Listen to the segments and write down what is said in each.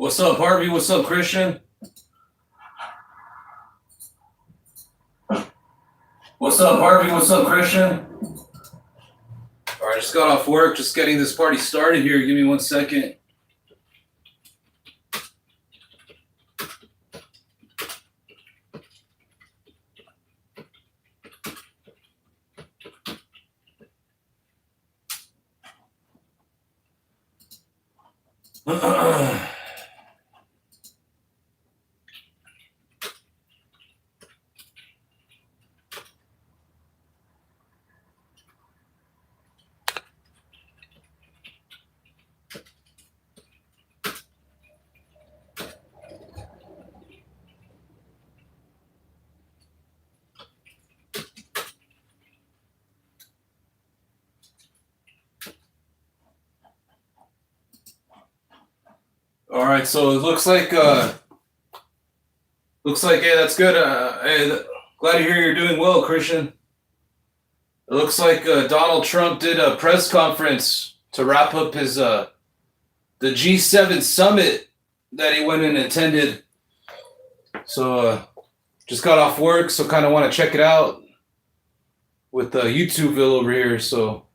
What's up, Harvey? What's up, Christian? What's up, Harvey? What's up, Christian? All right, just got off work, just getting this party started here. Give me 1 second. All right, so it looks like hey, that's good. Hey, glad to hear you're doing well, Christian. It looks like Donald Trump did a press conference to wrap up his the G7 summit that he went and attended. So just got off work, so kind of want to check it out with YouTubeville over here. So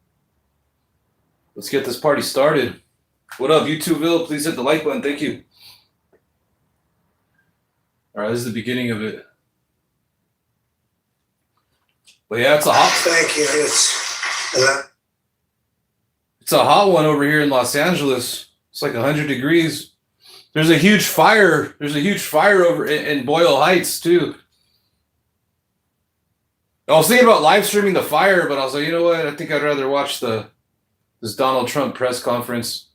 let's get this party started. What up, YouTubeville? Please hit the like button. Thank you. All right, this is the beginning of it. But yeah, it's a hot. Thank you. It's a hot one over here in Los Angeles. It's like 100 degrees. There's a huge fire. There's a huge fire over in Boyle Heights too. I was thinking about live streaming the fire, but I was like, you know what? I think I'd rather watch this Donald Trump press conference.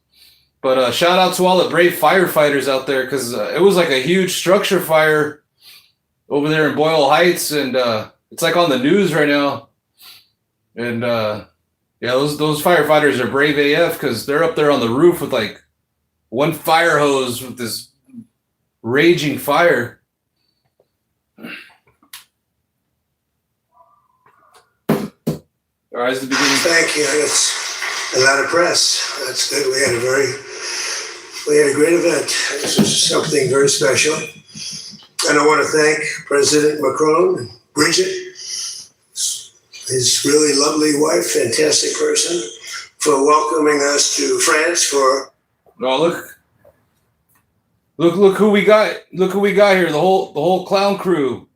But shout out to all the brave firefighters out there, because it was like a huge structure fire over there in Boyle Heights, and it's like on the news right now. And yeah, those firefighters are brave AF, because they're up there on the roof with like one fire hose with this raging fire. All right, it's the beginning. Thank you. It's a lot of press. That's good. We had a great event. This was something very special. And I want to thank President Macron and Bridget, his really lovely wife, fantastic person, for welcoming us to France for. Oh, look who we got. Look who we got here. The whole clown crew.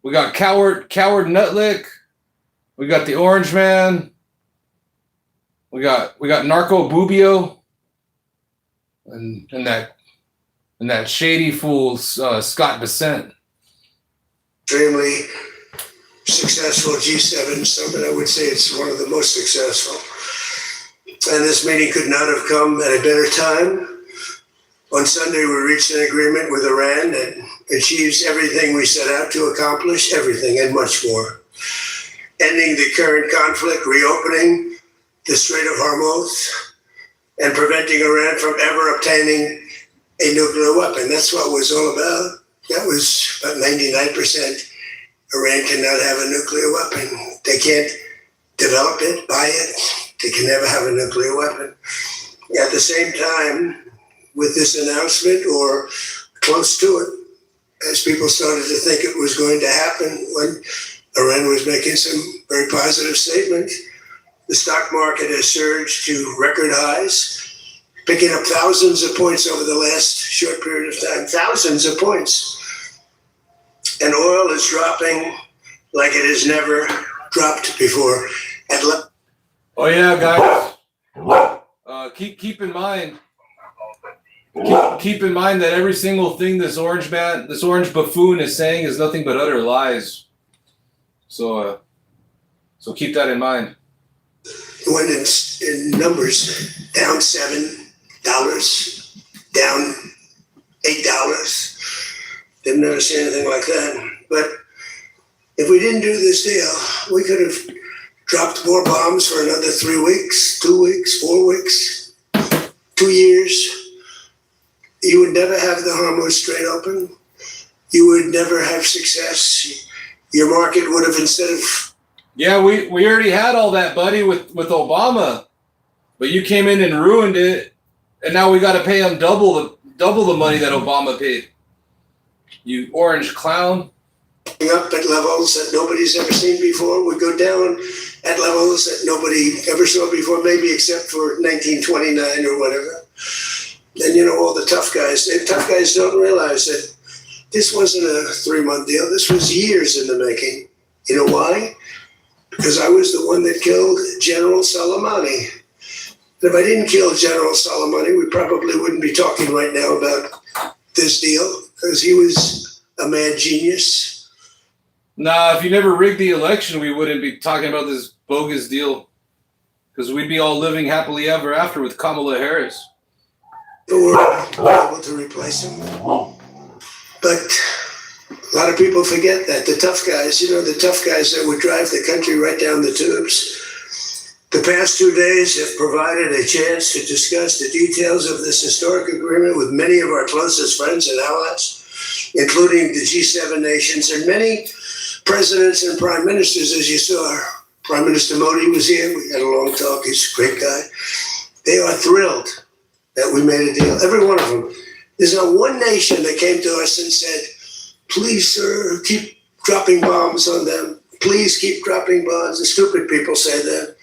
We got Coward Nutlick. We got the Orange Man. We got Narco Bubio. And that shady fool Scott Bessent. Extremely successful G7 summit. I would say it's one of the most successful. And this meeting could not have come at a better time. On Sunday, we reached an agreement with Iran that achieves everything we set out to accomplish, everything and much more. Ending the current conflict, reopening the Strait of Hormuz, and preventing Iran from ever obtaining a nuclear weapon. That's what it was all about. That was about 99%. Iran cannot have a nuclear weapon. They can't develop it, buy it. They can never have a nuclear weapon. At the same time, with this announcement, or close to it, as people started to think it was going to happen when Iran was making some very positive statements, the stock market has surged to record highs, picking up thousands of points over the last short period of time, thousands of points. And oil is dropping like it has never dropped before. Oh yeah, guys. Keep in mind. Keep in mind that every single thing this orange buffoon is saying is nothing but utter lies. So keep that in mind. Went in numbers, down $7, down $8. Didn't ever see anything like that. But if we didn't do this deal, we could have dropped more bombs for another 3 weeks, 2 weeks, 4 weeks, 2 years. You would never have the Hormuz Strait open. You would never have success. Your market would have, instead of. Yeah, we already had all that, buddy, with Obama. But you came in and ruined it, and now we got to pay him double double the money that Obama paid. You orange clown. Up at levels that nobody's ever seen before. We go down at levels that nobody ever saw before, maybe except for 1929 or whatever. And you know, all the tough guys. The tough guys don't realize that this wasn't a 3-month deal. This was years in the making. You know why? Because I was the one that killed General Soleimani. And if I didn't kill General Soleimani, we probably wouldn't be talking right now about this deal, because he was a mad genius. Nah, if you never rigged the election, we wouldn't be talking about this bogus deal, because we'd be all living happily ever after with Kamala Harris. We were able to replace him. But a lot of people forget that. The tough guys, you know, the tough guys that would drive the country right down the tubes. The past 2 days have provided a chance to discuss the details of this historic agreement with many of our closest friends and allies, including the G7 nations and many presidents and prime ministers, as you saw. Prime Minister Modi was here. We had a long talk. He's a great guy. They are thrilled that we made a deal. Every one of them. There's not one nation that came to us and said, please, sir, keep dropping bombs on them. Please keep dropping bombs. The stupid people say that.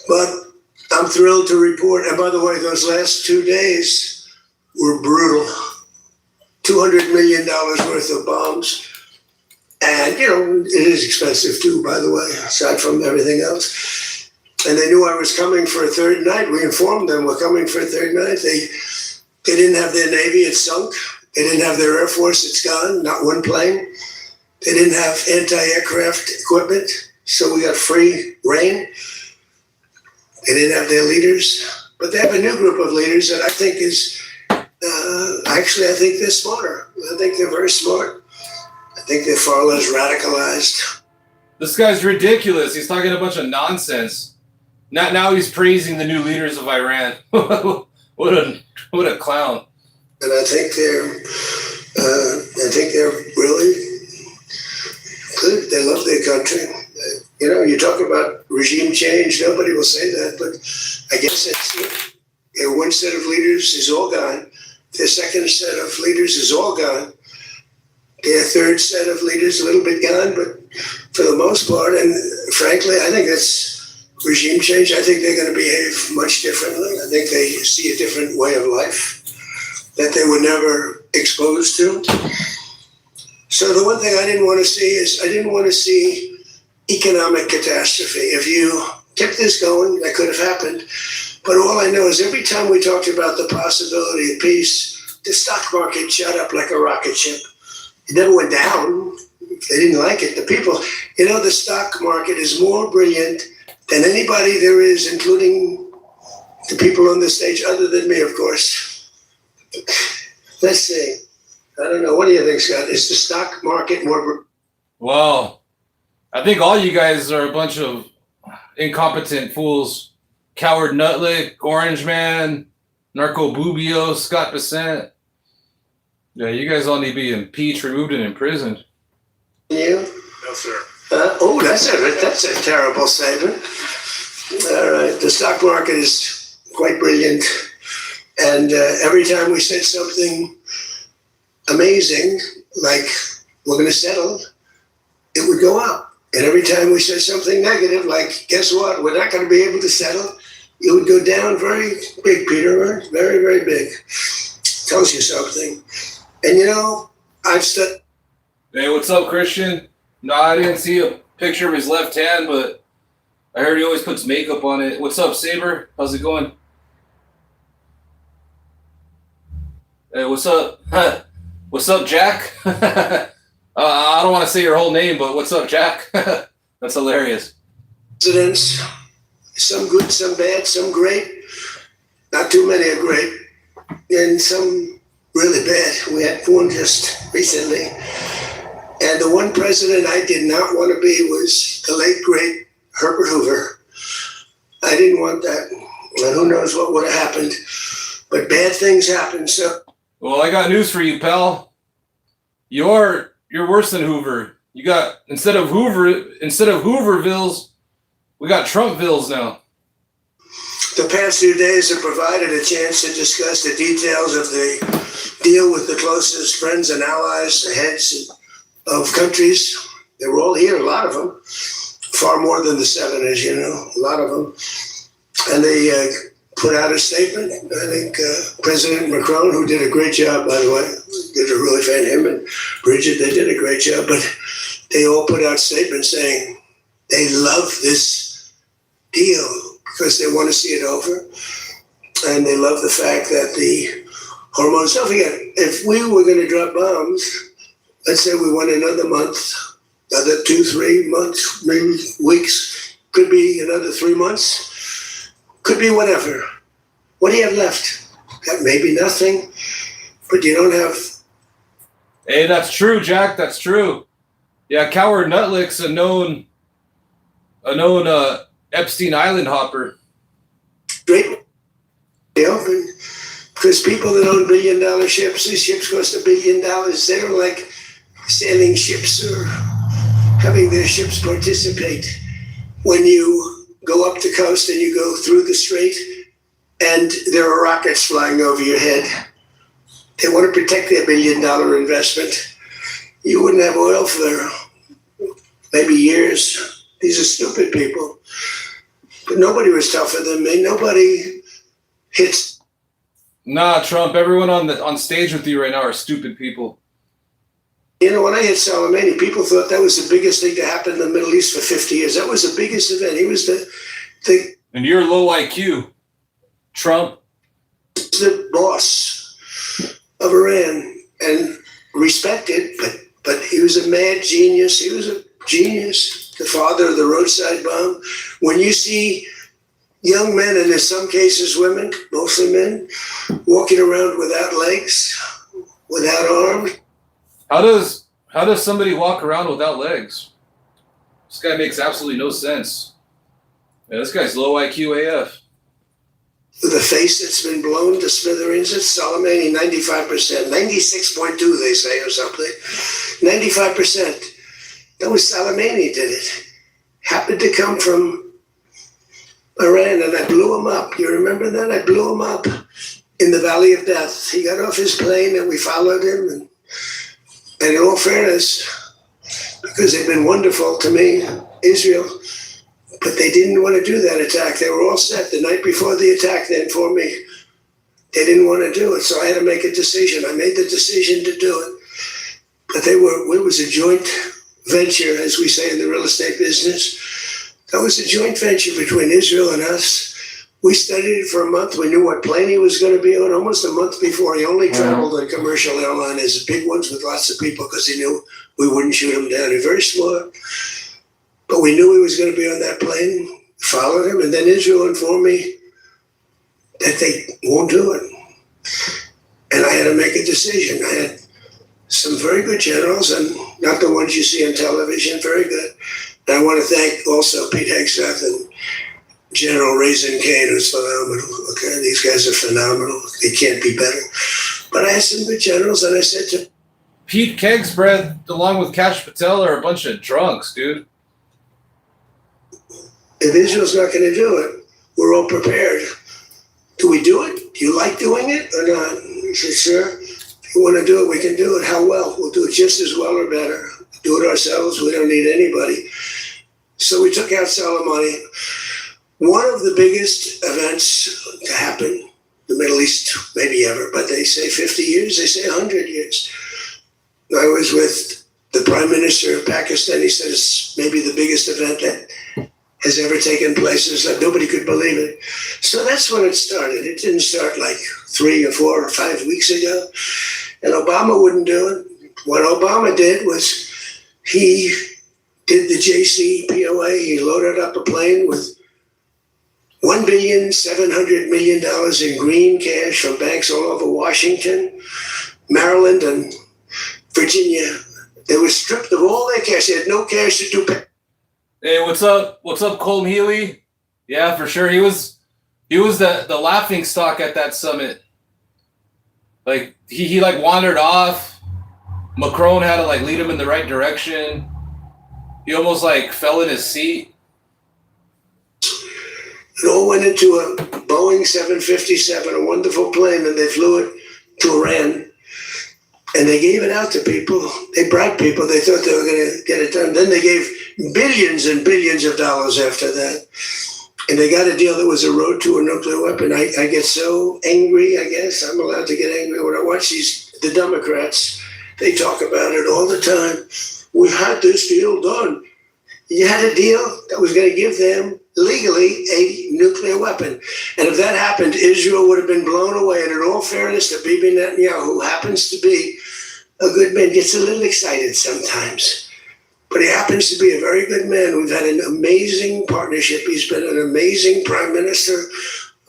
But I'm thrilled to report, and by the way, those last 2 days were brutal. $200 million worth of bombs. And, you know, it is expensive too, by the way, aside from everything else. And they knew I was coming for a third night. We informed them we're coming for a third night. They didn't have their Navy, it's sunk. They didn't have their Air Force, it's gone, not one plane. They didn't have anti-aircraft equipment, so we got free reign. They didn't have their leaders, but they have a new group of leaders that I think is, actually, I think they're smarter. I think they're very smart. I think they're far less radicalized. This guy's ridiculous. He's talking a bunch of nonsense. Now he's praising the new leaders of Iran. What a clown. And I think they're really good. They love their country. You know, you talk about regime change, nobody will say that, but I guess it's, one set of leaders is all gone. Their second set of leaders is all gone. Their third set of leaders a little bit gone, but for the most part, and frankly, I think that's regime change. I think they're going to behave much differently. I think they see a different way of life that they were never exposed to. So the one thing I didn't want to see is I didn't want to see economic catastrophe. If you kept this going, that could have happened. But all I know is every time we talked about the possibility of peace, the stock market shot up like a rocket ship. It never went down. They didn't like it. The people, you know, the stock market is more brilliant than anybody there is, including the people on the stage, other than me, of course. Let's see. I don't know. What do you think, Scott? Is the stock market more? Well, I think all you guys are a bunch of incompetent fools. Coward Nutlick, Orange Man, Narco Bubio, Scott Bessent. Yeah, you guys all need to be impeached, removed, and imprisoned. You? No, sir. Oh, that's a terrible statement. All right. The stock market is quite brilliant. And every time we said something amazing, like we're going to settle, it would go up. And every time we said something negative, like, guess what, we're not going to be able to settle, it would go down very big, Peter, right? Very, very big. Tells you something. And, you know, I've studied. Hey, what's up, Christian? No, I didn't see a picture of his left hand, but I heard he always puts makeup on it. What's up, Saber? How's it going? Hey, what's up? What's up, Jack? I don't want to say your whole name, but what's up, Jack? That's hilarious. Presidents, some good, some bad, some great. Not too many are great. And some really bad. We had one just recently. And the one president I did not want to be was the late, great Herbert Hoover. I didn't want that. And who knows what would have happened. But bad things happen. So, well, I got news for you, pal. You're worse than Hoover. You got instead of Hoovervilles, we got Trumpvilles now. The past few days have provided a chance to discuss the details of the deal with the closest friends and allies, the heads of countries. They were all here, a lot of them, far more than the 7, as you know, a lot of them. And they put out a statement. I think President Macron, who did a great job, by the way, did a really fan, him and Bridget, they did a great job, but they all put out statements saying they love this deal because they want to see it over. And they love the fact that the hormones, don't forget, if we were going to drop bombs, let's say we went another month, another 2-3 months, maybe weeks, could be another 3 months. Could be whatever. What do you have left? Got maybe nothing, but you don't have. Hey, that's true, Jack. That's true. Yeah, Coward Nutlick's a known Epstein Island hopper. Great. Because people that own $1 billion ships, these ships cost $1 billion. They don't like sailing ships or having their ships participate. When you go up the coast and you go through the strait and there are rockets flying over your head. They want to protect their $1 billion investment. You wouldn't have oil for maybe years. These are stupid people. But nobody was tougher than me. Nobody hits. Nah, Trump, everyone on stage with you right now are stupid people. You know, when I hit Soleimani, people thought that was the biggest thing to happen in the Middle East for 50 years. That was the biggest event. He was the And you're low IQ, Trump. The boss of Iran and respected, but he was a mad genius. He was a genius, the father of the roadside bomb. When you see young men, and in some cases women, mostly men, walking around without legs, without arms. How does somebody walk around without legs? This guy makes absolutely no sense. Yeah, this guy's low IQ AF. With a face that's been blown to smithereens, it's Soleimani, 95%, 96.2 they say or something. 95%. That was Soleimani did it. Happened to come from Iran, and I blew him up. You remember that? I blew him up in the Valley of Death. He got off his plane and we followed him. And in all fairness, because they've been wonderful to me, Israel, but they didn't want to do that attack. They were all set the night before the attack. They informed me they didn't want to do it. So I had to make a decision. I made the decision to do it. But it was a joint venture, as we say in the real estate business. That was a joint venture between Israel and us. We studied it for a month. We knew what plane he was going to be on almost a month before. He only traveled on commercial airliners, big ones with lots of people, because he knew we wouldn't shoot him down. He was very smart. But we knew he was going to be on that plane, followed him, and then Israel informed me that they won't do it. And I had to make a decision. I had some very good generals, and not the ones you see on television, very good. And I want to thank also Pete Hegseth and General Raisin Kane, who's phenomenal. Okay, these guys are phenomenal. They can't be better. But I had some good generals, and I said to Pete Kegsbread, along with Kash Patel, are a bunch of drunks, dude. if Israel's not going to do it, we're all prepared. Do we do it? Do you like doing it or not? He said, sure. If you want to do it, we can do it. How well? We'll do it just as well or better. Do it ourselves. We don't need anybody. So we took out Soleimani. One of the biggest events to happen in the Middle East, maybe ever, but they say 50 years, they say 100 years. I was with the Prime Minister of Pakistan. He said it's maybe the biggest event that has ever taken place. It's like nobody could believe it. So that's when it started. It didn't start like 3 or 4 or 5 weeks ago. And Obama wouldn't do it. What Obama did was he did the JCPOA. He loaded up a plane with $1.7 billion in green cash from banks all over Washington, Maryland, and Virginia. They were stripped of all their cash. They had no cash to do pay. Hey, what's up? What's up, Colton Healy? Yeah, for sure. He was the laughing stock at that summit. Like he like wandered off. Macron had to like lead him in the right direction. He almost like fell in his seat. It all went into a Boeing 757, a wonderful plane, and they flew it to Iran. And they gave it out to people. They bribed people. They thought they were going to get it done. Then they gave billions and billions of dollars after that. And they got a deal that was a road to a nuclear weapon. I get so angry, I guess. I'm allowed to get angry when I watch the Democrats. They talk about it all the time. We had this deal done. You had a deal that was going to give them legally a nuclear weapon. And if that happened, Israel would have been blown away. And in all fairness to Bibi Netanyahu, who happens to be a good man, gets a little excited sometimes. But he happens to be a very good man. We've had an amazing partnership. He's been an amazing prime minister.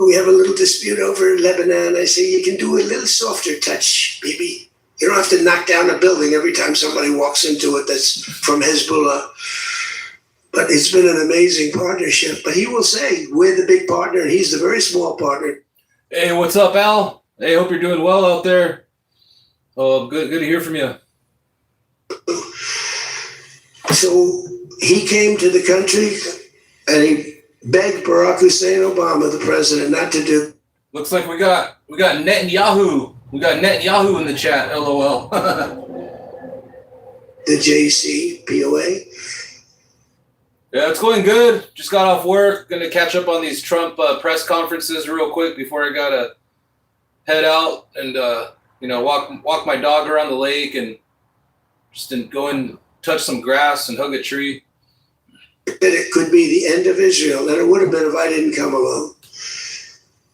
We have a little dispute over Lebanon. I say, you can do a little softer touch, Bibi. You don't have to knock down a building every time somebody walks into it that's from Hezbollah. But it's been an amazing partnership. But he will say, we're the big partner, and he's the very small partner. Hey, what's up, Al? Hey, hope you're doing well out there. Oh, good to hear from you. So he came to the country, and he begged Barack Hussein Obama, the president, not to do. Looks like we got Netanyahu. We got Netanyahu in the chat, LOL. The JCPOA. Yeah, it's going good. Just got off work. Going to catch up on these Trump press conferences real quick before I got to head out and, walk my dog around the lake and just go and touch some grass and hug a tree. That it could be the end of Israel, and it would have been if I didn't come along.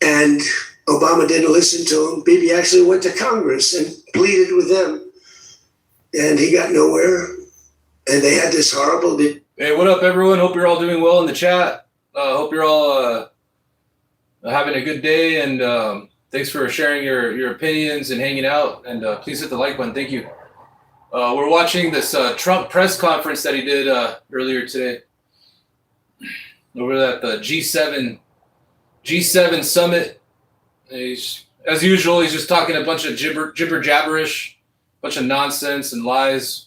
And Obama didn't listen to him. Bibi actually went to Congress and pleaded with them, and he got nowhere. And they had this horrible. Hey, what up, everyone? Hope you're all doing well in the chat. Hope you're all having a good day, and thanks for sharing your opinions and hanging out. And please hit the like button. Thank you. We're watching this Trump press conference that he did earlier today over at the G7 summit. As usual, he's just talking a bunch of jibber jabberish, bunch of nonsense and lies.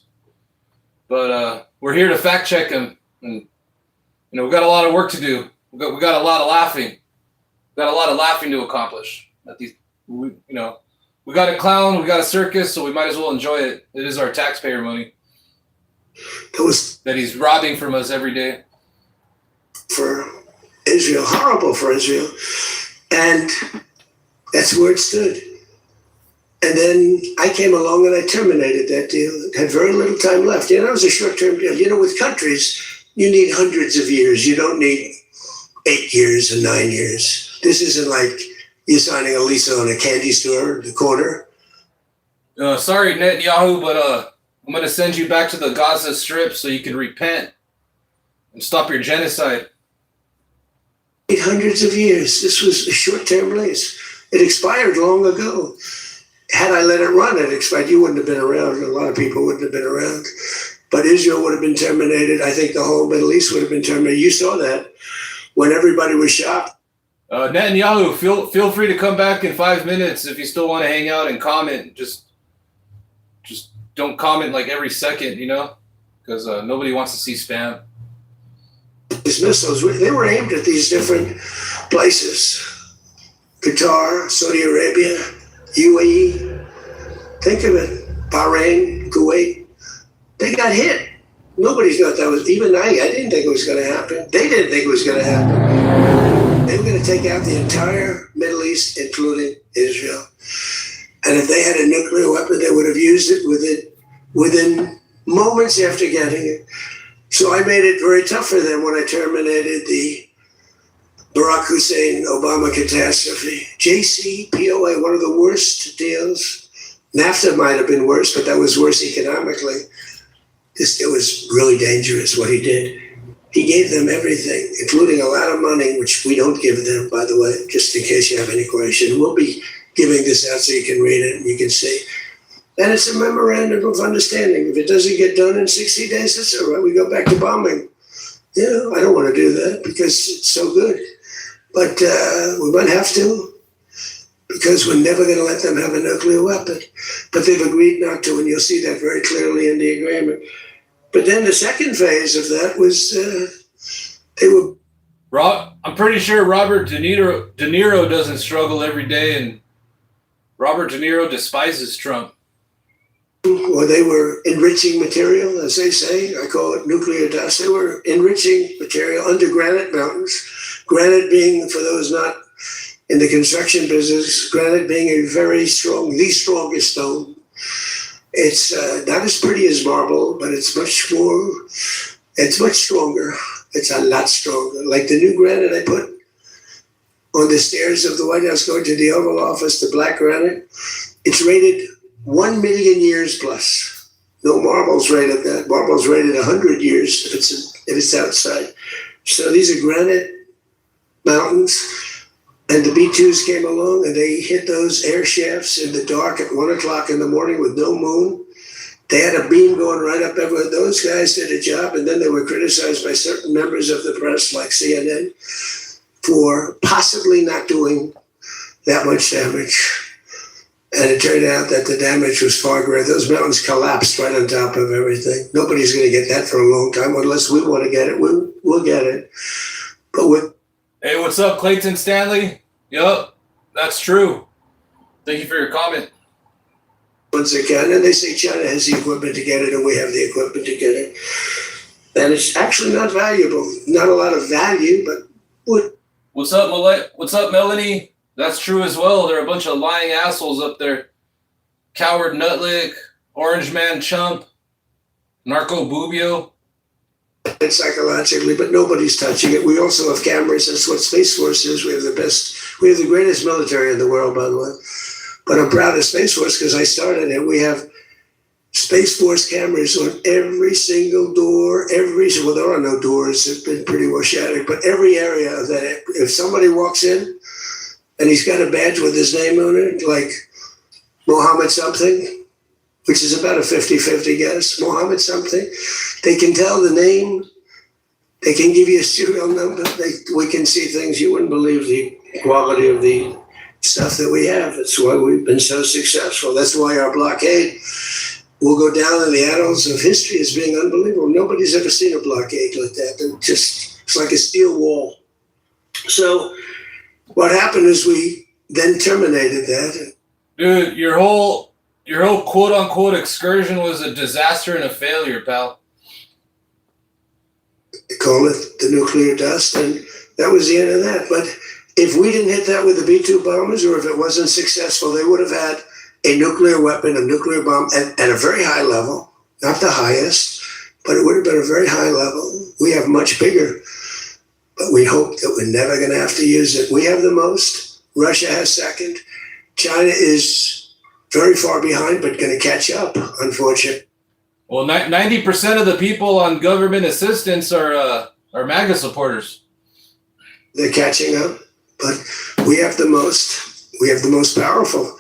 But we're here to fact check him, and we've got a lot of work to do. We got a lot of laughing. We got a lot of laughing to accomplish. We got a clown, we got a circus, so we might as well enjoy it. It is our taxpayer money that he's robbing from us every day. For Israel, horrible for Israel. And that's where it stood. And then I came along and I terminated that deal. It had very little time left. It was a short-term deal. With countries, you need hundreds of years. You don't need 8 years or 9 years. This isn't like you're signing a lease on a candy store at the corner. Sorry, Netanyahu, but I'm going to send you back to the Gaza Strip so you can repent and stop your genocide. Hundreds of years. This was a short-term lease. It expired long ago. Had I let it run, it expired. You wouldn't have been around. A lot of people wouldn't have been around. But Israel would have been terminated. I think the whole Middle East would have been terminated. You saw that when everybody was shocked. Netanyahu, feel free to come back in 5 minutes if you still want to hang out and comment. Just don't comment like every second, because nobody wants to see spam. These missiles, they were aimed at these different places. Qatar, Saudi Arabia, UAE. Think of it. Bahrain, Kuwait. They got hit. Nobody thought that was, even I didn't think it was going to happen. They didn't think it was going to happen. They were going to take out the entire Middle East, including Israel. And if they had a nuclear weapon, they would have used it within moments after getting it. So I made it very tough for them when I terminated the Barack Hussein Obama catastrophe. JCPOA, one of the worst deals. NAFTA might have been worse, but that was worse economically. It was really dangerous what he did. He gave them everything, including a lot of money, which we don't give them, by the way, just in case you have any question. We'll be giving this out so you can read it and you can see. And it's a memorandum of understanding. If it doesn't get done in 60 days, that's all right. We go back to bombing. I don't want to do that because it's so good. But we might have to, because we're never going to let them have a nuclear weapon. But they've agreed not to, and you'll see that very clearly in the agreement. But then the second phase of that was they were I'm pretty sure Robert De Niro doesn't struggle every day, and Robert De Niro despises Trump. Or they were enriching material, as they say. I call it nuclear dust. They were enriching material under granite mountains. Granite being, for those not in the construction business, granite being a very strong, the strongest stone. It's not as pretty as marble, but it's much stronger. It's a lot stronger. Like the new granite I put on the stairs of the White House going to the Oval Office, the black granite, it's rated 1 million years plus. No marble's rated that. Marble's rated 100 years if it's outside. So these are granite mountains. And the B-2s came along and they hit those air shafts in the dark at 1 o'clock in the morning with no moon. They had a beam going right up everywhere. Those guys did a job, and then they were criticized by certain members of the press, like CNN, for possibly not doing that much damage. And it turned out that the damage was far greater. Those mountains collapsed right on top of everything. Nobody's going to get that for a long time. Unless we want to get it, we'll get it. But with Hey, what's up, Clayton Stanley? Yup, that's true. Thank you for your comment. once again, and they say China has the equipment to get it, and we have the equipment to get it. And it's actually not valuable. Not a lot of value, but what? What's up, What's up, Melanie? That's true as well. There are a bunch of lying assholes up there. Coward Nutlick, Orange Man Chump, Narco Bubio. And psychologically, but nobody's touching it. We also have cameras. That's what Space Force is. We have the greatest military in the world, by the way. But I'm proud of Space Force because I started it. We have Space Force cameras on every single door, well, there are no doors. They've been pretty well shattered, but every area of that, if somebody walks in and he's got a badge with his name on it, like Mohammed something, which is about a 50-50 guess, Mohammed something, they can tell the name, they can give you a serial number, we can see things you wouldn't believe the quality of the stuff that we have. That's why we've been so successful. That's why our blockade will go down in the annals of history as being unbelievable. Nobody's ever seen a blockade like that. It's like a steel wall. So what happened is we then terminated that. Dude, your whole quote unquote excursion was a disaster and a failure, pal. They call it the nuclear dust, and that was the end of that. But if we didn't hit that with the B-2 bombers, or if it wasn't successful, they would have had a nuclear weapon, a nuclear bomb at a very high level, not the highest, but it would have been a very high level. We have much bigger, but we hope that we're never going to have to use it. We have the most. Russia has second. China is very far behind, but going to catch up, unfortunately. Well, 90% of the people on government assistance are MAGA supporters. They're catching up, but we have the most. We have the most powerful,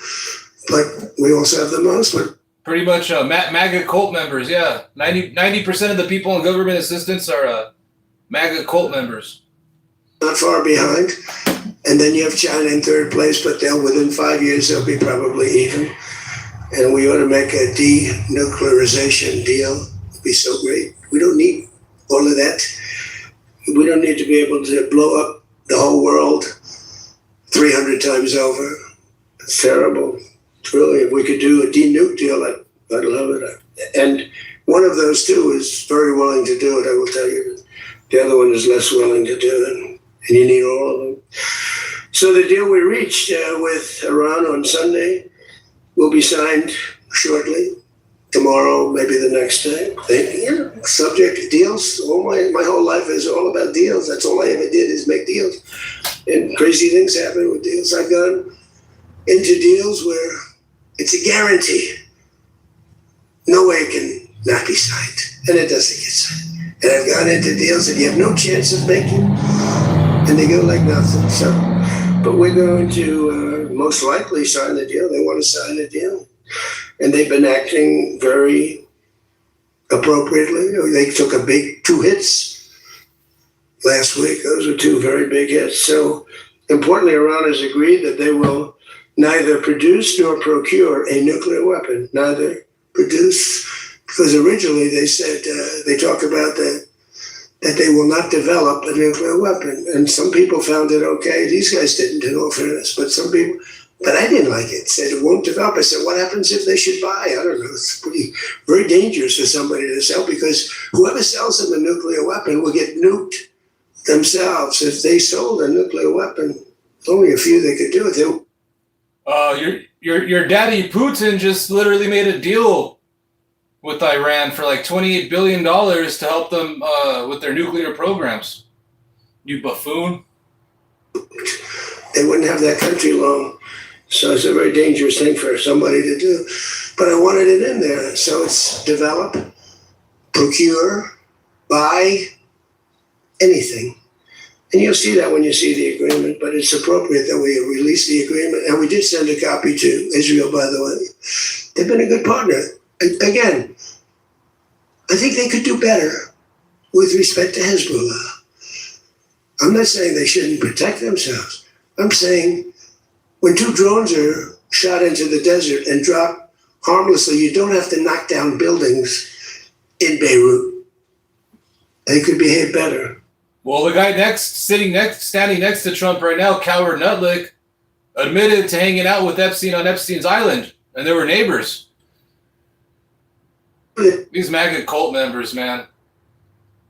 but we also have the most. But pretty much MAGA cult members, yeah. 90% of the people on government assistance are MAGA cult members. Not far behind. And then you have China in third place, but within 5 years, they'll be probably even. And we ought to make a denuclearization deal. It'd be so great. We don't need all of that. We don't need to be able to blow up the whole world 300 times over. It's terrible. It's really, if we could do a denuke deal, I'd love it. And one of those two is very willing to do it, I will tell you. The other one is less willing to do it. And you need all of them. So the deal we reached with Iran on Sunday will be signed shortly, tomorrow, maybe the next day. Subject to deals. My whole life is all about deals. That's all I ever did is make deals. And crazy things happen with deals. I've gone into deals where it's a guarantee. No way it can not be signed. And it doesn't get signed. And I've gone into deals that you have no chance of making. And they go like nothing. So, but we're going to most likely sign the deal. They want to sign the deal. And they've been acting very appropriately. They took a big 2 hits last week. Those were 2 very big hits. So importantly, Iran has agreed that they will neither produce nor procure a nuclear weapon. Neither produce, because originally they said, they talk about the that they will not develop a nuclear weapon. And some people found it okay. These guys didn't, in all fairness, but some people, but I didn't like it. Said it won't develop. I said, what happens if they should buy? I don't know. It's very dangerous for somebody to sell, because whoever sells them a nuclear weapon will get nuked themselves. If they sold a nuclear weapon, only a few they could do it. Your daddy Putin just literally made a deal with Iran for like $28 billion to help them with their nuclear programs. You buffoon. They wouldn't have that country long. So it's a very dangerous thing for somebody to do. But I wanted it in there. So it's develop, procure, buy, anything. And you'll see that when you see the agreement, but it's appropriate that we release the agreement. And we did send a copy to Israel, by the way. They've been a good partner. Again, I think they could do better with respect to Hezbollah. I'm not saying they shouldn't protect themselves. I'm saying when two drones are shot into the desert and dropped harmlessly, you don't have to knock down buildings in Beirut. They could behave better. Well, the guy standing next to Trump right now, Coward Nutlick, admitted to hanging out with Epstein on Epstein's Island, and they were neighbors. These MAGA cult members, man,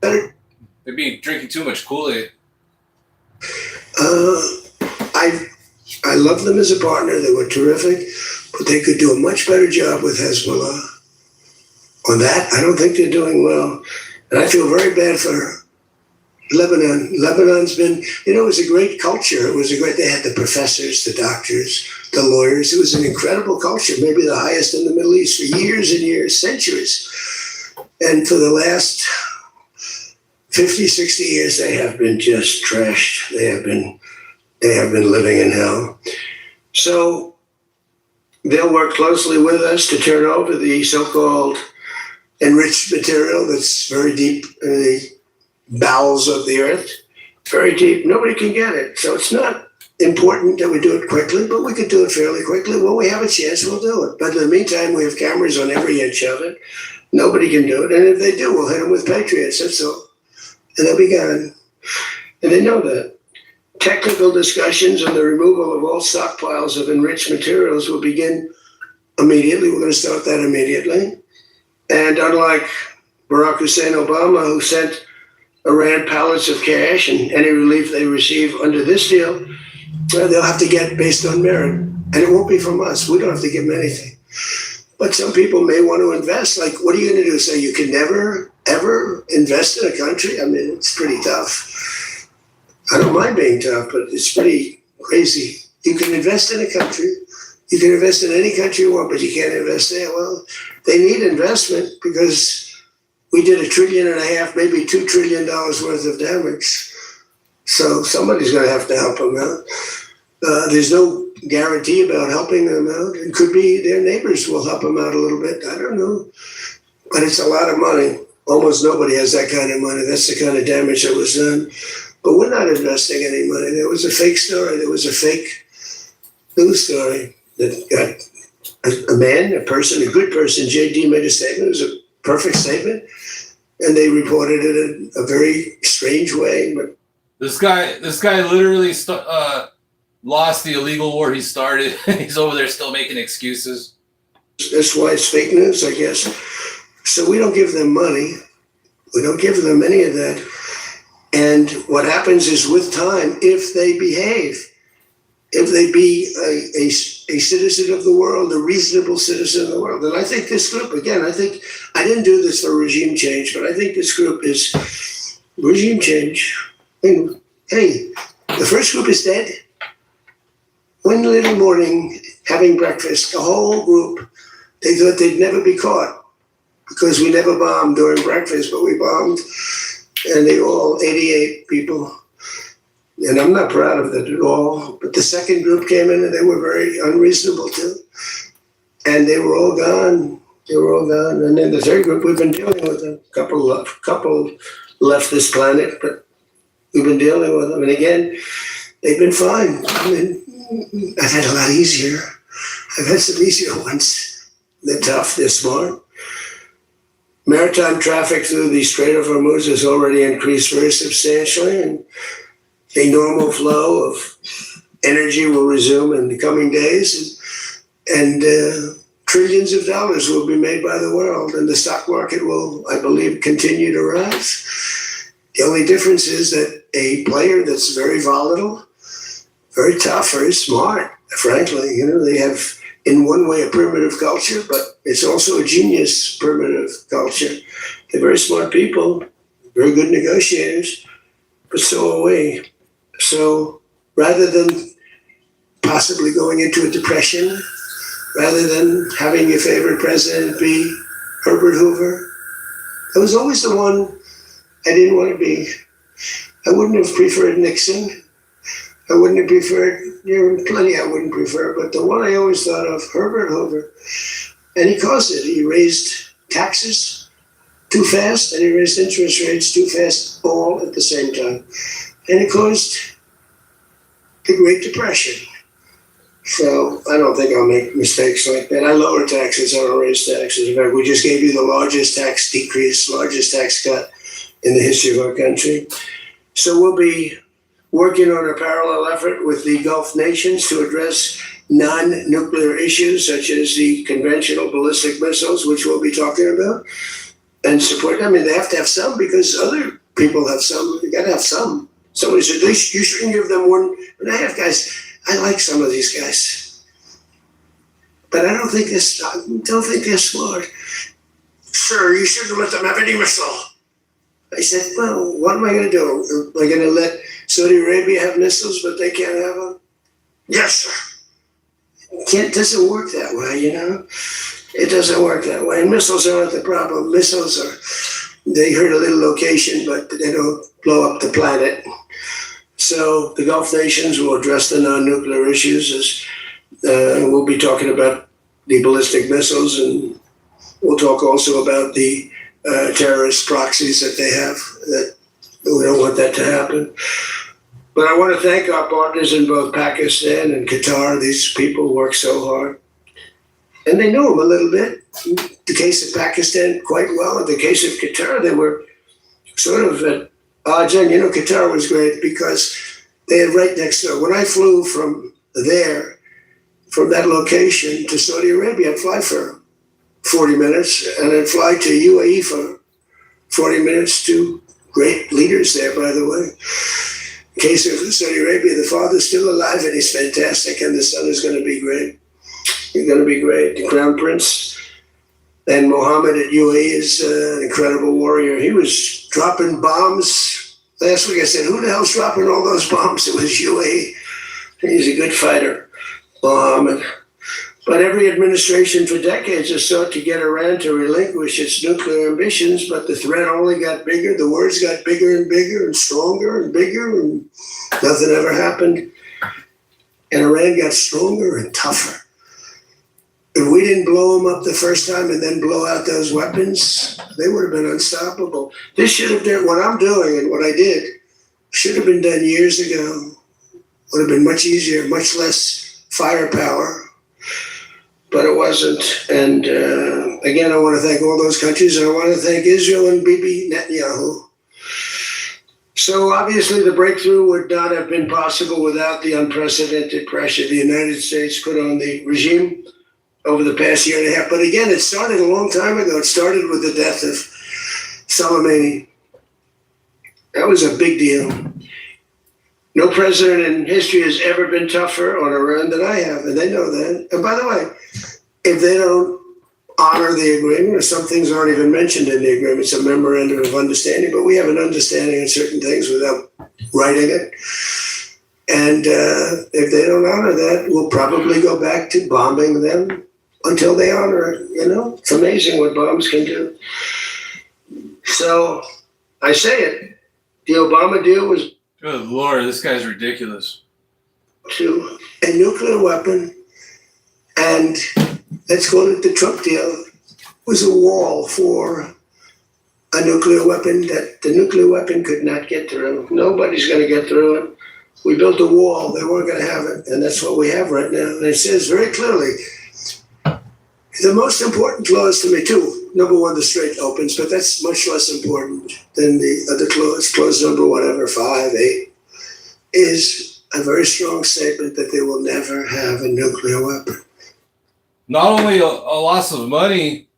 they'd be drinking too much Kool-Aid. I love them as a partner. They were terrific, but they could do a much better job with Hezbollah. On that, I don't think they're doing well. And I feel very bad for Lebanon. Lebanon's been, it was a great culture. They had the professors, the doctors, the lawyers. It was an incredible culture, maybe the highest in the Middle East for years and years, centuries. And for the last 50, 60 years, they have been just trashed. They have been living in hell. So they'll work closely with us to turn over the so-called enriched material that's very deep in the bowels of the earth, very deep. Nobody can get it. So it's not important that we do it quickly, but we could do it fairly quickly. When we have a chance, we'll do it. But in the meantime, we have cameras on every inch of it. Nobody can do it. And if they do, we'll hit them with Patriots. That's all. And they'll be gone. And they know that. Technical discussions on the removal of all stockpiles of enriched materials will begin immediately. We're going to start that immediately. And unlike Barack Hussein Obama, who sent Iran pallets of cash and any relief they receive under this deal, they'll have to get based on merit. And it won't be from us. We don't have to give them anything. But some people may want to invest. Like, what are you going to do? Say you can never, ever invest in a country? I mean, it's pretty tough. I don't mind being tough, but it's pretty crazy. You can invest in a country. You can invest in any country you want, but you can't invest there. Well, they need investment because we did $1.5 trillion, maybe $2 trillion worth of damage. So somebody's going to have to help them out. There's no guarantee about helping them out. It could be their neighbors will help them out a little bit. I don't know. But it's a lot of money. Almost nobody has that kind of money. That's the kind of damage that was done. But we're not investing any money. There was a fake story. There was a fake news story that got a person, a good person. JD made a statement. It was a perfect statement. And they reported it in a very strange way. But this guy literally lost the illegal war he started. He's over there still making excuses. That's why it's fake news, I guess. So we don't give them money. We don't give them any of that. And what happens is with time, if they behave, if they be a citizen of the world, a reasonable citizen of the world. And I think this group, again, I didn't do this for regime change, but I think this group is regime change. And, hey, the first group is dead. One little morning, having breakfast, the whole group, they thought they'd never be caught because we never bombed during breakfast, but we bombed. And they all, 88 people, and I'm not proud of that at all, but the second group came in and they were very unreasonable too. And they were all gone. And then the third group, we've been dealing with them. Couple left this planet, but we've been dealing with them. And again, they've been fine. I mean, I've had a lot easier. I've had some easier ones. They're tough, they're smart. Maritime traffic through the Strait of Hormuz has already increased very substantially, and a normal flow of energy will resume in the coming days, and trillions of dollars will be made by the world, and the stock market will, I believe, continue to rise. The only difference is that a player that's very volatile, very tough, very smart, frankly, they have in one way a primitive culture, but it's also a genius primitive culture. They're very smart people, very good negotiators, but so are we. So rather than possibly going into a depression, rather than having your favorite president be Herbert Hoover, I was always the one I didn't want to be. I wouldn't have preferred Nixon. I wouldn't have preferred, there are plenty I wouldn't prefer, but the one I always thought of, Herbert Hoover, and he caused it. He raised taxes too fast, and he raised interest rates too fast, all at the same time. And it caused the Great Depression. So I don't think I'll make mistakes like that. I lower taxes, I don't raise taxes. In fact, we just gave you the largest tax decrease, largest tax cut in the history of our country. So we'll be working on a parallel effort with the Gulf nations to address non-nuclear issues such as the conventional ballistic missiles, which we'll be talking about, and support. I mean, they have to have some because other people have some. You got to have some. Somebody said, you shouldn't give them one and a half, guys. I like some of these guys, but I don't think they're smart. Sir, you shouldn't let them have any missile. I said, well, what am I going to do? Am I going to let Saudi Arabia have missiles, but they can't have them? Yes, sir. It doesn't work that way, It doesn't work that way. And missiles aren't the problem. Missiles they hurt a little location, but they don't blow up the planet. So the Gulf nations will address the non-nuclear issues as we'll be talking about the ballistic missiles, and we'll talk also about the terrorist proxies that they have. That we don't want that to happen. But I want to thank our partners in both Pakistan and Qatar. These people work so hard. And they know them a little bit. In the case of Pakistan, quite well. In the case of Qatar, they were sort of at odds. And, Qatar was great because they had right next door. When I flew from that location to Saudi Arabia, I'd fly for 40 minutes, and I'd fly to UAE for 40 minutes to great leaders there, by the way. In case of Saudi Arabia, the father's still alive and he's fantastic, and the son is going to be great. He's going to be great. The Crown Prince and Mohammed at UAE is an incredible warrior. He was dropping bombs. Last week I said, who the hell's dropping all those bombs? It was UAE. He's a good fighter, Mohammed. But every administration for decades has sought to get Iran to relinquish its nuclear ambitions, but the threat only got bigger. The words got bigger and bigger and stronger and bigger, and nothing ever happened. And Iran got stronger and tougher. If we didn't blow them up the first time and then blow out those weapons, they would have been unstoppable. This should have been what I'm doing, and what I did should have been done years ago. Would have been much easier, much less firepower. But it wasn't. And again, I want to thank all those countries, and I want to thank Israel and Bibi Netanyahu. So obviously the breakthrough would not have been possible without the unprecedented pressure the United States put on the regime over the past year and a half. But again, it started a long time ago. It started with the death of Soleimani. That was a big deal. No president in history has ever been tougher on Iran than I have, and they know that. And by the way, if they don't honor the agreement, or some things aren't even mentioned in the agreement, it's a memorandum of understanding, but we have an understanding in certain things without writing it. And if they don't honor that, we'll probably go back to bombing them until they honor it. It's amazing what bombs can do. So I say it, the Obama deal was good Lord, this guy's ridiculous. To a nuclear weapon, and let's call it the Trump deal, was a wall for a nuclear weapon that the nuclear weapon could not get through. Nobody's going to get through it. We built a wall. They weren't going to have it, and that's what we have right now. And it says very clearly, the most important clause to me, too, Number one, the Strait opens, but that's much less important than the other clause. Clause number whatever, 5, 8, is a very strong statement that they will never have a nuclear weapon. Not only a loss of money,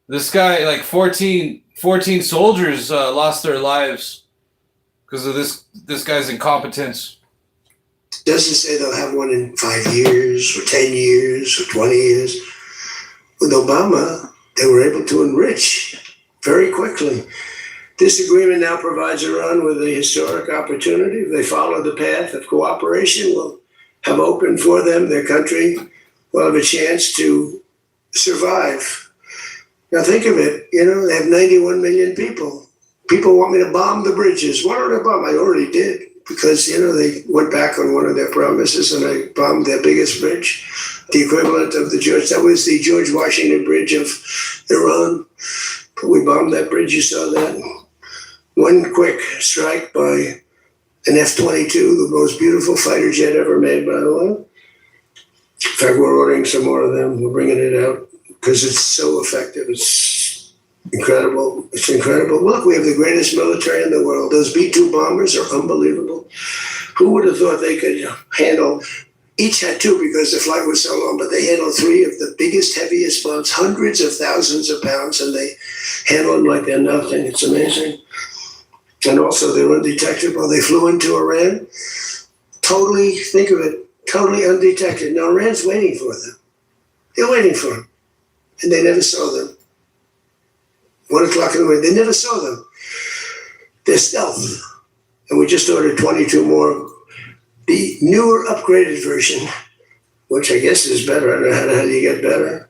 this guy, like 14 soldiers lost their lives because of this guy's incompetence. Doesn't say they'll have one in 5 years or 10 years or 20 years. With Obama, they were able to enrich very quickly. This agreement now provides Iran with a historic opportunity. If they follow the path of cooperation, will have opened for them. Their country will have a chance to survive. Now think of it, they have 91 million people. People want me to bomb the bridges. Why don't I bomb? I already did, because, they went back on one of their promises and I bombed their biggest bridge, the equivalent of that was the George Washington Bridge of Iran. But we bombed that bridge, you saw that. One quick strike by an F-22, the most beautiful fighter jet ever made, by the way. In fact, we're ordering some more of them. We're bringing it out because it's so effective. It's incredible. It's incredible. Look, we have the greatest military in the world. Those B-2 bombers are unbelievable. Who would have thought they could handle, each had two because the flight was so long, but they handled 3 of the biggest, heaviest bombs, hundreds of thousands of pounds, and they handle them like they're nothing. It's amazing. And also they're undetectable. They flew into Iran, totally, think of it, totally undetected. Now Iran's waiting for them. They're waiting for them. And they never saw them. 1 o'clock in the morning, they never saw them. They're stealth. And we just ordered 22 more. The newer upgraded version, which I guess is better. I don't know how do you get better.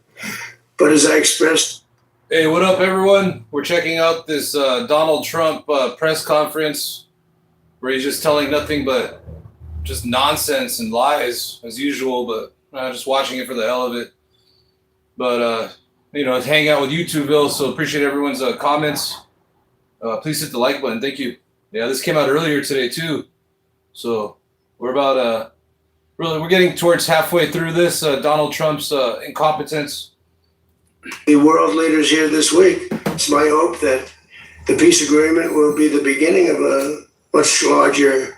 But as I expressed, hey, what up, everyone? We're checking out this Donald Trump press conference where he's just telling nothing but just nonsense and lies as usual, but just watching it for the hell of it. But, it's hanging out with YouTubeville, so appreciate everyone's comments. Please hit the like button. Thank you. Yeah, this came out earlier today, too. So we're about, we're getting towards halfway through this, Donald Trump's incompetence. The world leaders here this week. It's my hope that the peace agreement will be the beginning of a much larger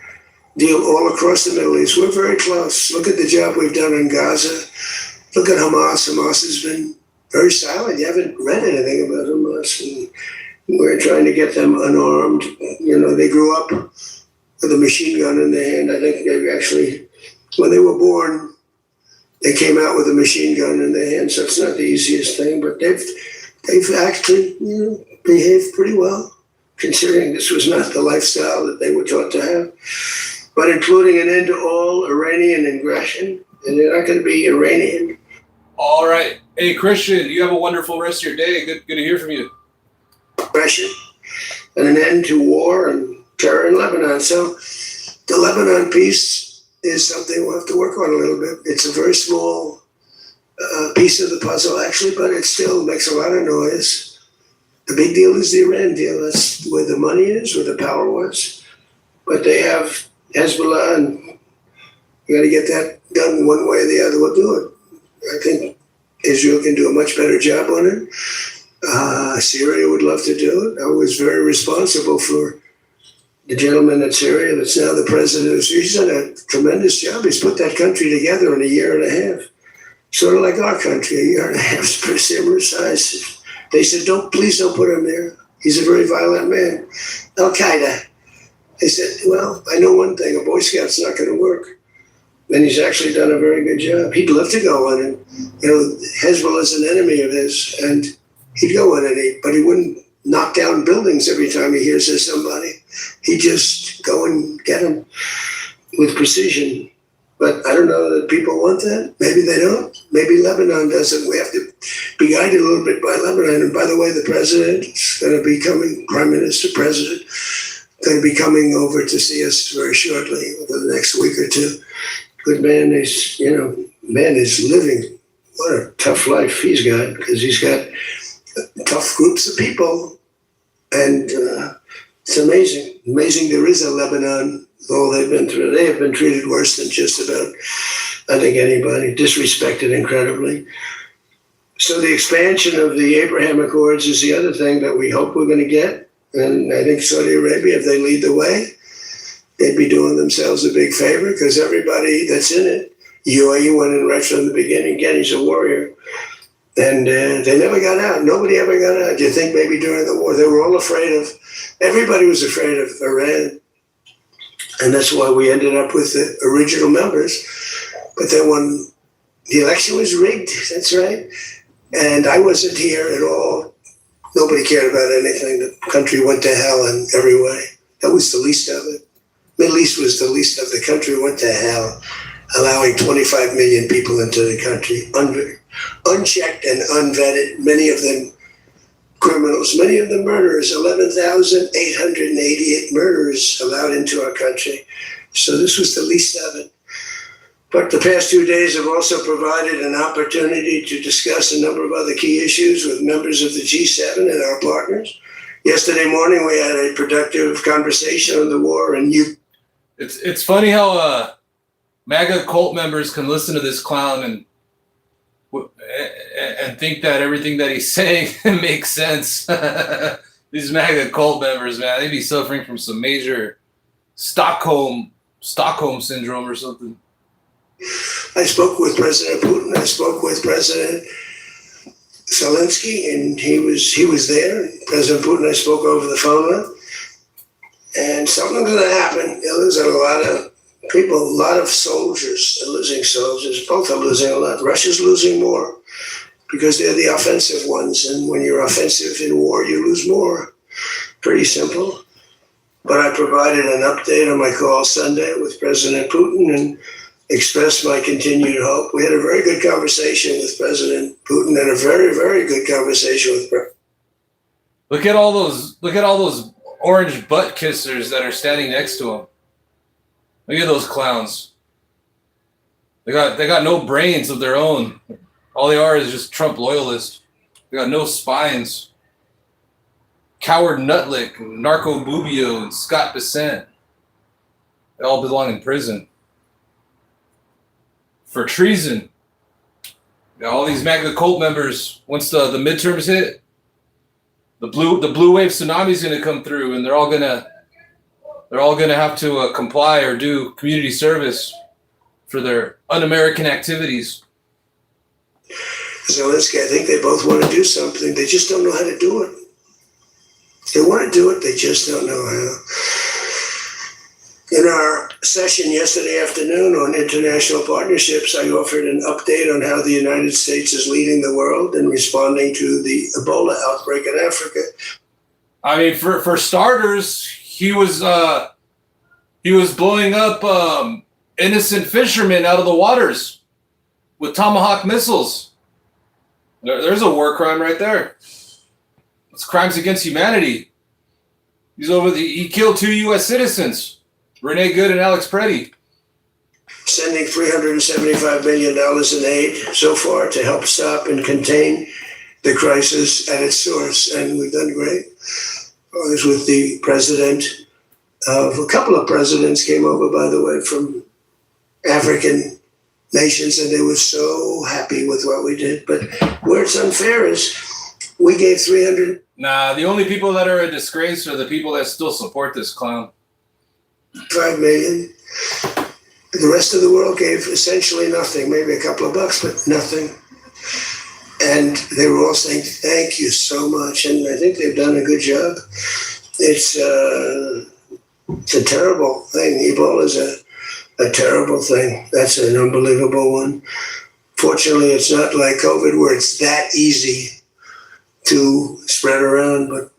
deal all across the Middle East. We're very close. Look at the job we've done in Gaza. Look at Hamas. Hamas has been very silent. You haven't read anything about Hamas. And we're trying to get them unarmed. They grew up with a machine gun in their hand. I think they actually, when they were born, they came out with a machine gun in their hand, so it's not the easiest thing, but they've actually, behaved pretty well, considering this was not the lifestyle that they were taught to have. But including an end to all Iranian aggression, and they're not going to be Iranian. All right. Hey, Christian, you have a wonderful rest of your day. Good to hear from you. Aggression, and an end to war and terror in Lebanon. So the Lebanon peace is something we'll have to work on a little bit. It's a very small piece of the puzzle, actually, but it still makes a lot of noise. The big deal is the Iran deal. That's where the money is, where the power was. But they have Hezbollah, and you got to get that done one way or the other. We'll do it. I think Israel can do a much better job on it. Syria would love to do it. I was very responsible for the gentleman at Syria that's now the president of Syria. He's done a tremendous job. He's put that country together in a year and a half. Sort of like our country, a year and a half, pretty similar size. They said, please don't put him there. He's a very violent man. Al-Qaeda. They said, well, I know one thing, a Boy Scout's not going to work. And he's actually done a very good job. He'd love to go on and, Hezbollah is an enemy of his, and he'd go on it, but he wouldn't knock down buildings every time he hears there's somebody. He'd just go and get them with precision. But I don't know that people want that. Maybe they don't. Maybe Lebanon doesn't. We have to be guided a little bit by Lebanon. And by the way, the president is going to be coming, Prime Minister, President, going to be coming over to see us very shortly over the next week or two. Good man. He's, man is living. What a tough life he's got, because he's got tough groups of people. And it's amazing. Amazing there is a Lebanon. All they've been through, they have been treated worse than just about, I think, anybody, disrespected incredibly. So the expansion of the Abraham Accords is the other thing that we hope we're going to get. And I think Saudi Arabia, if they lead the way, they'd be doing themselves a big favor because everybody that's in it, UAE went in right from the beginning. Again, he's a warrior. And they never got out. Nobody ever got out. Do you think maybe during the war, they were all afraid of, everybody was afraid of Iran. And that's why we ended up with the original members. But then when the election was rigged, that's right. And I wasn't here at all. Nobody cared about anything. The country went to hell in every way. That was the least of it. Middle East was the least of the country went to hell, allowing 25 million people into the country, unchecked and unvetted, many of them criminals, many of them murderers, 11,888 murderers allowed into our country. So this was the least of it. But the past 2 days have also provided an opportunity to discuss a number of other key issues with members of the G7 and our partners. Yesterday morning, we had a productive conversation on the war, and It's funny how MAGA cult members can listen to this clown and think that everything that he's saying makes sense. These MAGA cult members, man, they'd be suffering from some major Stockholm syndrome or something. I spoke with President Putin. I spoke with President Zelensky, and he was there. President Putin, I spoke over the phone with. And something's going to happen. They're losing a lot of people, a lot of soldiers. They're losing soldiers. Both are losing a lot. Russia's losing more because they're the offensive ones. And when you're offensive in war, you lose more. Pretty simple. But I provided an update on my call Sunday with President Putin and expressed my continued hope. We had a very good conversation with President Putin and a very, very good conversation with Look at all those orange butt kissers that are standing next to him. Look at those clowns. They got no brains of their own. All they are is just Trump loyalists. They got no spines. Coward Nutlick, Narco Bubio, and Scott Bessent. They all belong in prison for treason. All these MAGA cult members, once the midterms hit, the blue wave tsunami is going to come through, and they're all gonna have to comply or do community service for their un-American activities. Zelensky, I think they both want to do something. They just don't know how to do it. They want to do it, they just don't know how. In our session yesterday afternoon on international partnerships, I offered an update on how the United States is leading the world in responding to the Ebola outbreak in Africa. I mean, for starters, he was blowing up innocent fishermen out of the waters with Tomahawk missiles. There's a war crime right there. It's crimes against humanity. He killed 2 U.S. citizens. Renee Good and Alex Preddy. Sending $375 million in aid so far to help stop and contain the crisis at its source, and we've done great. I was with the president of a couple of presidents came over, by the way, from African nations, and they were so happy with what we did. But where it's unfair is we gave 300. Nah, the only people that are a disgrace are the people that still support this clown. 5 million. The rest of the world gave essentially nothing, maybe a couple of bucks, but nothing. And they were all saying, thank you so much. And I think they've done a good job. It's a terrible thing. Ebola is a terrible thing. That's an unbelievable one. Fortunately, it's not like COVID where it's that easy to spread around, but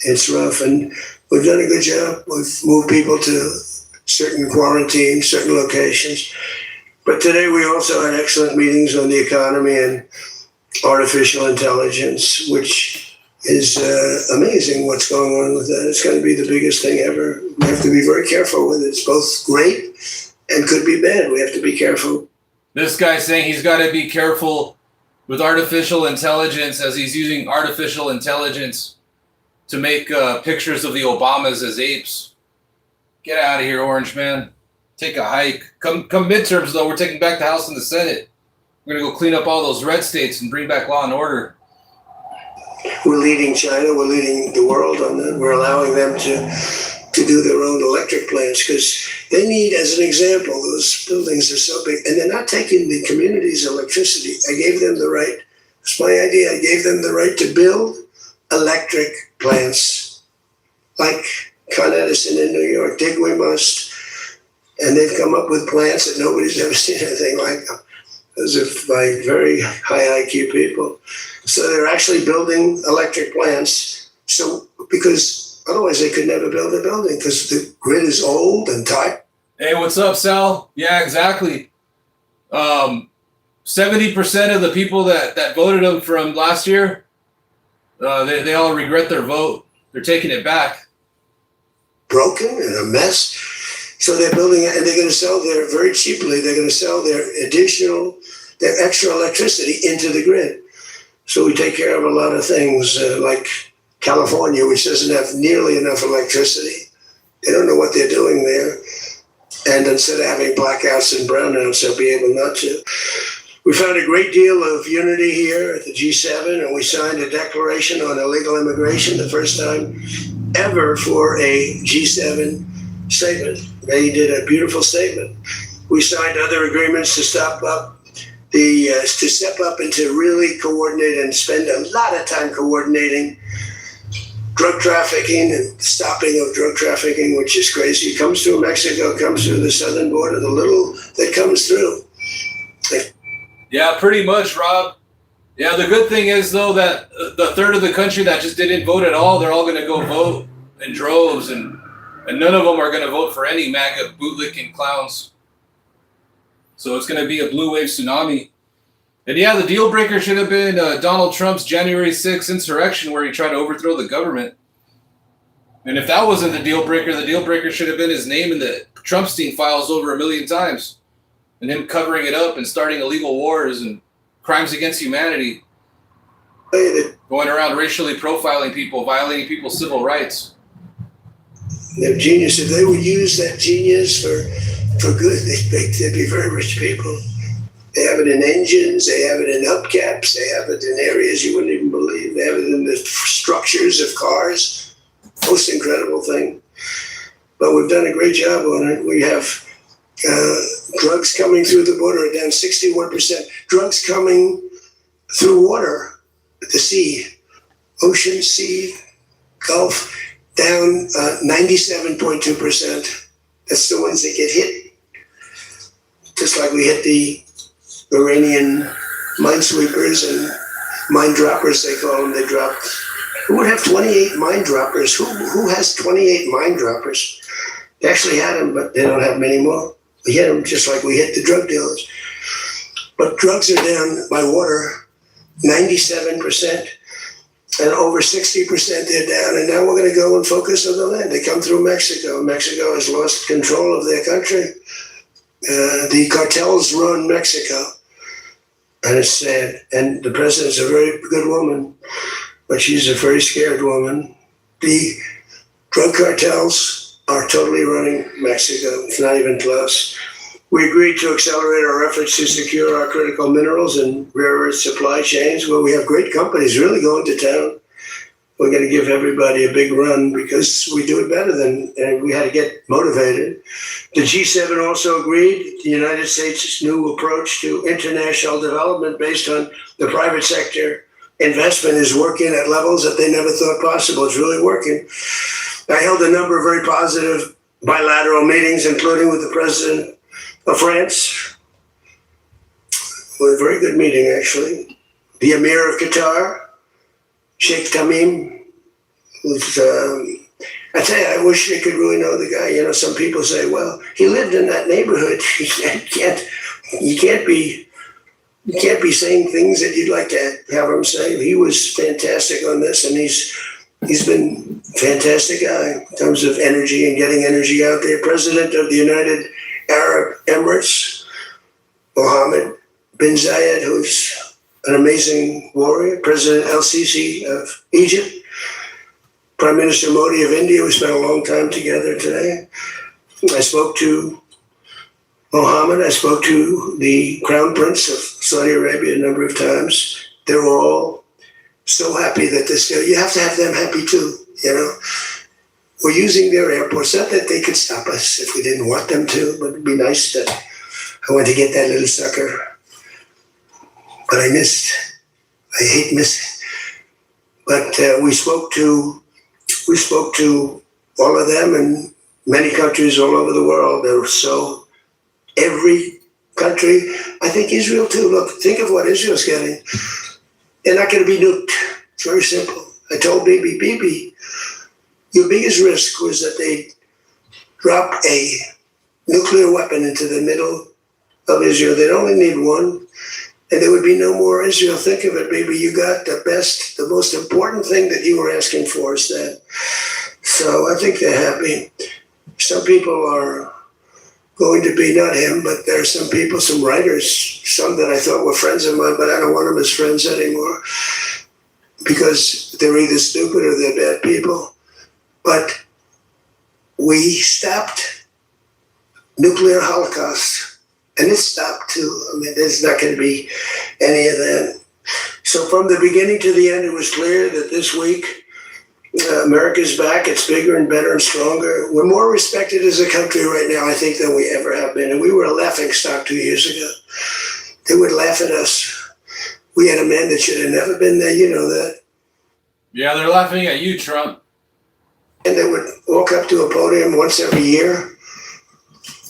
it's rough. And we've done a good job. We've moved people to certain quarantines, certain locations. But today we also had excellent meetings on the economy and artificial intelligence, which is amazing what's going on with that. It's going to be the biggest thing ever. We have to be very careful with it. It's both great and could be bad. We have to be careful. This guy's saying he's got to be careful with artificial intelligence as he's using artificial intelligence to make pictures of the Obamas as apes. Get out of here, Orange Man. Take a hike. Come midterms, though. We're taking back the House and the Senate. We're going to go clean up all those red states and bring back law and order. We're leading China. We're leading the world on that. We're allowing them to do their own electric plants because they need, as an example, those buildings are so big, and they're not taking the community's electricity. I gave them the right. It's my idea. I gave them the right to build electric plants like Con Edison in New York. Dig we must. And they've come up with plants that nobody's ever seen anything like them. Those are by very high IQ people. So they're actually building electric plants. So because otherwise they could never build a building because the grid is old and tight. Hey, what's up, Sal? Yeah, exactly. 70% of the people that voted them from last year, they all regret their vote. They're taking it back. Broken and a mess. So they're building it, and they're going to sell very cheaply. They're going to sell their extra electricity into the grid. So we take care of a lot of things like California, which doesn't have nearly enough electricity. They don't know what they're doing there. And instead of having blackouts and brownouts, they'll be able not to. We found a great deal of unity here at the G7, and we signed a declaration on illegal immigration, the first time ever for a G7 statement. They did a beautiful statement. We signed other agreements to step up and to really coordinate and spend a lot of time coordinating drug trafficking and stopping of drug trafficking, which is crazy. It comes through Mexico, comes through the southern border, the little that comes through. Yeah, pretty much, Rob. Yeah, the good thing is, though, that the third of the country that just didn't vote at all, they're all going to go vote in droves, and none of them are going to vote for any MAGA bootlicking clowns. So it's going to be a blue wave tsunami. And yeah, the deal breaker should have been Donald Trump's January 6th insurrection where he tried to overthrow the government. And if that wasn't the deal breaker should have been his name in the Trumpstein files over 1 million times. And him covering it up and starting illegal wars and crimes against humanity. Going around racially profiling people, violating people's civil rights. They're genius. If they would use that genius for good, they'd be very rich people. They have it in engines, they have it in hubcaps, they have it in areas you wouldn't even believe. They have it in the structures of cars. Most incredible thing. But we've done a great job on it. We have drugs coming through the border are down 61%. Drugs coming through water, the sea, ocean, sea, Gulf, down 97.2%. That's the ones that get hit. Just like we hit the Iranian minesweepers and mine droppers, they call them. They dropped. Who would have 28 mine droppers? Who has 28 mine droppers? They actually had them, but they don't have them anymore. We hit them just like we hit the drug dealers. But drugs are down by water 97%, and over 60% they're down. And now we're going to go and focus on the land. They come through Mexico. Mexico has lost control of their country. The cartels run Mexico, and it's sad. And the president's a very good woman, but she's a very scared woman. The drug cartels are totally running Mexico. It's not even close. We agreed to accelerate our efforts to secure our critical minerals and rare earth supply chains, where we have great companies really going to town. We're going to give everybody a big run because we do it better and we had to get motivated. The G7 also agreed the United States' new approach to international development based on the private sector investment is working at levels that they never thought possible. It's really working. I held a number of very positive bilateral meetings, including with the president of France. A very good meeting, actually. The Emir of Qatar, Sheikh Tamim. I tell you, I wish I could really know the guy. You know, some people say, well, he lived in that neighborhood. You can't be saying things that you'd like to have him say. He was fantastic on this, and he's been a fantastic guy in terms of energy and getting energy out there. President of the United Arab Emirates, Mohammed bin Zayed, who's an amazing warrior. President El-Sisi of Egypt. Prime Minister Modi of India. We spent a long time together today. I spoke to Mohammed. I spoke to the Crown Prince of Saudi Arabia a number of times. They're all so happy that this deal. You have to have them happy too. You know, we're using their airports. Not that they could stop us if we didn't want them to, but it'd be nice that I went to get that little sucker. But I missed. I hate missing. But we spoke to all of them in many countries all over the world. They're so every country. I think Israel too. Look, think of what Israel's getting. They're not going to be nuked. It's very simple. I told Bibi, your biggest risk was that they drop a nuclear weapon into the middle of Israel. They'd only need one, and there would be no more Israel. Think of it, baby. You got the best, the most important thing that you were asking for is that. So I think they're happy. Some people are going to be, not him, but there are some people, some writers, some that I thought were friends of mine, but I don't want them as friends anymore because they're either stupid or they're bad people. But we stopped nuclear holocaust, and it stopped too. I mean, there's not going to be any of that. So from the beginning to the end, it was clear that this week, America's back. It's bigger and better and stronger. We're more respected as a country right now, I think, than we ever have been. And we were a laughing stock 2 years ago. They would laugh at us. We had a man that should have never been there. You know that. Yeah, they're laughing at you, Trump. And they would walk up to a podium once every year,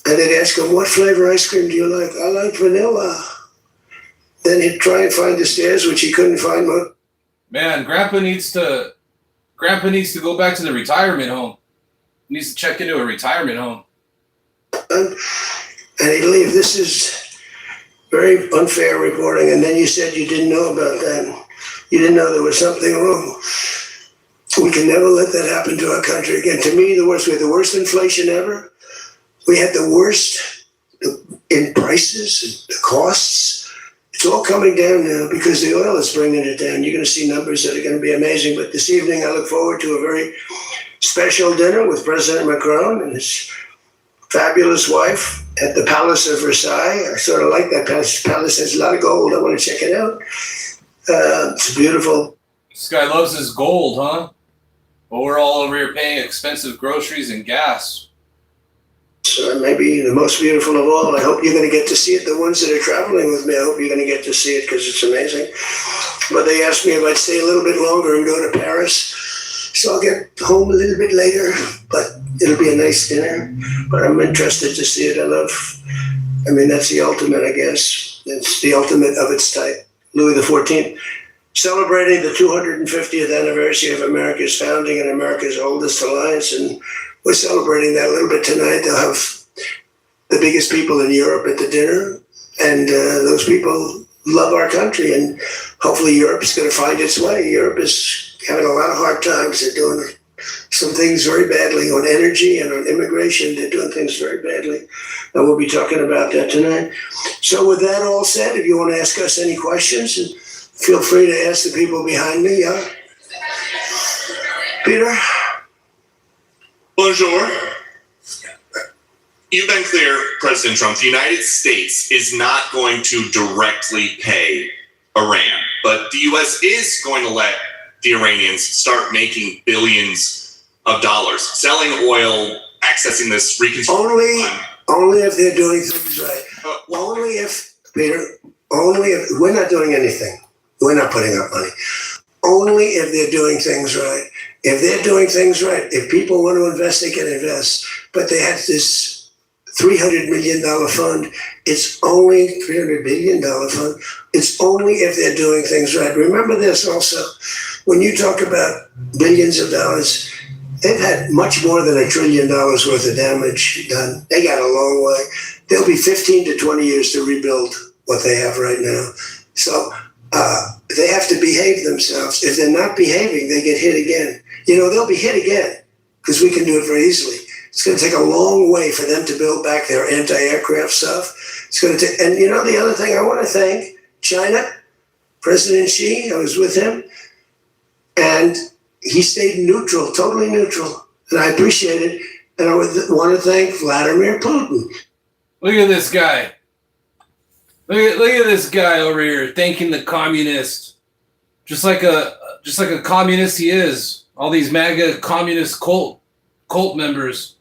and they'd ask him, "What flavor ice cream do you like?" "I like vanilla." Then he'd try and find the stairs, which he couldn't find. Man, Grandpa needs to go back to the retirement home. He needs to check into a retirement home. And he'd leave. This is very unfair reporting. And then you said you didn't know about that. You didn't know there was something wrong. We can never let that happen to our country again. To me, we had the worst inflation ever. We had the worst in prices and the costs. It's all coming down now because the oil is bringing it down. You're going to see numbers that are going to be amazing. But this evening, I look forward to a very special dinner with President Macron and his fabulous wife at the Palace of Versailles. I sort of like that palace. Palace has a lot of gold. I want to check it out. It's beautiful. This guy loves his gold, huh? But we're all over here paying expensive groceries and gas. So maybe the most beautiful of all. I hope you're going to get to see it. The ones that are traveling with me, I hope you're going to get to see it because it's amazing. But they asked me if I'd stay a little bit longer and go to Paris. So I'll get home a little bit later, but it'll be a nice dinner. But I'm interested to see it. That's the ultimate, I guess. It's the ultimate of its type. Louis XIV, celebrating the 250th anniversary of America's founding and America's oldest alliance. And we're celebrating that a little bit tonight. They'll have the biggest people in Europe at the dinner. And those people love our country. And hopefully Europe is going to find its way. Europe is having a lot of hard times. They're doing some things very badly on energy and on immigration. They're doing things very badly. And we'll be talking about that tonight. So with that all said, if you want to ask us any questions, feel free to ask the people behind me. Yeah? Peter? Bonjour. You've been clear, President Trump, the United States is not going to directly pay Iran, but the U.S. is going to let the Iranians start making billions of dollars, selling oil, accessing this reconstruction. Only if they're doing things right. Only if we're not doing anything. We're not putting up money. Only if they're doing things right. If they're doing things right, if people want to invest, they can invest. But they have this $300 million fund. It's only $300 billion fund. It's only if they're doing things right. Remember this also. When you talk about billions of dollars, they've had much more than $1 trillion worth of damage done. They got a long way. There'll be 15 to 20 years to rebuild what they have right now. So they have to behave themselves. If they're not behaving, they get hit again. They'll be hit again because we can do it very easily. It's going to take a long way for them to build back their anti-aircraft stuff. It's going to take, and the other thing I want to thank China, President Xi. I was with him, and he stayed neutral, totally neutral, and I appreciate it. And I want to thank Vladimir Putin. Look at this guy. Look at this guy over here thanking the communist, just like a communist he is. All these MAGA communist cult members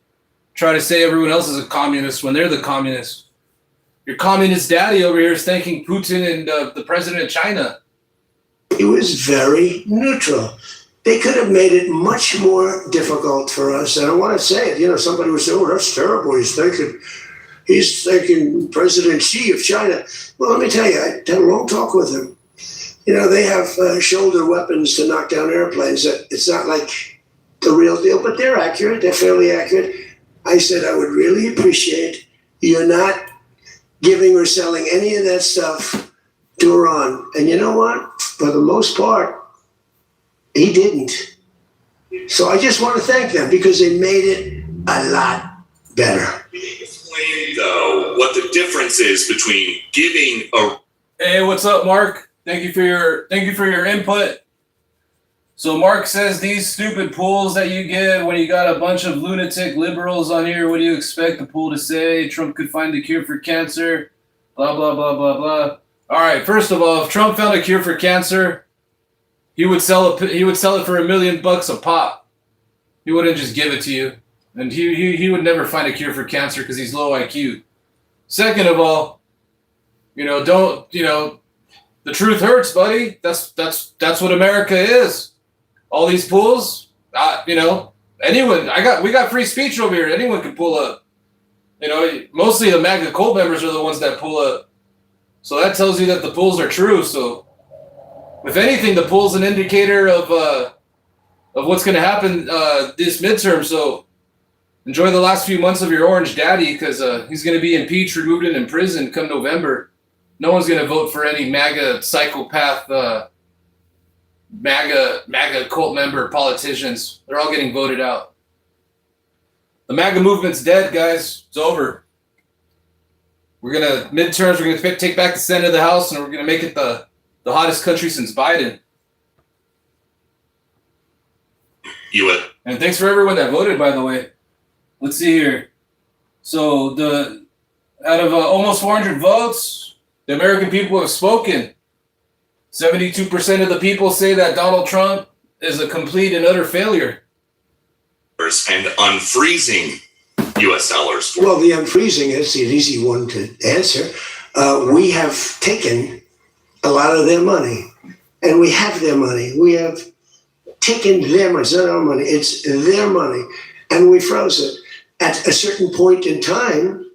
try to say everyone else is a communist when they're the communists. Your communist daddy over here is thanking Putin and the president of China. He was very neutral. They could have made it much more difficult for us. And I want to say it. You know, somebody would say, "Oh, that's terrible. He's thanking President Xi of China." Well, let me tell you, I had a long talk with him. You know, they have shoulder weapons to knock down airplanes. It's not like the real deal, but they're accurate. They're fairly accurate. I said, I would really appreciate you're not giving or selling any of that stuff to Iran. And you know what? For the most part, he didn't. So I just want to thank them because they made it a lot better. Can you explain, though, what the difference is between giving a... Hey, what's up, Mark? Thank you for your input. So Mark says these stupid polls that you give when you got a bunch of lunatic liberals on here, what do you expect the poll to say? Trump could find a cure for cancer, blah, blah, blah, blah, blah. All right, first of all, if Trump found a cure for cancer, he would sell it for $1 million a pop. He wouldn't just give it to you. And he would never find a cure for cancer because he's low IQ. Second of all, the truth hurts, buddy. That's what America is. All these pools, anyone. We got free speech over here. Anyone can pull up. Mostly the MAGA cult members are the ones that pull up. So that tells you that the polls are true. So, if anything, the poll's an indicator of what's going to happen this midterm. So, enjoy the last few months of your orange daddy because he's going to be impeached, removed, and in prison come November. No one's going to vote for any MAGA psychopath, MAGA cult member politicians. They're all getting voted out. The MAGA movement's dead, guys. It's over. We're going to take back the Senate of the House, and we're going to make it the hottest country since Biden. You would. And thanks for everyone that voted, by the way. Let's see here. So out of almost 400 votes, the American people have spoken. 72% of the people say that Donald Trump is a complete and utter failure. And unfreezing U.S. dollars. Well, the unfreezing is an easy one to answer. We have taken a lot of their money, and we have their money. We have taken their money. It's not our money. It's their money, and we froze it. At a certain point in time,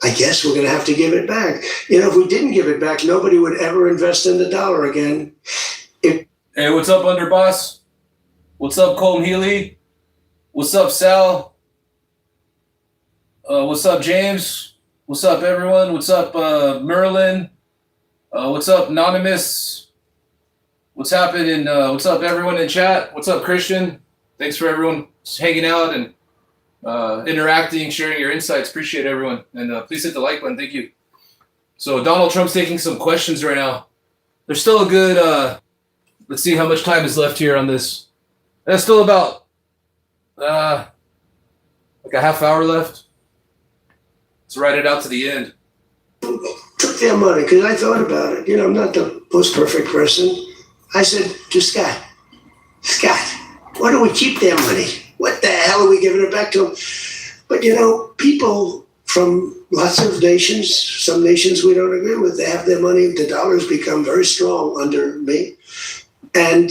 I guess we're going to have to give it back. If we didn't give it back, nobody would ever invest in the dollar again. Hey, what's up, Underboss? What's up, Colm Healy? What's up, Sal? What's up, James? What's up, everyone? What's up, Merlin? What's up, Anonymous? What's happening? What's up, everyone in chat? What's up, Christian? Thanks for everyone hanging out and interacting, sharing your insights. Appreciate everyone. And please hit the like button. Thank you. So Donald Trump's taking some questions right now. There's still a good, let's see how much time is left here on this. There's still about like a half hour left. Let's write it out to the end. Took their money because I thought about it. I'm not the most perfect person. I said to Scott, why don't we keep their money? What the hell are we giving it back to them? But, people from lots of nations, some nations we don't agree with, they have their money. The dollar's become very strong under me. And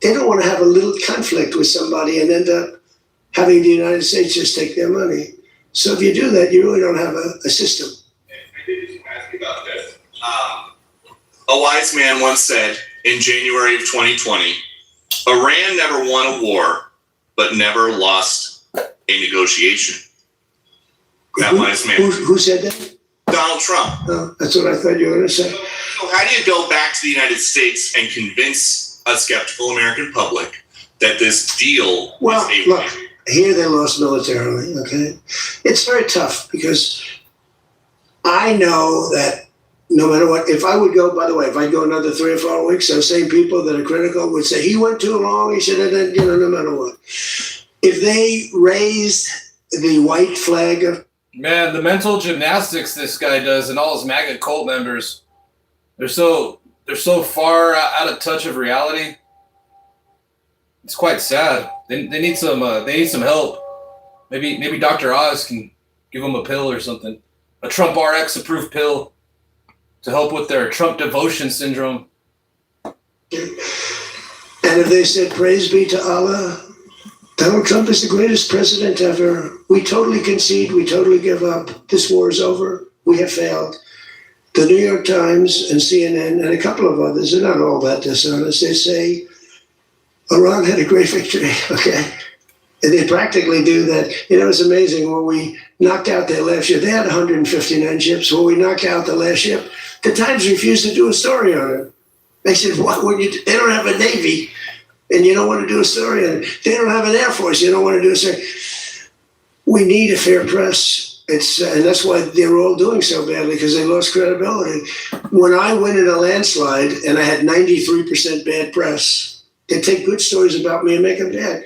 they don't want to have a little conflict with somebody and end up having the United States just take their money. So if you do that, you really don't have a system. I did just ask you about this. A wise man once said in January of 2020, Iran never won a war, but never lost a negotiation. That wise man. Who said that? Donald Trump. Oh, that's what I thought you were going to say. So how do you go back to the United States and convince a skeptical American public that this deal is a look, here they lost militarily, okay? It's very tough because I know that no matter what, if I would go, by the way, if I go another 3 or 4 weeks, those same people that are critical would say, he went too long, he should have done, no matter what. If they raised the white flag of Man, the mental gymnastics this guy does and all his MAGA cult members, they're so far out of touch of reality. It's quite sad. They need some help. Maybe Dr. Oz can give them a pill or something. A Trump RX approved pill to help with their Trump devotion syndrome. And if they said, praise be to Allah, Donald Trump is the greatest president ever. We totally concede. We totally give up. This war is over. We have failed. The New York Times and CNN and a couple of others, they're not all that dishonest. They say Iran had a great victory, okay? And they practically do that. It's amazing. When we knocked out their last ship, they had 159 ships. When we knocked out the last ship, the Times refused to do a story on it. They said, what would you do? They don't have a Navy, and you don't want to do a story on it. They don't have an Air Force, you don't want to do a story. We need a fair press. And that's why they're all doing so badly, because they lost credibility. When I win in a landslide and I had 93% bad press, they take good stories about me and make them bad.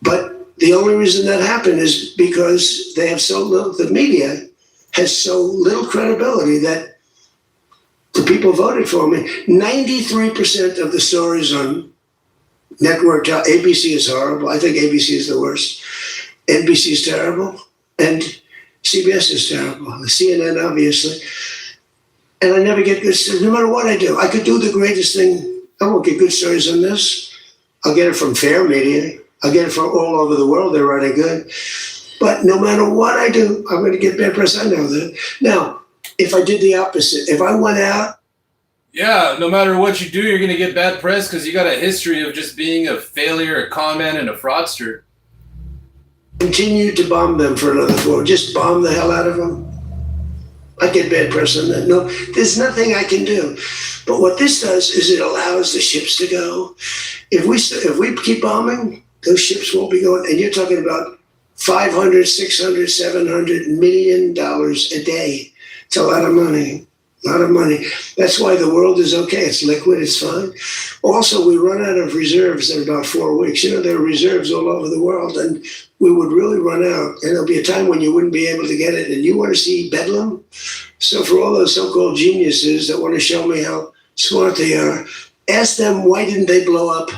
But the only reason that happened is because they have so little, the media has so little credibility that the people voted for me. 93% of the stories on network, ABC is horrible. I think ABC is the worst. NBC is terrible. And CBS is terrible. CNN, obviously. And I never get good stories, no matter what I do. I could do the greatest thing. I won't get good stories on this. I'll get it from fair media. I'll get it from all over the world. They're writing good. But no matter what I do, I'm going to get bad press. I know that. Now, if I did the opposite, if I went out. Yeah, no matter what you do, you're going to get bad press because you got a history of just being a failure, a con man, and a fraudster. Continue to bomb them for another 4. Just bomb the hell out of them. I get bad press on that. No, there's nothing I can do. But what this does is it allows the ships to go. If we keep bombing, those ships won't be going. And you're talking about $500, $600, $700 million a day. It's a lot of money. A lot of money. That's why the world is okay. It's liquid. It's fine. Also, we run out of reserves in about 4 weeks. There are reserves all over the world, and we would really run out. And there'll be a time when you wouldn't be able to get it. And you want to see Bedlam? So for all those so-called geniuses that want to show me how smart they are, ask them why didn't they blow up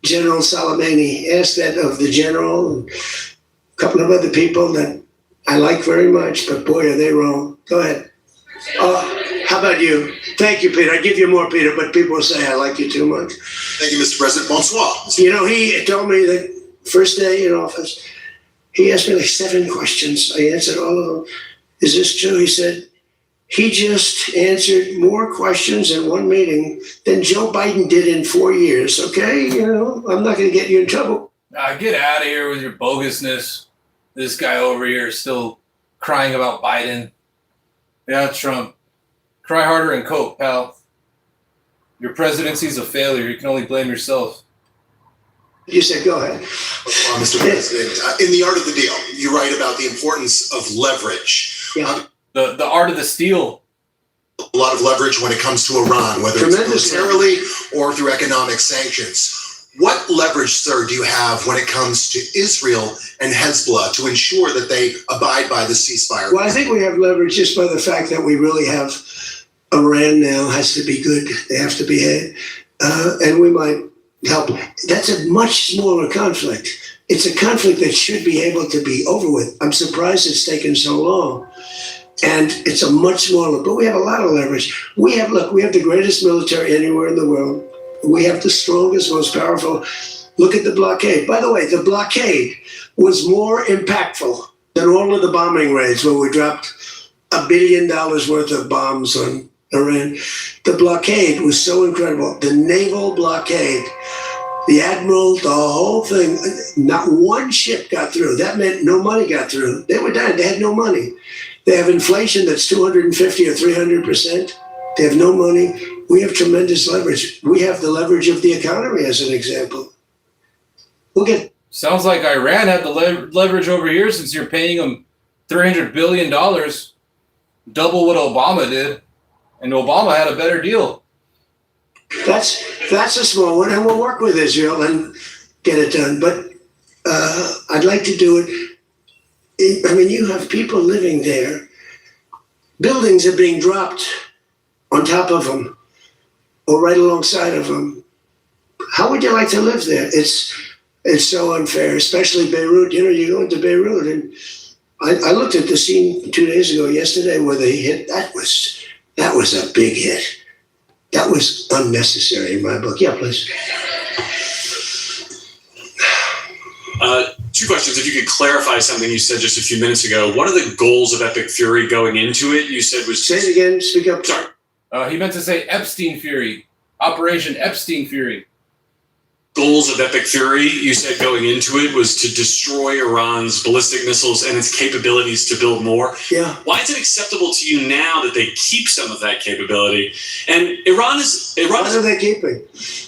General Soleimani? Ask that of the general and a couple of other people that I like very much, but boy, are they wrong. Go ahead. How about you? Thank you, Peter. I give you more, Peter, but people say I like you too much. Thank you, Mr. President. Bonsoir. He told me that first day in office, he asked me like 7 questions. I answered all of them. Is this true? He said, he just answered more questions in one meeting than Joe Biden did in 4 years. Okay, I'm not going to get you in trouble. Get out of here with your bogusness. This guy over here is still crying about Biden. Yeah, Trump. Cry harder and cope, pal. Your presidency's a failure. You can only blame yourself. You said, go ahead. Mr. President, in The Art of the Deal, you write about the importance of leverage. Yeah. The art of the steal. A lot of leverage when it comes to Iran, whether it's militarily or through economic sanctions. What leverage, sir, do you have when it comes to Israel and Hezbollah to ensure that they abide by the ceasefire? Well, I think we have leverage just by the fact that we really have Iran now has to be good. They have to behave. And we might help. That's a much smaller conflict. It's a conflict that should be able to be over with. I'm surprised it's taken so long. And it's a much smaller, but we have a lot of leverage. We have the greatest military anywhere in the world. We have the strongest, most powerful. Look at the blockade. By the way, the blockade was more impactful than all of the bombing raids where we dropped $1 billion worth of bombs on Iran. The blockade was so incredible. The naval blockade, the admiral, the whole thing, not one ship got through. That meant no money got through. They were dying. They had no money. They have inflation that's 250 or 300%. They have no money. We have tremendous leverage. We have the leverage of the economy as an example. Sounds like Iran had the leverage over here since you're paying them $300 billion, double what Obama did. And Obama had a better deal. That's a small one, and we'll work with Israel and get it done. But I'd like to do it I mean, you have people living there. Buildings are being dropped on top of them or right alongside of them. How would you like to live there? It's so unfair, especially Beirut. You know, you go into Beirut, and I looked at the scene 2 days ago, yesterday, where they hit. That was a big hit. That was unnecessary in my book. Yeah, please. Two questions. If you could clarify something you said just a few minutes ago. What are the goals of Epic Fury going into it? You said was... Say it again. Speak up. Sorry. He meant to say Epstein Fury. Operation Epstein Fury. Goals of Epic Fury, you said going into it, was to destroy Iran's ballistic missiles and its capabilities to build more. Yeah. Why is it acceptable to you now that they keep some of that capability? And Iran is... What are they keeping?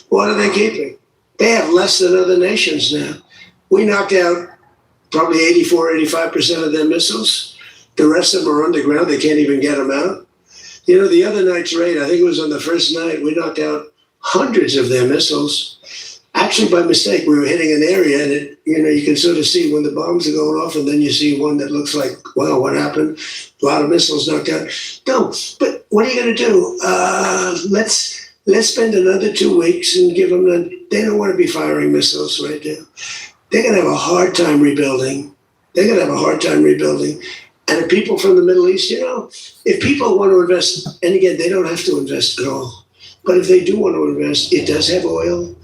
What are they keeping? They have less than other nations now. We knocked out probably 85% of their missiles. The rest of them are underground. They can't even get them out. You know, the other night's raid, I think it was on the first night, we knocked out hundreds of their missiles. Actually, by mistake, we were hitting an area, and you can sort of see when the bombs are going off, and then you see one that looks like, wow, what happened? A lot of missiles knocked out. No, but what are you going to do? Let's spend another 2 weeks and give them they don't want to be firing missiles right now. They're going to have a hard time rebuilding. And the people from the Middle East, if people want to invest, and again, they don't have to invest at all, but if they do want to invest, it does have oil.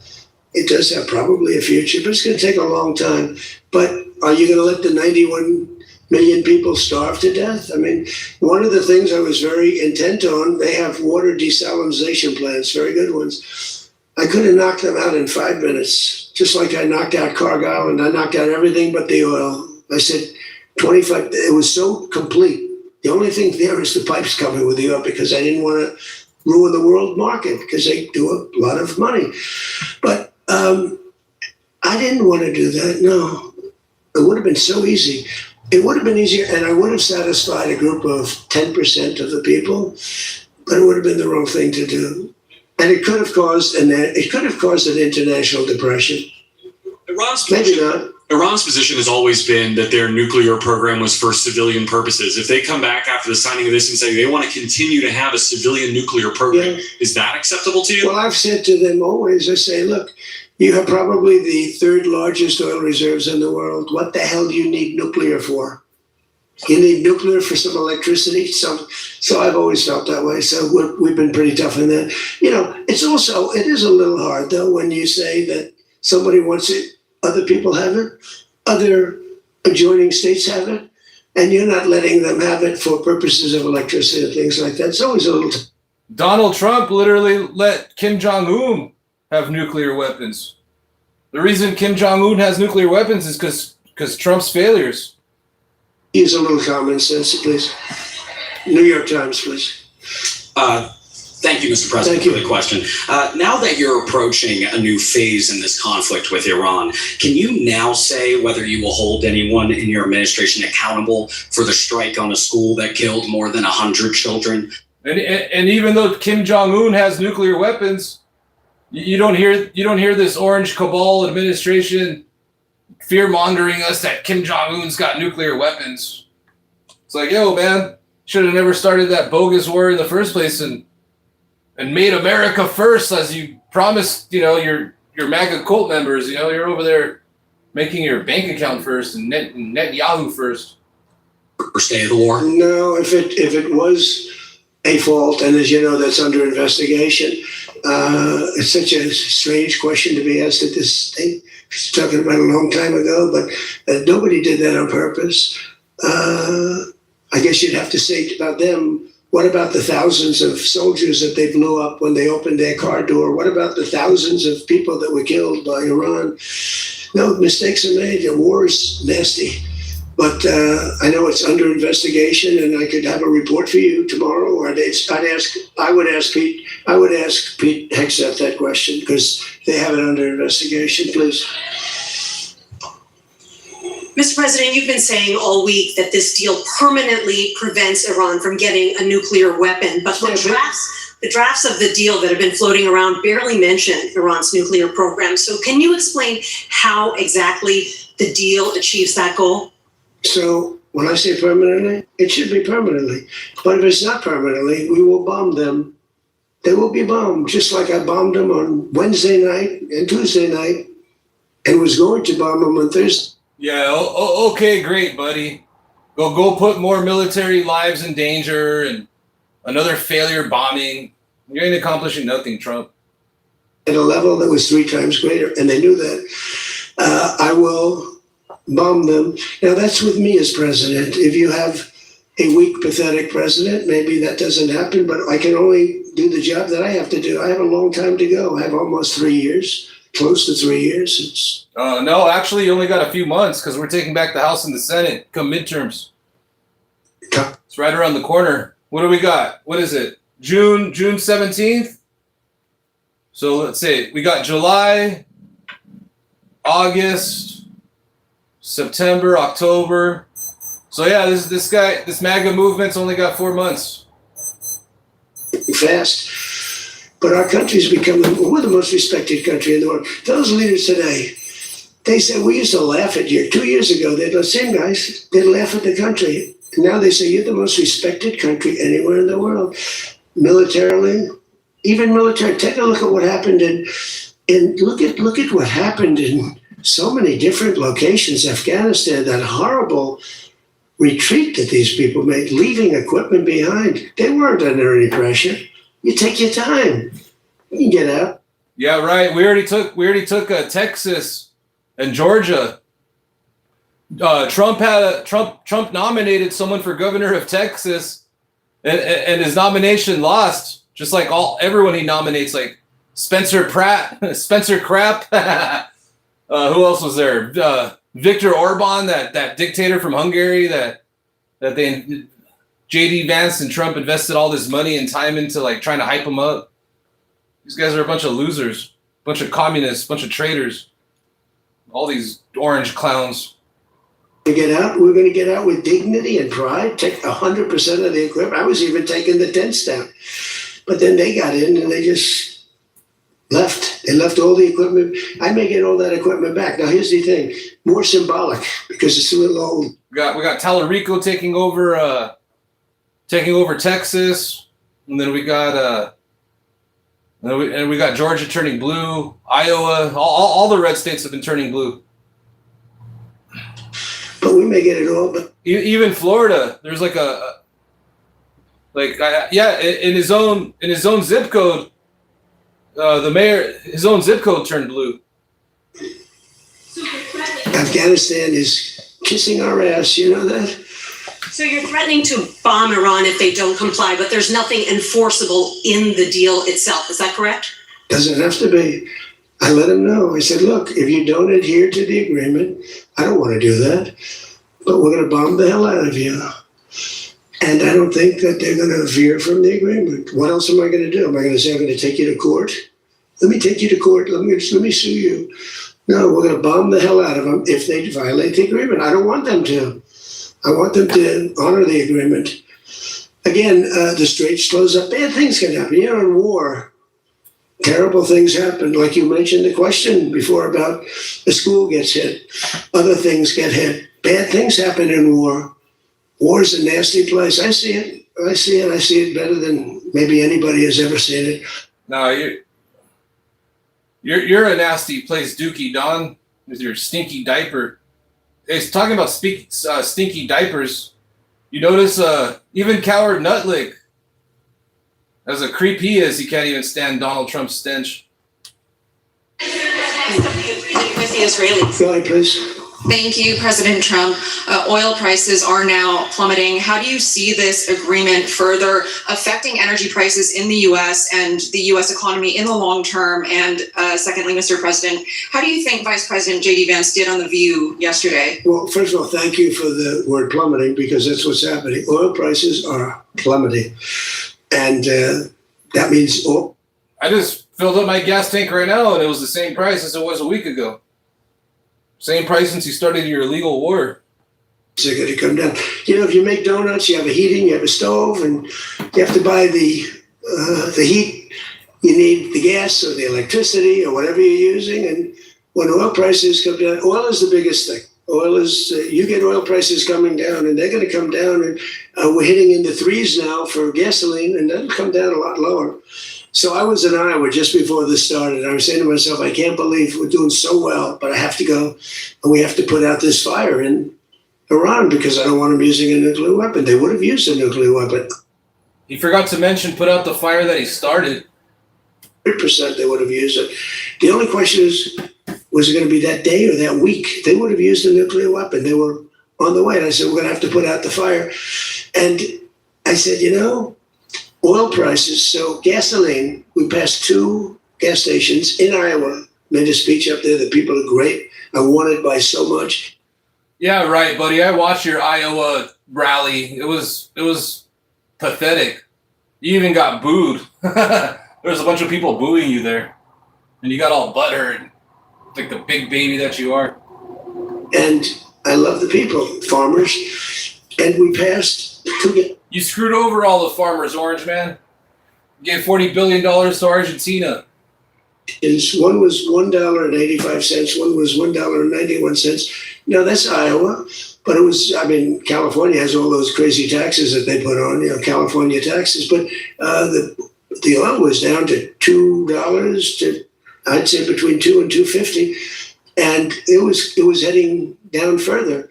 It does have probably a future, but it's going to take a long time. But are you going to let the 91 million people starve to death? I mean, one of the things I was very intent on, they have water desalination plants, very good ones. I could have knocked them out in 5 minutes, just like I knocked out Cargill, and I knocked out everything but the oil. I said 25, it was so complete. The only thing there is the pipes coming with the oil, because I didn't want to ruin the world market, because they do a lot of money. But I didn't want to do that, no. It would have been so easy. It would have been easier, and I would have satisfied a group of 10% of the people, but it would have been the wrong thing to do. And it could have caused an international depression. Maybe not. Iran's position has always been that their nuclear program was for civilian purposes. If they come back after the signing of this and say they want to continue to have a civilian nuclear program, is that acceptable to you? Well, I've said to them always, I say, look, you have probably the third largest oil reserves in the world. What the hell do you need nuclear for? You need nuclear for some electricity. So I've always felt that way. So we've been pretty tough on that. It is a little hard, though, when you say that somebody wants it, other people have it, other adjoining states have it, and you're not letting them have it for purposes of electricity and things like that. It's always a little... Donald Trump literally let Kim Jong-un have nuclear weapons. The reason Kim Jong-un has nuclear weapons is because Trump's failures. Use a little common sense, please. New York Times, please. Thank you, Mr. President, for the question. Now that you're approaching a new phase in this conflict with Iran, can you now say whether you will hold anyone in your administration accountable for the strike on a school that killed more than 100 children? And even though Kim Jong-un has nuclear weapons, you don't hear this Orange Cabal administration fear-mongering us that Kim Jong-un's got nuclear weapons. It's like, yo, man, should have never started that bogus war in the first place and made America first, as you promised, your MAGA cult members. You're over there making your bank account first and Netanyahu first. For stay of the war? No, if it was a fault, and as you know, that's under investigation. It's such a strange question to be asked at this state. It's talking about a long time ago, but nobody did that on purpose. I guess you'd have to say about them, what about the thousands of soldiers that they blew up when they opened their car door? What about the thousands of people that were killed by Iran? No, mistakes are made. The war is nasty. But I know it's under investigation, and I could have a report for you tomorrow. Or I would ask Pete Hegseth that question, because they have it under investigation. Please. Mr. President, you've been saying all week that this deal permanently prevents Iran from getting a nuclear weapon, but the drafts of the deal that have been floating around barely mention Iran's nuclear program. So can you explain how exactly the deal achieves that goal? So When I say permanently, it should be permanently. But if it's not permanently, we will bomb them. They will be bombed, just like I bombed them on Wednesday night and Tuesday night, and was going to bomb them on Thursday. Yeah, okay, great, buddy. Go put more military lives in danger and another failure bombing. You ain't accomplishing nothing, Trump. At a level that was 3 times greater, and they knew that. I will bomb them. Now, that's with me as president. If you have a weak, pathetic president, maybe that doesn't happen, but I can only do the job that I have to do. I have a long time to go. I have almost 3 years, close to 3 years. No, actually, you only got a few months because we're taking back the House and the Senate come midterms. It's right around the corner. What do we got? What is it? June 17th? So let's say we got July, August, September, October. So yeah, this MAGA movement's only got 4 months. Fast. But our country's become we're the most respected country in the world. Those leaders today, they said, we used to laugh at you. 2 years ago, they're the same guys. They'd laugh at the country. And now they say, you're the most respected country anywhere in the world. Militarily, even military. Take a look at what happened and look at what happened in so many different locations. Afghanistan, that horrible retreat that these people made, leaving equipment behind. They weren't under any pressure. You take your time. You can get out. Yeah, right. We already took Texas and Georgia. Trump nominated someone for governor of Texas, and his nomination lost. Just like everyone he nominates, like Spencer Crap. Who else was there? Viktor Orban, that dictator from Hungary that JD Vance and Trump invested all this money and time into, like trying to hype him up. These guys are a bunch of losers, a bunch of communists, a bunch of traitors. All these orange clowns. We're going to get out with dignity and pride, take 100% of the equipment. I was even taking the tents down. But then they got in and they just left. They left all the equipment. I may get all that equipment back. Now, here's the thing. More symbolic, because it's a little old. We got Tallarico taking over Texas, and then we got we got Georgia turning blue, Iowa, all the red states have been turning blue. But we may get it all. But even Florida, there's like in his own zip code, the mayor, his own zip code turned blue. Afghanistan is kissing our ass, you know that? So you're threatening to bomb Iran if they don't comply, but there's nothing enforceable in the deal itself. Is that correct? Doesn't have to be. I let them know. I said, look, if you don't adhere to the agreement, I don't want to do that, but we're going to bomb the hell out of you. And I don't think that they're going to veer from the agreement. What else am I going to do? Am I going to say, I'm going to take you to court? Let me take you to court. Let me sue you. No, we're going to bomb the hell out of them if they violate the agreement. I don't want them to. I want them to honor the agreement. Again, the Straits close up. Bad things can happen. You're in war. Terrible things happen. Like you mentioned the question before about the school gets hit. Other things get hit. Bad things happen in war. War is a nasty place. I see it. I see it better than maybe anybody has ever seen it. No, you're a nasty place, Dookie Don, with your stinky diaper. It's talking about stinky diapers. You notice even Coward Nutlick, as a creep he is, he can't even stand Donald Trump's stench. With the Israelis. Go ahead, please. Thank you, President Trump. Oil prices are now plummeting. How do you see this agreement further affecting energy prices in the U.S. and the U.S. economy in the long term? And secondly, Mr. President, how do you think Vice President J.D. Vance did on The View yesterday? Well, first of all, thank you for the word plummeting, because that's what's happening. Oil prices are plummeting. And that means... I just filled up my gas tank right now, and it was the same price as it was a week ago. Same price since you started your illegal war. They're going to come down. You know, if you make donuts, you have a heating, you have a stove, and you have to buy the heat. You need the gas or the electricity or whatever you're using. And when oil prices come down, oil is the biggest thing. Oil is, you get oil prices coming down, and they're going to come down, and we're hitting into threes now for gasoline, and that'll come down a lot lower. So I was in Iowa just before this started. I was saying to myself, I can't believe we're doing so well, but I have to go, and we have to put out this fire in Iran because I don't want them using a nuclear weapon. They would have used a nuclear weapon. He forgot to mention put out the fire that he started. 100% they would have used it. The only question is, was it going to be that day or that week? They would have used a nuclear weapon. They were on the way. And I said, we're going to have to put out the fire. And I said, oil prices, so gasoline, we passed 2 gas stations in Iowa, made a speech up there. The people are great. I won it by so much. Yeah, right, buddy. I watched your Iowa rally. It was pathetic. You even got booed. There was a bunch of people booing you there. And you got all butthurt, like the big baby that you are. And I love the people, farmers. And we passed 2 You screwed over all the farmers, Orange Man. You gave $40 billion to Argentina. One was $1.85, one was $1.91. Now that's Iowa, but it was, California has all those crazy taxes that they put on, California taxes, but the oil was down to $2 to, I'd say between $2 and $2.50, and it was heading down further,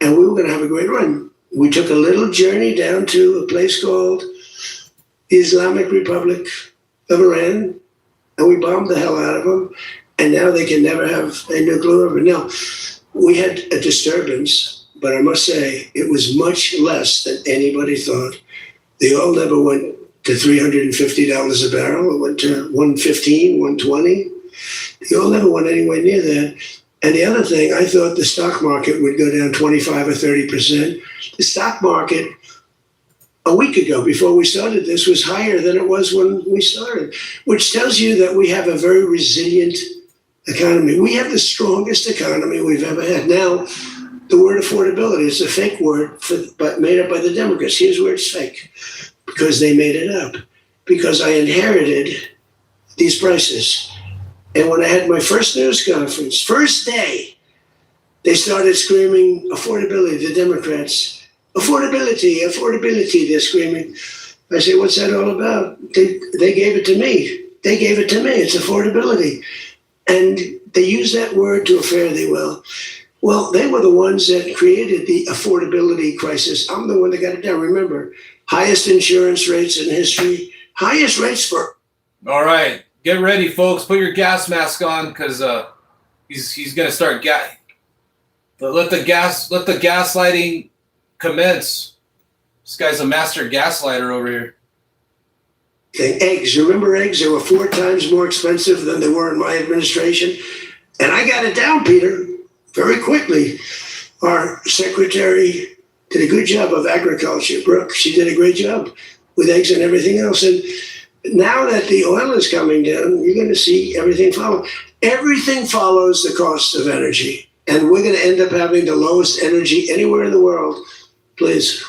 and we were going to have a great run. We took a little journey down to a place called the Islamic Republic of Iran, and we bombed the hell out of them, and now they can never have a nuclear weapon. Now, we had a disturbance, but I must say it was much less than anybody thought. The oil never went to $350 a barrel. It went to $115, $120. The oil never went anywhere near that. And the other thing, I thought the stock market would go down 25 or 30%. The stock market a week ago, before we started this, was higher than it was when we started, which tells you that we have a very resilient economy. We have the strongest economy we've ever had. Now, the word affordability is a fake word but made up by the Democrats. Here's where it's fake, because they made it up, because I inherited these prices. And when I had my first news conference, first day, they started screaming affordability, the Democrats. Affordability, affordability, they're screaming. I say, what's that all about? They gave it to me. They gave it to me. It's affordability. And they use that word to a fare thee well. Well, they were the ones that created the affordability crisis. I'm the one that got it down. Remember, highest insurance rates in history, highest rates for... All right. Get ready, folks. Put your gas mask on, because he's going to start let the gaslighting commence. This guy's a master gaslighter over here. Eggs. Remember eggs? They were 4 times more expensive than they were in my administration. And I got it down, Peter, very quickly. Our secretary did a good job of agriculture, Brooke. She did a great job with eggs and everything else. And now that the oil is coming down, you're going to see everything follow. Everything follows the cost of energy. And we're going to end up having the lowest energy anywhere in the world. Please.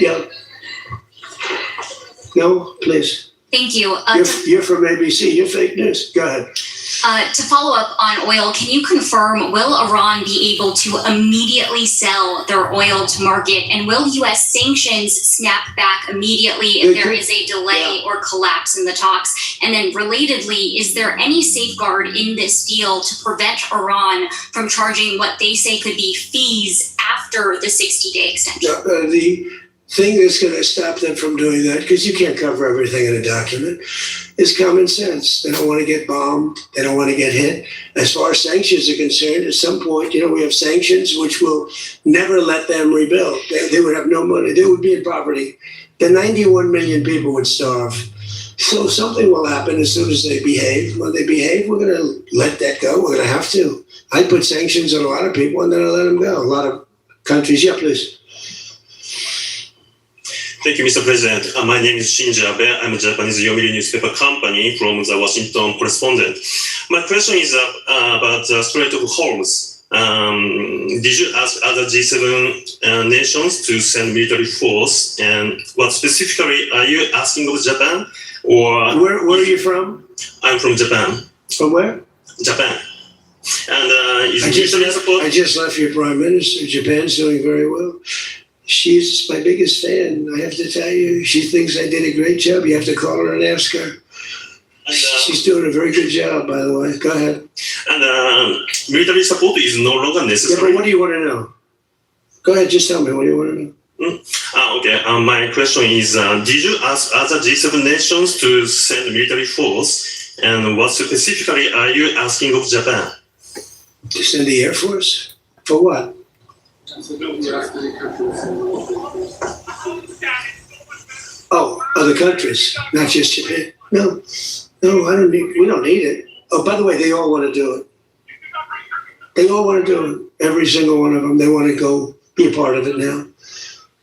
Yeah. No, please. Thank you. You're from ABC. You're fake news. Go ahead. To follow up on oil, can you confirm, will Iran be able to immediately sell their oil to market? And will U.S. sanctions snap back immediately if there is a delay or collapse in the talks? And then relatedly, is there any safeguard in this deal to prevent Iran from charging what they say could be fees after the 60-day extension? The thing that's going to stop them from doing that, because you can't cover everything in a document, is common sense. They don't want to get bombed. They don't want to get hit. As far as sanctions are concerned, at some point, we have sanctions which will never let them rebuild. They would have no money. They would be in poverty. The 91 million people would starve. So something will happen as soon as they behave. When they behave, we're going to let that go. We're going to have to. I put sanctions on a lot of people, and then I let them go. A lot of countries. Yeah, please. Thank you, Mr. President. My name is Shinji Abe. I'm a Japanese Yomiuri newspaper company from the Washington Correspondent. My question is about the Strait of Hormuz. Did you ask other G7 nations to send military force? And what specifically are you asking of Japan? Or where are you from? I'm from Japan. From where? Japan. And is I military support? just left your prime minister. Japan's doing very well. She's my biggest fan. I have to tell you, she thinks I did a great job. You have to call her and ask her. She's doing a very good job, by the way. Go ahead. And military support is no longer Yeah, necessary. but what do you want to know? Go ahead, just tell me. What do you want to know? Okay. My question is: did you ask other G7 nations to send military force? And what specifically are you asking of Japan? To send the Air Force? For what? Oh, other countries, not just Japan. No, I don't need. We don't need it. Oh, by the way, they all want to do it. They all want to do it. Every single one of them. They want to go be a part of it now.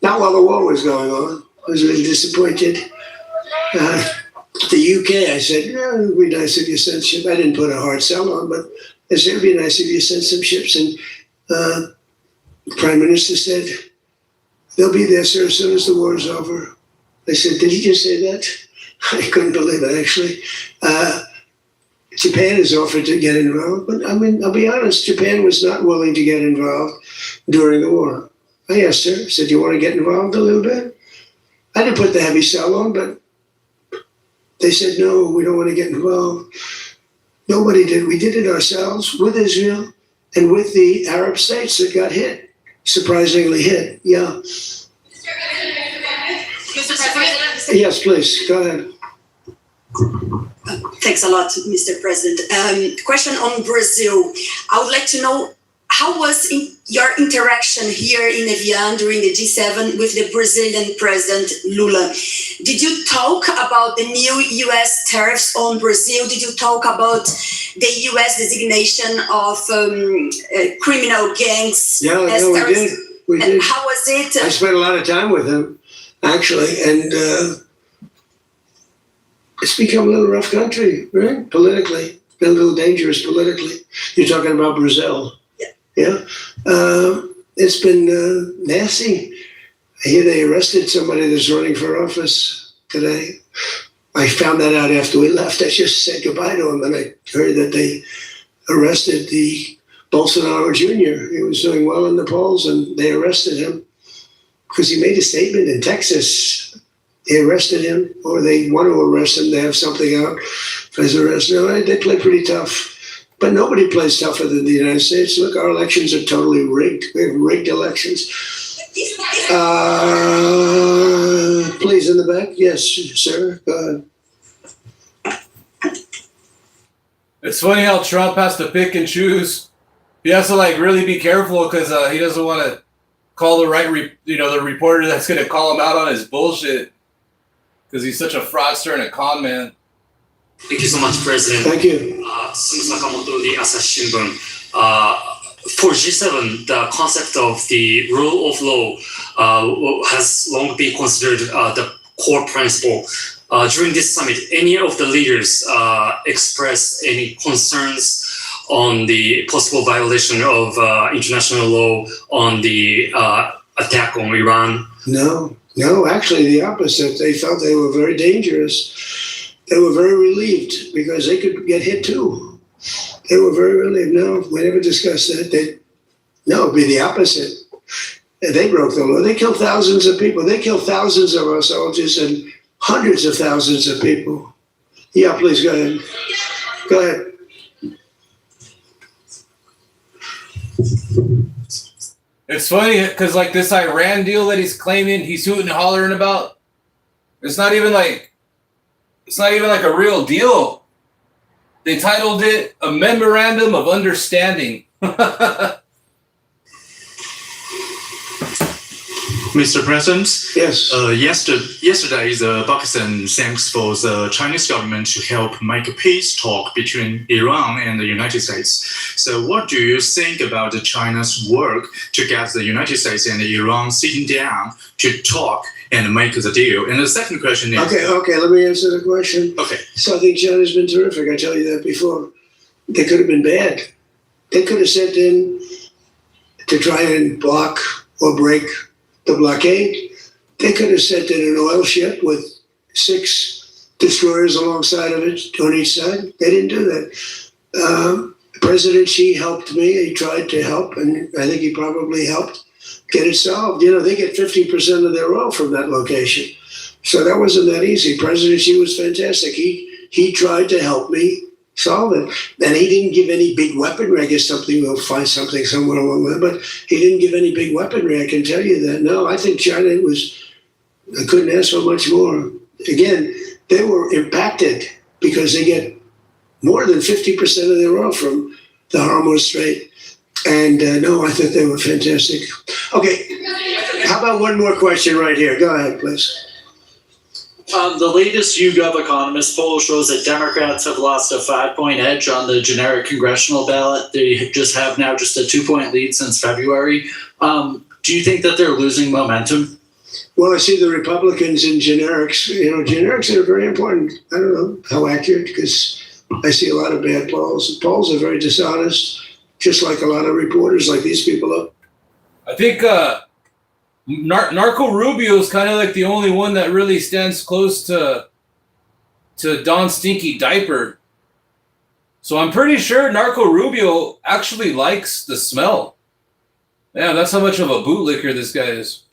Not while the war was going on. I was a little disappointed. The UK, I said, yeah, it would be nice if you sent ships. I didn't put a hard sell on, but I said it would be nice if you sent some ships. And the Prime Minister said, they'll be there, sir, as soon as the war is over. I said, did he just say that? I couldn't believe it, actually. Japan has offered to get involved, but I mean, I'll be honest, Japan was not willing to get involved during the war. I asked her, I said, you want to get involved a little bit? I didn't put the heavy sell on, but they said, no, we don't want to get involved. Nobody did. We did it ourselves with Israel and with the Arab states that got hit, surprisingly hit. Yeah. Mr. President? Yes, please, go ahead. Thanks a lot, Mr. President. Question on Brazil. I would like to know, how was your interaction here in Evian during the G7 with the Brazilian President Lula? Did you talk about the new U.S. tariffs on Brazil? Did you talk about the U.S. designation of criminal gangs? Yeah, as no, we terrorists? did. We And did. how was it? I spent a lot of time with him, actually, and it's become a little rough country, right? Politically, been a little dangerous politically. You're talking about Brazil. Yeah. It's been nasty. I hear they arrested somebody that's running for office today. I found that out after we left. I just said goodbye to him, and I heard that they arrested the Bolsonaro Jr. He was doing well in the polls, and they arrested him because he made a statement in Texas. They arrested him, or they want to arrest him. They have something out for his arrest. No, they play pretty tough. But nobody plays tougher than the United States. Look, our elections are totally rigged. We have rigged elections. Please, in the back. Yes, sir. Go ahead. It's funny how Trump has to pick and choose. He has to really be careful because he doesn't want to call the right, the reporter that's going to call him out on his bullshit because he's such a fraudster and a con man. Thank you so much, President. Thank you. Sumu Sakamoto, the Asahi Shimbun. For G7, the concept of the rule of law has long been considered the core principle. During this summit, any of the leaders expressed any concerns on the possible violation of international law on the attack on Iran? No, actually the opposite. They felt they were very dangerous. They were very relieved because they could get hit too. They were very relieved. No, we never discussed that. No, it'd be the opposite. They broke the law. They killed thousands of people. They killed thousands of our soldiers and hundreds of thousands of people. Yeah, please go ahead. Go ahead. It's funny because this Iran deal that he's claiming he's hooting and hollering about, it's not even like a real deal. They titled it a memorandum of understanding. Mr. President, Yes. yesterday Pakistan thanks for the Chinese government to help make a peace talk between Iran and the United States. So what do you think about China's work to get the United States and Iran sitting down to talk and make the deal? And the second question is... Okay, let me answer the question. Okay. So I think China's been terrific. I tell you that before. They could have been bad. They could have sent in to try and block or break the blockade. They could have sent in an oil ship with 6 destroyers alongside of it on each side. They didn't do that. President Xi helped me. He tried to help, and I think he probably helped get it solved. You know, they get 50% of their oil from that location. So that wasn't that easy. President Xi was fantastic. He tried to help me solve it. And he didn't give any big weaponry. I guess we'll find something somewhere along the way, but he didn't give any big weaponry, I can tell you that. No, I think China I couldn't ask for much more. Again, they were impacted because they get more than 50% of their oil from the Hormuz Strait. And no, I thought they were fantastic. Okay, how about one more question right here? Go ahead, please. The latest YouGov Economist poll shows that Democrats have lost a 5-point edge on the generic congressional ballot. They just have now just a 2-point lead since February. Do you think that they're losing momentum? Well, I see the Republicans in generics. You know, generics are very important. I don't know how accurate, because I see a lot of bad polls. Polls are very dishonest, just like a lot of reporters like these people are. I think Marco Rubio is kind of like the only one that really stands close to Don Stinky Diaper. So I'm pretty sure Marco Rubio actually likes the smell. Yeah, that's how much of a bootlicker this guy is.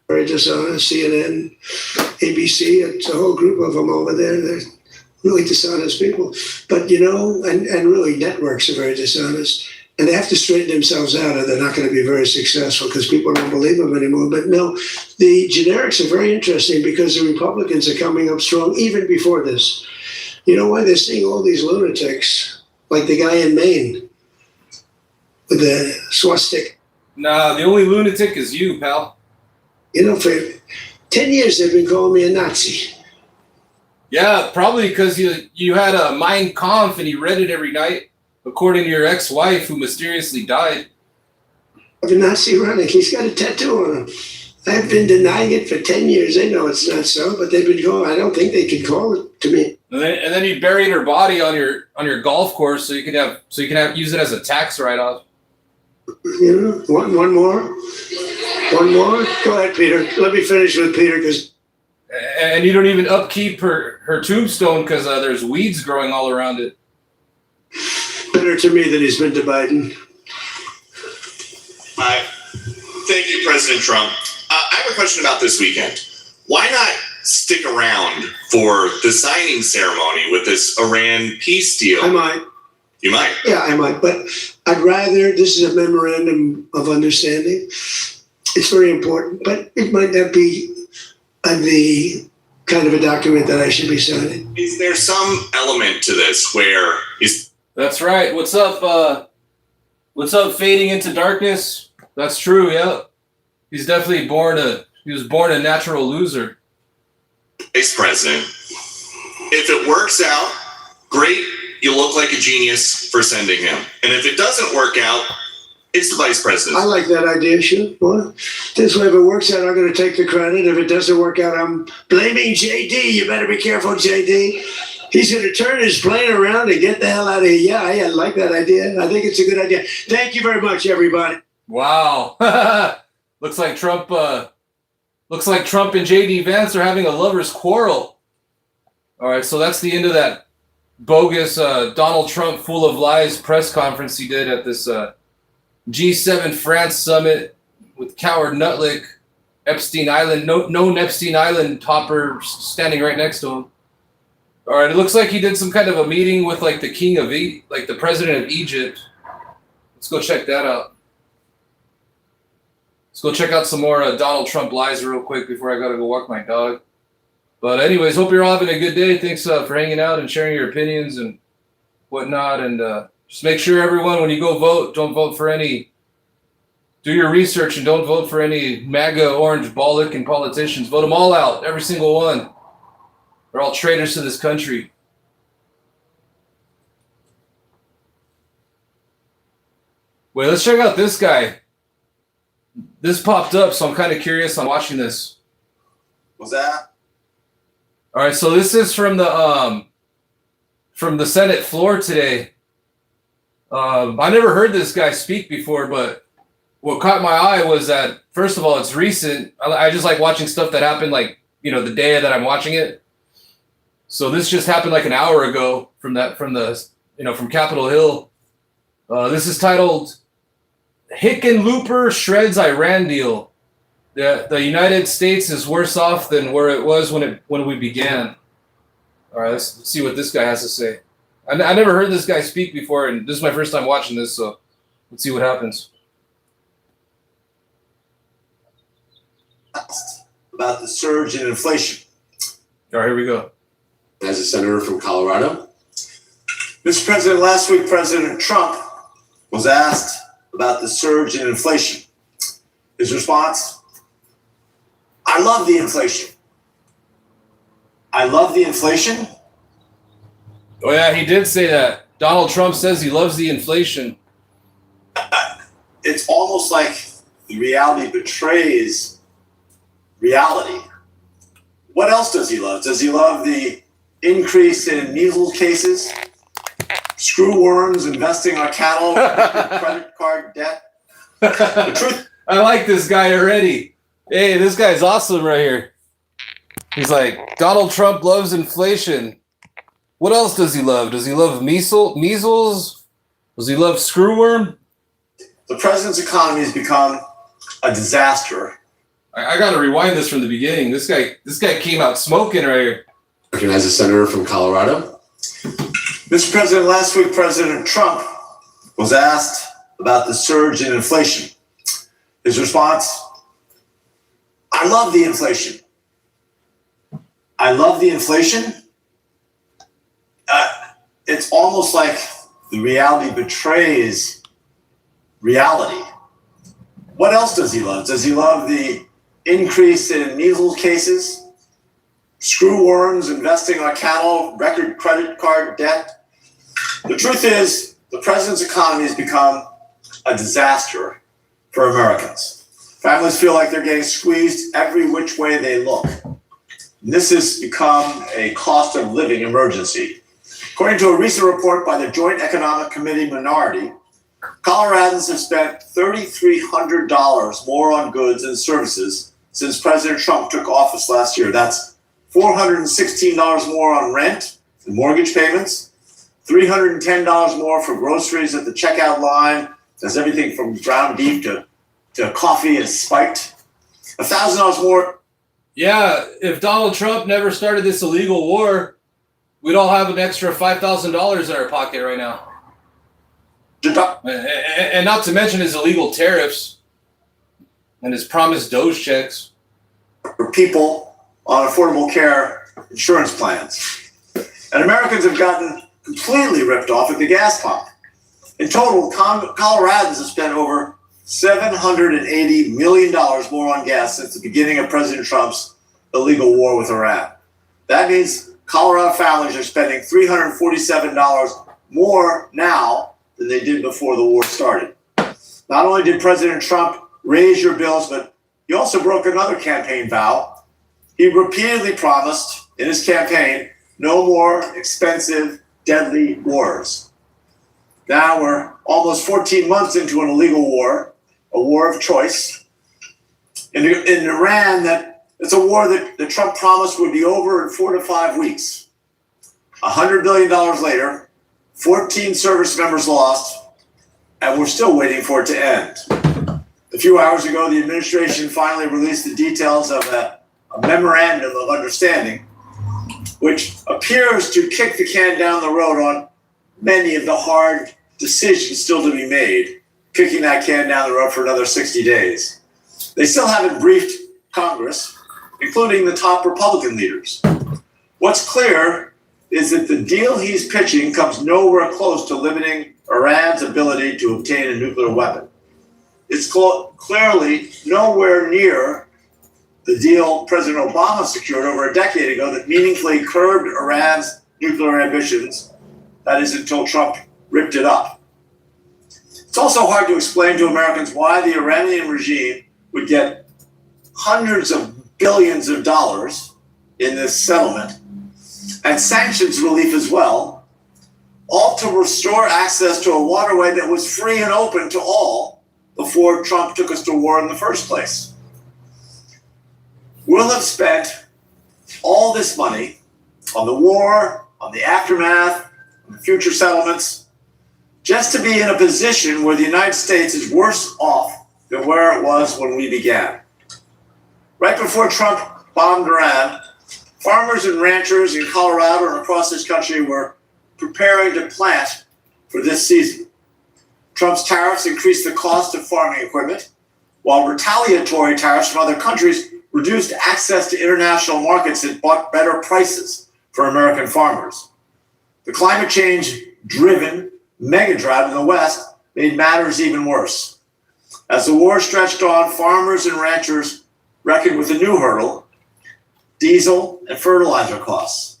Very dishonest. CNN, ABC, it's a whole group of them over there. They're really dishonest people. But, you know, and really networks are very dishonest. And they have to straighten themselves out, or they're not going to be very successful because people don't believe them anymore. But no, the generics are very interesting because the Republicans are coming up strong even before this. You know why? They're seeing all these lunatics, like the guy in Maine with the swastika. Nah, the only lunatic is you, pal. You know, for 10 years they've been calling me a Nazi. Yeah, probably because you had a Mein Kampf and you read it every night, according to your ex-wife who mysteriously died. The Nazi running, he's got a tattoo on him. I've been denying it for 10 years. They know it's not so, but they've been going. I don't think they can call it to me. And then you buried her body on your golf course so you can use it as a tax write-off. You know, one more. Go ahead, Peter. Let me finish with Peter, because. And you don't even upkeep her tombstone because there's weeds growing all around it. Better to me than he's been to Biden. Thank you, President Trump. I have a question about this weekend. Why not stick around for the signing ceremony with this Iran peace deal? I might. You might. Yeah, I might. But I'd rather, this is a memorandum of understanding. It's very important, but it might not be the kind of a document that I should be signing. Is there some element to this where is? That's right. What's up? What's up? Fading into darkness. That's true. Yeah, he's definitely he was born a natural loser. Vice president. If it works out, great. You look like a genius for sending him. And if it doesn't work out, it's the vice president. I like that idea, sure. Well, this way, if it works out, I'm going to take the credit. If it doesn't work out, I'm blaming JD. You better be careful, JD. He's going to turn his plane around and get the hell out of here. Yeah, I like that idea. I think it's a good idea. Thank you very much, everybody. Wow. Looks like Trump and JD Vance are having a lover's quarrel. All right, so that's the end of that bogus Donald Trump full of lies press conference he did at this G7 France summit with Coward Nutlick, Epstein Island, known Epstein Island topper standing right next to him. All right, it looks like he did some kind of a meeting with like the king of like the president of Egypt. Let's go check that out. Let's go check out some more Donald Trump lies real quick before I gotta go walk my dog. But anyways, hope you're all having a good day. Thanks for hanging out and sharing your opinions and whatnot. And just make sure, everyone, when you go vote, don't vote for any. Do your research and don't vote for any MAGA orange ball-licking politicians. Vote them all out, every single one. They're all traitors to this country. Wait, let's check out this guy. This popped up, so I'm kind of curious on watching this. What's that? All right, so this is from the Senate floor today. I never heard this guy speak before, but what caught my eye was that, first of all, it's recent. I just like watching stuff that happened, like, you know, the day that I'm watching it. So this just happened like an hour ago from Capitol Hill. This is titled Hickenlooper Shreds Iran Deal. The United States is worse off than where it was when we began. All right, let's see what this guy has to say. I never heard this guy speak before, and this is my first time watching this, so let's see what happens. About the surge in inflation. All right, here we go. As a senator from Colorado. Mr. President, last week President Trump was asked about the surge in inflation. His response, I love the inflation. I love the inflation. Oh yeah, he did say that. Donald Trump says he loves the inflation. It's almost like the reality betrays reality. What else does he love? Does he love the increase in measles cases? Screw worms investing our cattle, credit card debt? The truth. I like this guy already. Hey, this guy's awesome right here. He's like, Donald Trump loves inflation. What else does he love? Does he love measles? Does he love screwworm? The president's economy has become a disaster. I got to rewind this from the beginning. This guy came out smoking right here. As a senator from Colorado. Mr. President, last week President Trump was asked about the surge in inflation. His response, I love the inflation. I love the inflation. It's almost like the reality betrays reality. What else does he love? Does he love the increase in measles cases? Screw worms investing our cattle, record credit card debt? The truth is, the president's economy has become a disaster for Americans. Families feel like they're getting squeezed every which way they look. And this has become a cost of living emergency. According to a recent report by the Joint Economic Committee Minority, Coloradans have spent $3,300 more on goods and services since President Trump took office last year. That's $416 more on rent and mortgage payments, $310 more for groceries at the checkout line, as everything from ground beef to coffee is spiked, $1,000 more. Yeah, if Donald Trump never started this illegal war, we'd all have an extra $5,000 in our pocket right now. And not to mention his illegal tariffs and his promised Doge checks. For people on affordable care insurance plans. And Americans have gotten completely ripped off at the gas pump. In total, Coloradans have spent over $780 million more on gas since the beginning of President Trump's illegal war with Iran. That means Colorado families are spending $347 more now than they did before the war started. Not only did President Trump raise your bills, but he also broke another campaign vow. He repeatedly promised in his campaign no more expensive, deadly wars. Now we're almost 14 months into an illegal war, a war of choice. In Iran, it's a war that Trump promised would be over in 4 to 5 weeks. $100 billion later, 14 service members lost, and we're still waiting for it to end. A few hours ago, the administration finally released the details of a memorandum of understanding, which appears to kick the can down the road on many of the hard decisions still to be made, kicking that can down the road for another 60 days. They still haven't briefed Congress, including the top Republican leaders. What's clear is that the deal he's pitching comes nowhere close to limiting Iran's ability to obtain a nuclear weapon. It's clearly nowhere near the deal President Obama secured over a decade ago that meaningfully curbed Iran's nuclear ambitions. That is, until Trump ripped it up. It's also hard to explain to Americans why the Iranian regime would get hundreds of billions of dollars in this settlement and sanctions relief as well, all to restore access to a waterway that was free and open to all before Trump took us to war in the first place. We'll have spent all this money on the war, on the aftermath, on the future settlements, just to be in a position where the United States is worse off than where it was when we began. Right before Trump bombed Iran, farmers and ranchers in Colorado and across this country were preparing to plant for this season. Trump's tariffs increased the cost of farming equipment, while retaliatory tariffs from other countries reduced access to international markets that brought better prices for American farmers. The climate change-driven mega drought in the West made matters even worse. As the war stretched on, farmers and ranchers reckoned with a new hurdle: diesel and fertilizer costs.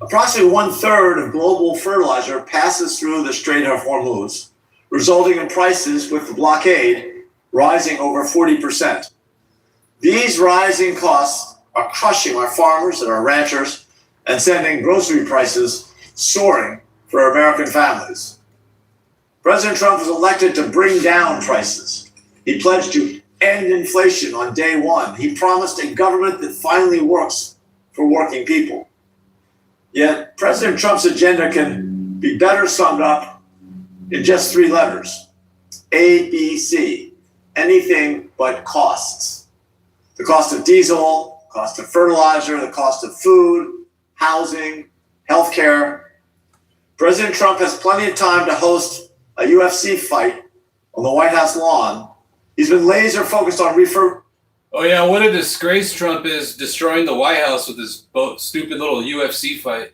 Approximately 1/3 of global fertilizer passes through the Strait of Hormuz, resulting in prices with the blockade rising over 40%. These rising costs are crushing our farmers and our ranchers and sending grocery prices soaring for American families. President Trump was elected to bring down prices. He pledged to end inflation on day one. He promised a government that finally works for working people. Yet President Trump's agenda can be better summed up in just 3 letters: ABC, anything but costs. The cost of diesel, cost of fertilizer, the cost of food, housing, healthcare. President Trump has plenty of time to host a UFC fight on the White House lawn. He's been laser focused on Oh yeah, what a disgrace Trump is, destroying the White House with his stupid little UFC fight.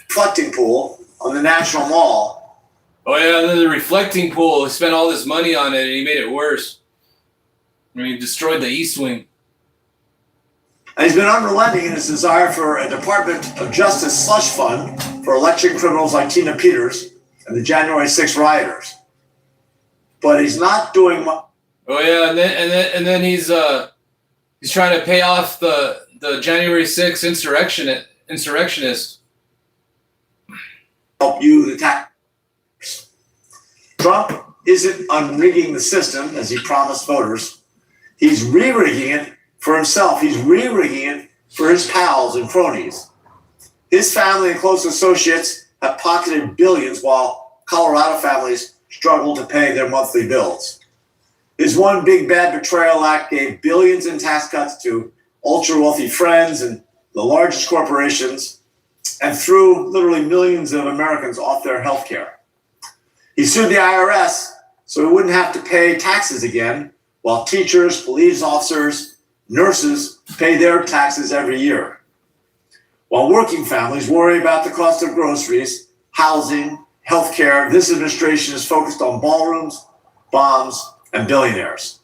reflecting pool on the National Mall. Oh yeah, and then the reflecting pool, he spent all this money on it and he made it worse. I mean, he destroyed the East Wing. And he's been unrelenting in his desire for a Department of Justice slush fund for election criminals like Tina Peters and the January 6 rioters. But he's not doing much. Oh yeah, and then he's trying to pay off the January 6 insurrectionists. Help you, the tax. Trump isn't unrigging the system as he promised voters. He's re-rigging it for himself. He's re-rigging it for his pals and cronies. His family and close associates have pocketed billions while Colorado families struggle to pay their monthly bills. His One Big Bad Betrayal Act gave billions in tax cuts to ultra-wealthy friends and the largest corporations, and threw literally millions of Americans off their health care. He sued the IRS so he wouldn't have to pay taxes again, while teachers, police officers, nurses pay their taxes every year. While working families worry about the cost of groceries, housing, health care, this administration is focused on ballrooms, bombs, and billionaires.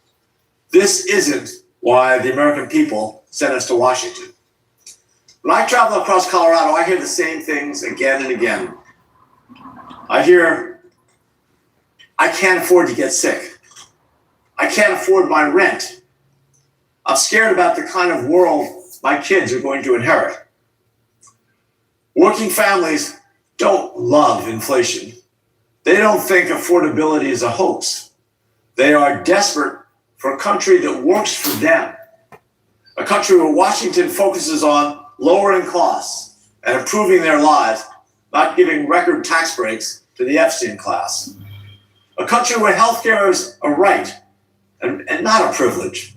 This isn't why the American people sent us to Washington. When I travel across Colorado, I hear the same things again and again. I hear, I can't afford to get sick. I can't afford my rent. I'm scared about the kind of world my kids are going to inherit. Working families don't love inflation. They don't think affordability is a hoax. They are desperate for a country that works for them. A country where Washington focuses on lowering costs and improving their lives, not giving record tax breaks to the Epstein class. A country where healthcare is a right and not a privilege.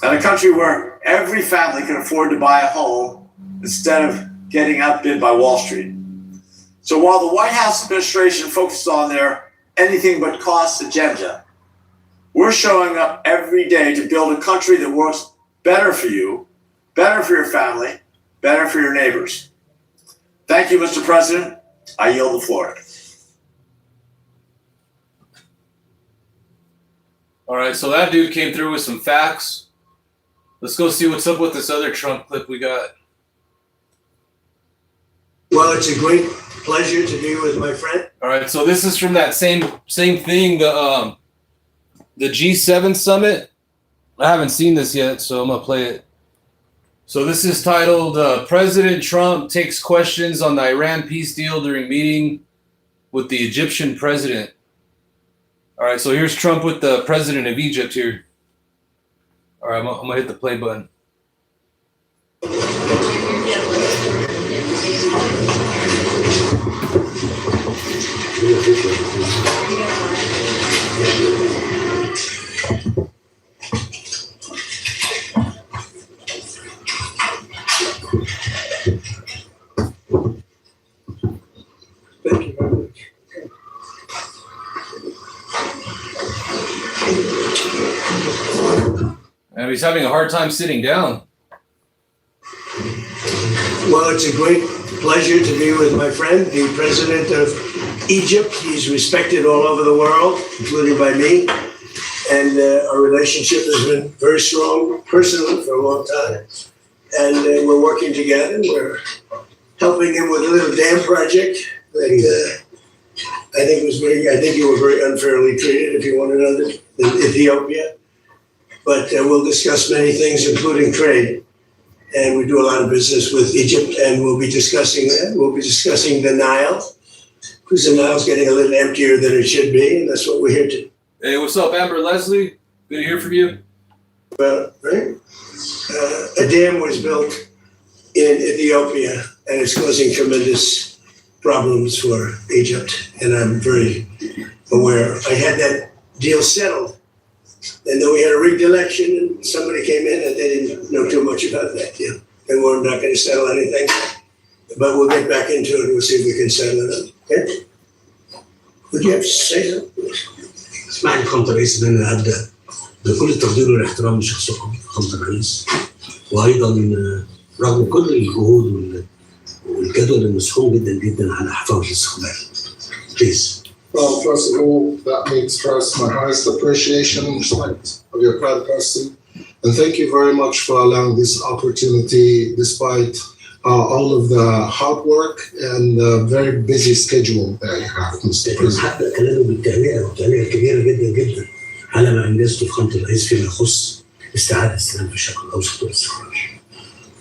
And a country where every family can afford to buy a home instead of getting outbid by Wall Street. So while the White House administration focuses on their anything but costs agenda, we're showing up every day to build a country that works better for you, better for your family, better for your neighbors. Thank you, Mr. President. I yield the floor. All right, so that dude came through with some facts. Let's go see what's up with this other Trump clip we got. Well, it's a great pleasure to be with my friend. All right, so this is from that same thing, the G7 summit. I haven't seen this yet, so I'm gonna play it. So this is titled President Trump takes questions on the Iran peace deal during meeting with the Egyptian president. All right, so here's Trump with the president of Egypt here. All right, I'm gonna hit the play button. And he's having a hard time sitting down. Well, it's a great pleasure to be with my friend, the president of Egypt. He's respected all over the world, including by me. And our relationship has been very strong, personally, for a long time. And we're working together. We're helping him with a little dam project that I think you were very unfairly treated, if you want to know that, in Ethiopia. But we'll discuss many things, including trade. And we do a lot of business with Egypt, and we'll be discussing that. We'll be discussing the Nile, because the Nile's getting a little emptier than it should be, and that's what we're here to. Hey, what's up, Amber Leslie? Good to hear from you. Well, right? A dam was built in Ethiopia, and it's causing tremendous problems for Egypt, and I'm very aware. I had that deal settled. And then we had a rigged election, and somebody came in and they didn't know too much about that deal. And we're not going to settle anything, but we'll get back into it and we'll see if we can settle it up. Okay? Would you have to say something? اسمعني فخامة الرئيس ان انا ابدا بكل التقدير والاحترام لشخصكم فخامة الرئيس وايضا رغم كل الجهود والجدول المسحوق جدا جدا على حفاظ الاستقبال. Please. Well, first of all, let me express my highest appreciation and respect of your proud person. And thank you very much for allowing this opportunity despite all of the hard work and the very busy schedule that you have, Mr. President. حابة كلامه بالتهنئة والتهنئة كبيرة جدا جدا على ما أنجزته فخامة الرئيس فيما يخص استعادة السلام في الشرق الأوسط والاستقرار.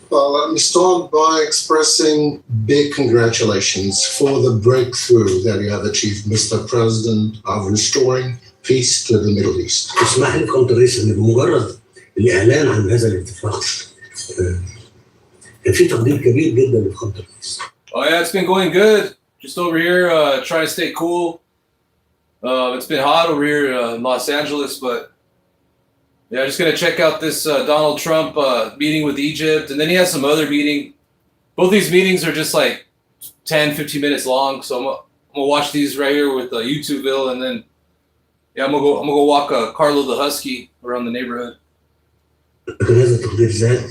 Well, let me start by expressing big congratulations for the breakthrough that you have achieved, Mr. President, of restoring peace to the Middle East. اسمح لي فخامة الرئيس إن بمجرد الإعلان عن هذا الاتفاق كان في تقدير كبير جدا لفخامة الرئيس. Oh yeah, it's been going good. Just over here, trying to stay cool. It's been hot over here in Los Angeles, but yeah, just gonna check out this Donald Trump meeting with Egypt, and then he has some other meeting. Both these meetings are just like 10, 15 minutes long, so I'm gonna watch these right here with YouTubeville, and then yeah, I'm gonna go walk Carlo the Husky around the neighborhood. لكن هذا التقدير زاد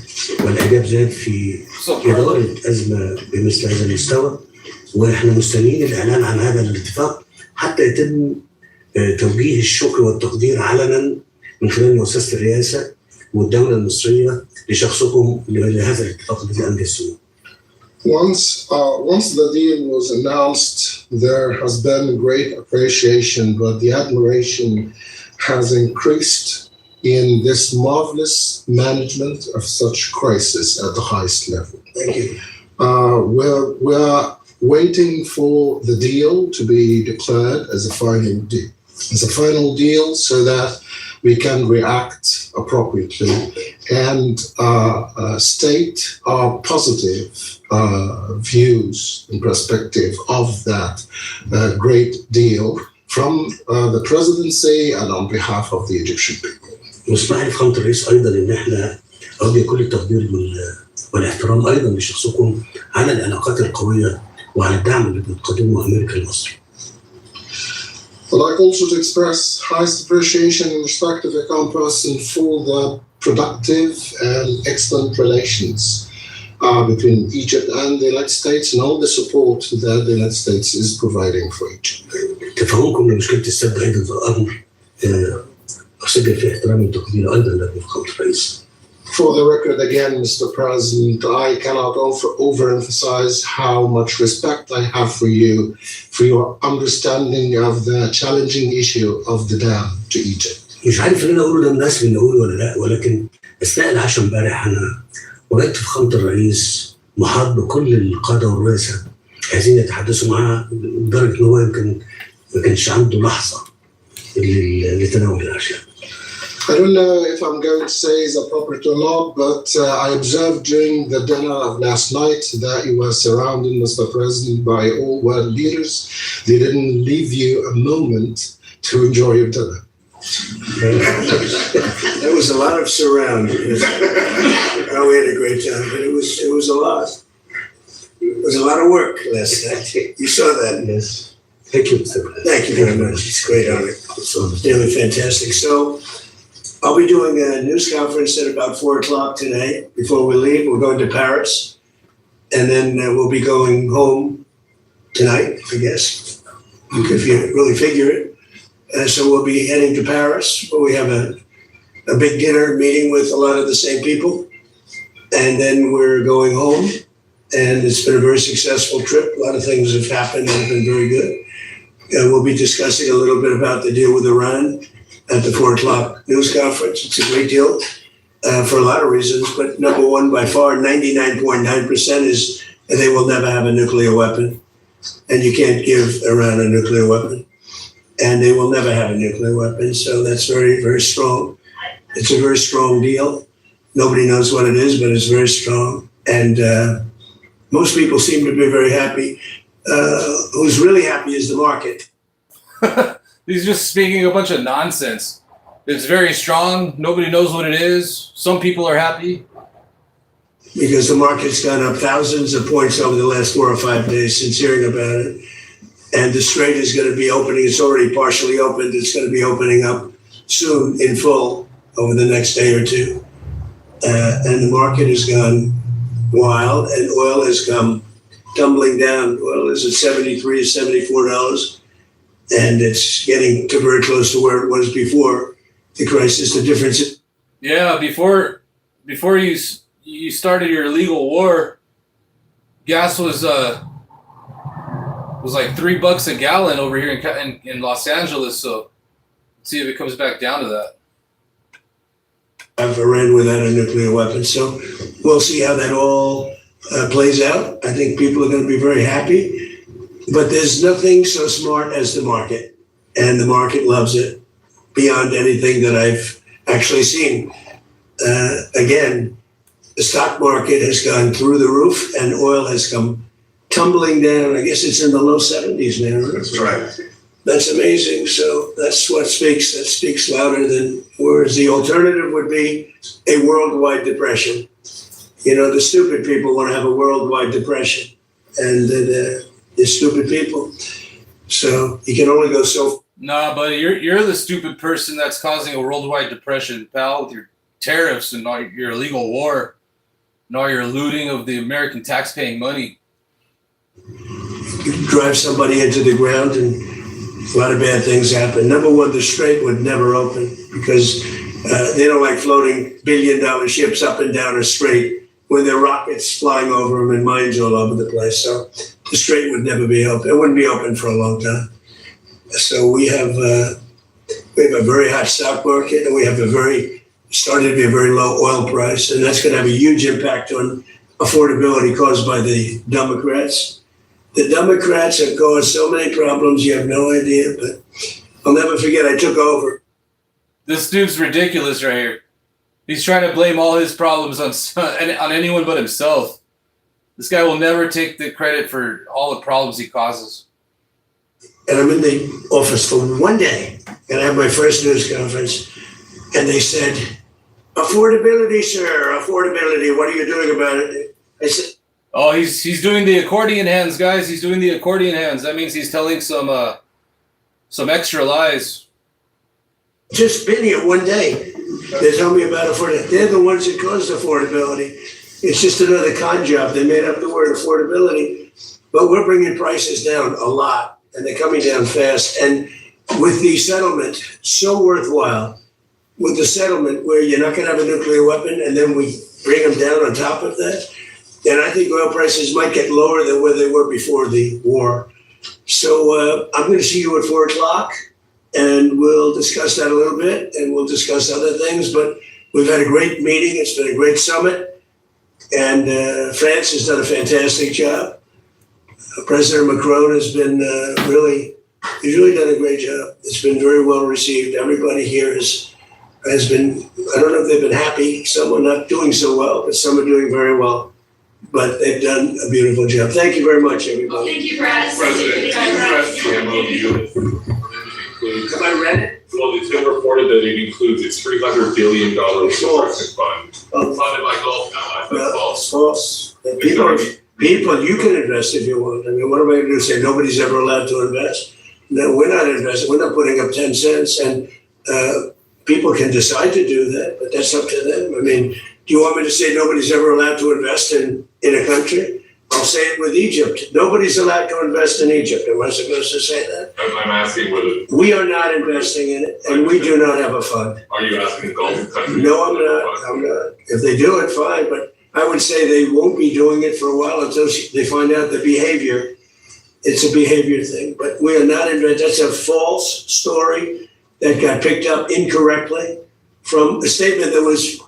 والإعجاب زاد في إدارة أزمة بمثل هذا المستوى ونحن مستنيين الإعلان عن هذا الاتفاق حتى يتم توجيه الشكر والتقدير علنا من خلال مؤسسة الرئاسة والدولة المصرية لشخصكم لهذا الاتفاق الذي أنجزتوه. Once the deal was announced, there has been great appreciation, but the admiration has increased in this marvelous management of such crisis at the highest level. Thank you. We're waiting for the deal to be declared as a final deal, so that we can react appropriately and state our positive views and perspective of that great deal from the presidency and on behalf of the Egyptian people. واسمح لي فخامة الرئيس أيضا إن إحنا أوجه كل التقدير والاحترام أيضا لشخصكم على العلاقات القوية وعلى الدعم اللي بتقدمه أمريكا لمصر. I'd like also to express highest appreciation and respect of your common person for the productive and excellent relations between Egypt and the United States and all the support that the United States is providing for Egypt. تفهمكم لمشكلة السد عند الأمر أسجل في احترامي وتقديري أيضا لكم فخامة الرئيس. For the record, again, Mr. President, I cannot overemphasize how much respect I have for you, for your understanding of the challenging issue of the dam to Egypt. مش عارف اللي أنا أقوله ده مناسب إني أقوله ولا لا، ولكن أثناء العشاء امبارح أنا وجدت فخامة الرئيس محاط بكل القادة والرؤساء عايزين يتحدثوا معاه لدرجة إن هو يمكن ما كانش عنده لحظة لتناول العشاء. I don't know if I'm going to say is appropriate or not, but I observed during the dinner of last night that you were surrounded, Mr. President, by all world leaders. They didn't leave you a moment to enjoy your dinner. There was a lot of surround. Oh, we had a great time, but it was a lot. It was a lot of work last night. You saw that. Yes. Thank you, Mr. President. Thank you very much. It's a great honor. It's really fantastic. So I'll be doing a news conference at about 4 o'clock today. Before we leave, we're going to Paris. And then we'll be going home tonight, I guess, if you really figure it. So we'll be heading to Paris, where we have a big dinner meeting with a lot of the same people. And then we're going home. And it's been a very successful trip. A lot of things have happened that have been very good. We'll be discussing a little bit about the deal with Iran at the 4 o'clock news conference. It's a great deal for a lot of reasons. But number one, by far, 99.9% is that they will never have a nuclear weapon. And you can't give Iran a nuclear weapon. And they will never have a nuclear weapon. So that's very, very strong. It's a very strong deal. Nobody knows what it is, but it's very strong. And most people seem to be very happy. Who's really happy is the market. He's just speaking a bunch of nonsense. It's very strong. Nobody knows what it is. Some people are happy. Because the market's gone up thousands of points over the last 4 or 5 days since hearing about it. And the Strait is going to be opening. It's already partially opened. It's going to be opening up soon in full over the next day or two. And the market has gone wild, and oil has come tumbling down. Oil is at $73 to $74, and it's getting to very close to where it was before the crisis. The difference. Yeah, before you started your illegal war, gas was like $3 a gallon over here in Los Angeles. So let's see if it comes back down to that. Iran without a nuclear weapon. So we'll see how that all plays out. I think people are going to be very happy. But there's nothing so smart as the market. And the market loves it beyond anything that I've actually seen. Again, the stock market has gone through the roof and oil has come tumbling down. I guess it's in the low 70s now. That's right. That's amazing. So that's what speaks louder than words. The alternative would be a worldwide depression. You know, the stupid people want to have a worldwide depression, and they're stupid people. So you can only go so. Nah, buddy, you're the stupid person that's causing a worldwide depression, pal, with your tariffs and all your illegal war and all your looting of the American tax-paying money. You drive somebody into the ground and a lot of bad things happen. Number one, the Strait would never open because they don't like floating billion-dollar ships up and down a strait when there are rockets flying over them and mines all over the place. So the Strait would never be open. It wouldn't be open for a long time. So we have a very hot stock market, and we have started to be a very low oil price, and that's going to have a huge impact on affordability caused by the Democrats. The Democrats have caused so many problems, you have no idea, but I'll never forget I took over. This dude's ridiculous right here. He's trying to blame all his problems on anyone but himself. This guy will never take the credit for all the problems he causes. And I'm in the office for one day, and I have my first news conference, and they said, affordability, sir, affordability, what are you doing about it? I said, oh, he's doing the accordion hands, guys. He's doing the accordion hands. That means he's telling some extra lies. Just been here one day. They tell me about affordability. They're the ones that caused affordability. It's just another con job. They made up the word affordability. But we're bringing prices down a lot, and they're coming down fast. And with the settlement, so worthwhile, with the settlement where you're not going to have a nuclear weapon, and then we bring them down on top of that, then I think oil prices might get lower than where they were before the war. So I'm going to see you at 4 o'clock, and we'll discuss that a little bit, and we'll discuss other things. But we've had a great meeting. It's been a great summit, and France has done a fantastic job. President Macron has been he's really done a great job. It's been very well received. Everybody here has has been, I don't know if they've been happy, some are not doing so well, but some are doing very well. But they've done a beautiful job. Thank you very much, everybody. Thank you, Brad. President, the MOU Have I read it? Well, it's been reported that it includes its $300 billion construction fund funded by Gulf allies. That's false. False. People, you can invest if you want. I mean, what am I going to do? Say nobody's ever allowed to invest? No, we're not investing. We're not putting up 10 cents. And people can decide to do that, but that's up to them. I mean, do you want me to say nobody's ever allowed to invest in a country? I'll say it with Egypt. Nobody's allowed to invest in Egypt. Am I supposed to say that? I'm asking whether. We are not investing in it, and we do not have a fund. Are you asking the Gulf countries? No, I'm not. If they do it, fine, but I would say they won't be doing it for a while until they find out the behavior. It's a behavior thing, but we are not investing. That's a false story that got picked up incorrectly from a statement that was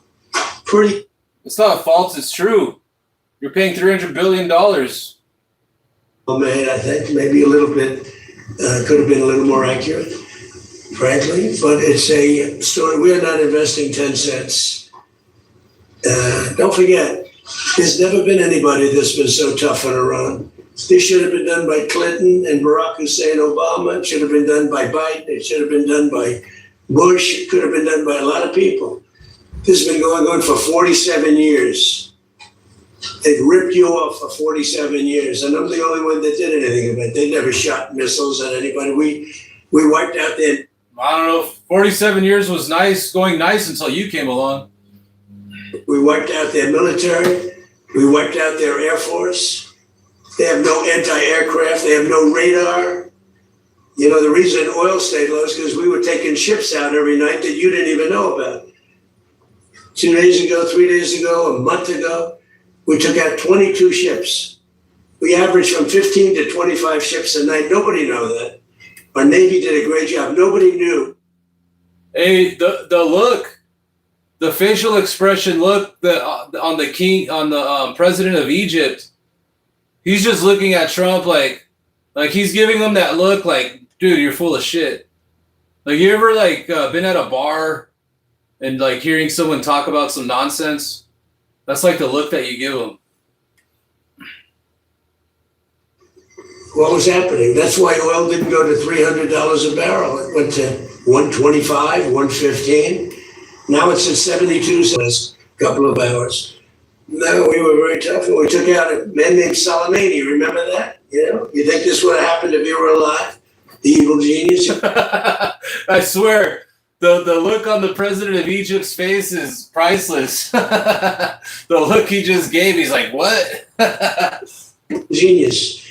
pretty. It's not false, it's true. You're paying $300 billion. Well, man, I think maybe a little bit, could have been a little more accurate, frankly, but it's a story. We are not investing 10 cents. Don't forget, there's never been anybody that's been so tough on Iran. This should have been done by Clinton and Barack Hussein Obama. It should have been done by Biden. It should have been done by Bush. It could have been done by a lot of people. This has been going on for 47 years. They've ripped you off for 47 years, and I'm the only one that did anything about it. They never shot missiles at anybody. We wiped out their. I don't know. 47 years was going nice until you came along. We wiped out their military. We wiped out their air force. They have no anti-aircraft. They have no radar. You know, the reason oil stayed low is because we were taking ships out every night that you didn't even know about. 2 days ago, 3 days ago, a month ago, we took out 22 ships. We averaged from 15 to 25 ships a night. Nobody knew that. Our Navy did a great job. Nobody knew. Hey, the look, the facial expression look on the president of Egypt, he's just looking at Trump like he's giving him that look like, dude, you're full of shit. Like, you ever been at a bar and hearing someone talk about some nonsense? That's like the look that you give them. What was happening? That's why oil didn't go to $300 a barrel. It went to 125, 115. Now it's at 72 cents a couple of hours. No, we were very tough. And we took out a man named Soleimani. Remember that? You know, you think this would have happened if you were alive? The evil genius? I swear. The look on the president of Egypt's face is priceless. The look he just gave, he's like, what? Genius.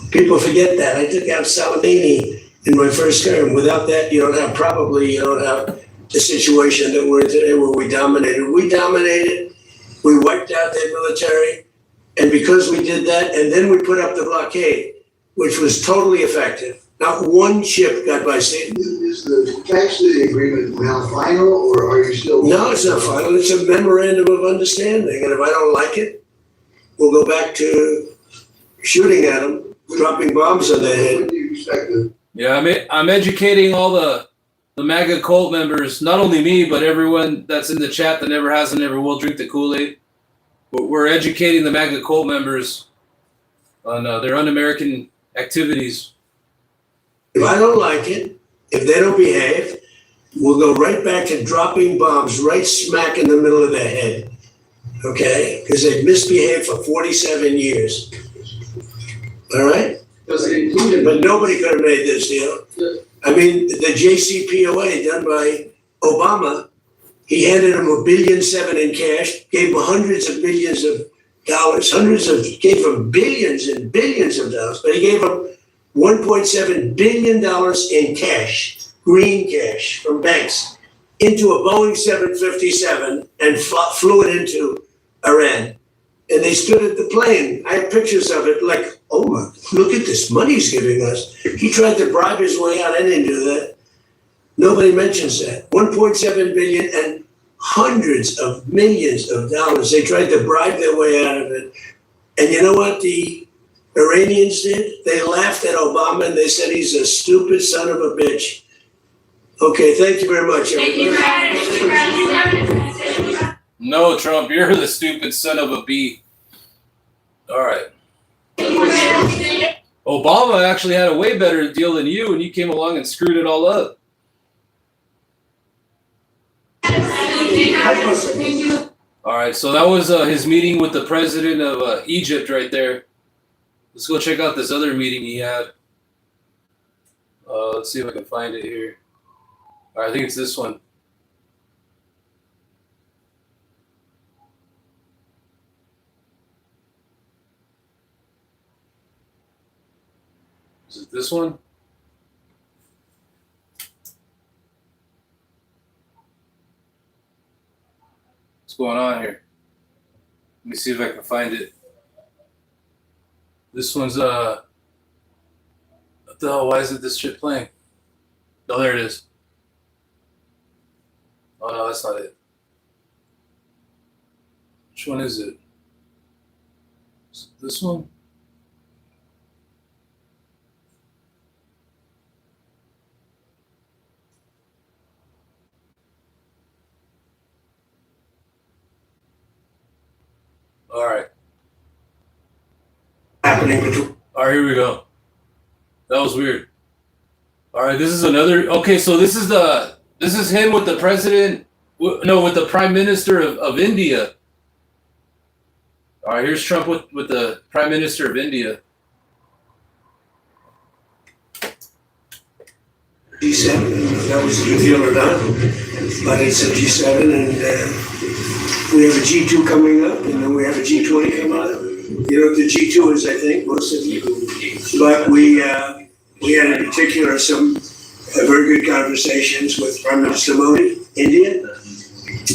People forget that. I took out Soleimani in my first term. Without that, you don't have the situation that we're in today where we dominated. We wiped out their military. And because we did that, and then we put up the blockade, which was totally effective. Not one ship got by sea. Is the text of the agreement now final, or are you still? No, it's not final. It's a memorandum of understanding. And if I don't like it, we'll go back to shooting at them, dropping bombs on their head. What do you expect to? Yeah, I'm educating all the MAGA cult members, not only me, but everyone that's in the chat that never has and never will drink the Kool-Aid. We're educating the MAGA cult members on their un-American activities. If I don't like it, if they don't behave, we'll go right back to dropping bombs right smack in the middle of their head. Okay? Because they've misbehaved for 47 years. All right? But nobody could have made this deal. I mean, the JCPOA done by Obama, he handed him $1.7 billion in cash, gave him hundreds of millions of dollars, gave him billions and billions of dollars, but he gave him $1.7 billion in cash, green cash from banks, into a Boeing 757 and flew it into Iran. And they stood at the plane. I have pictures of it like, oh my, look at this money he's giving us. He tried to bribe his way out. I didn't do that. Nobody mentions that. 1.7 billion and hundreds of millions of dollars. They tried to bribe their way out of it. And you know what the Iranians did? They laughed at Obama and they said he's a stupid son of a bitch. Okay, thank you very much. No, Trump, you're the stupid son of a bee. All right. Obama actually had a way better deal than you, and you came along and screwed it all up. All right, so that was his meeting with the president of Egypt right there. Let's go check out this other meeting he had. Let's see if I can find it here. All right, I think it's this one. Is it this one? What's going on here? Let me see if I can find it. This one's what the hell, why isn't this shit playing? Oh, there it is. Oh no, that's not it. Which one is it? Is it this one? All right. All right, here we go. That was weird. All right, this is another. Okay, so this is him with the president. No, with the prime minister of India. All right, here's Trump with the prime minister of India. G7, that was a good deal or not, but it's a G7, and we have a G2 coming up, and then we have a G20 coming up. You know what the G2 is, I think, most of you. But we had in particular some very good conversations with Prime Minister Modi, India,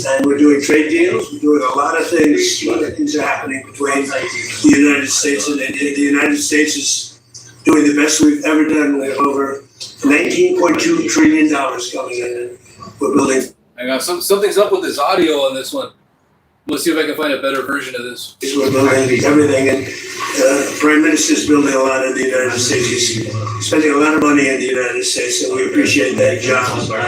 and we're doing trade deals. We're doing a lot of things. A lot of things are happening between the United States and India. The United States is doing the best we've ever done. We have over $19.2 trillion coming in, and we're building. Hang on, something's up with this audio on this one. Let's see if I can find a better version of this. We're building everything, and Prime Minister's building a lot in the United States. He's spending a lot of money in the United States, and we appreciate that job. But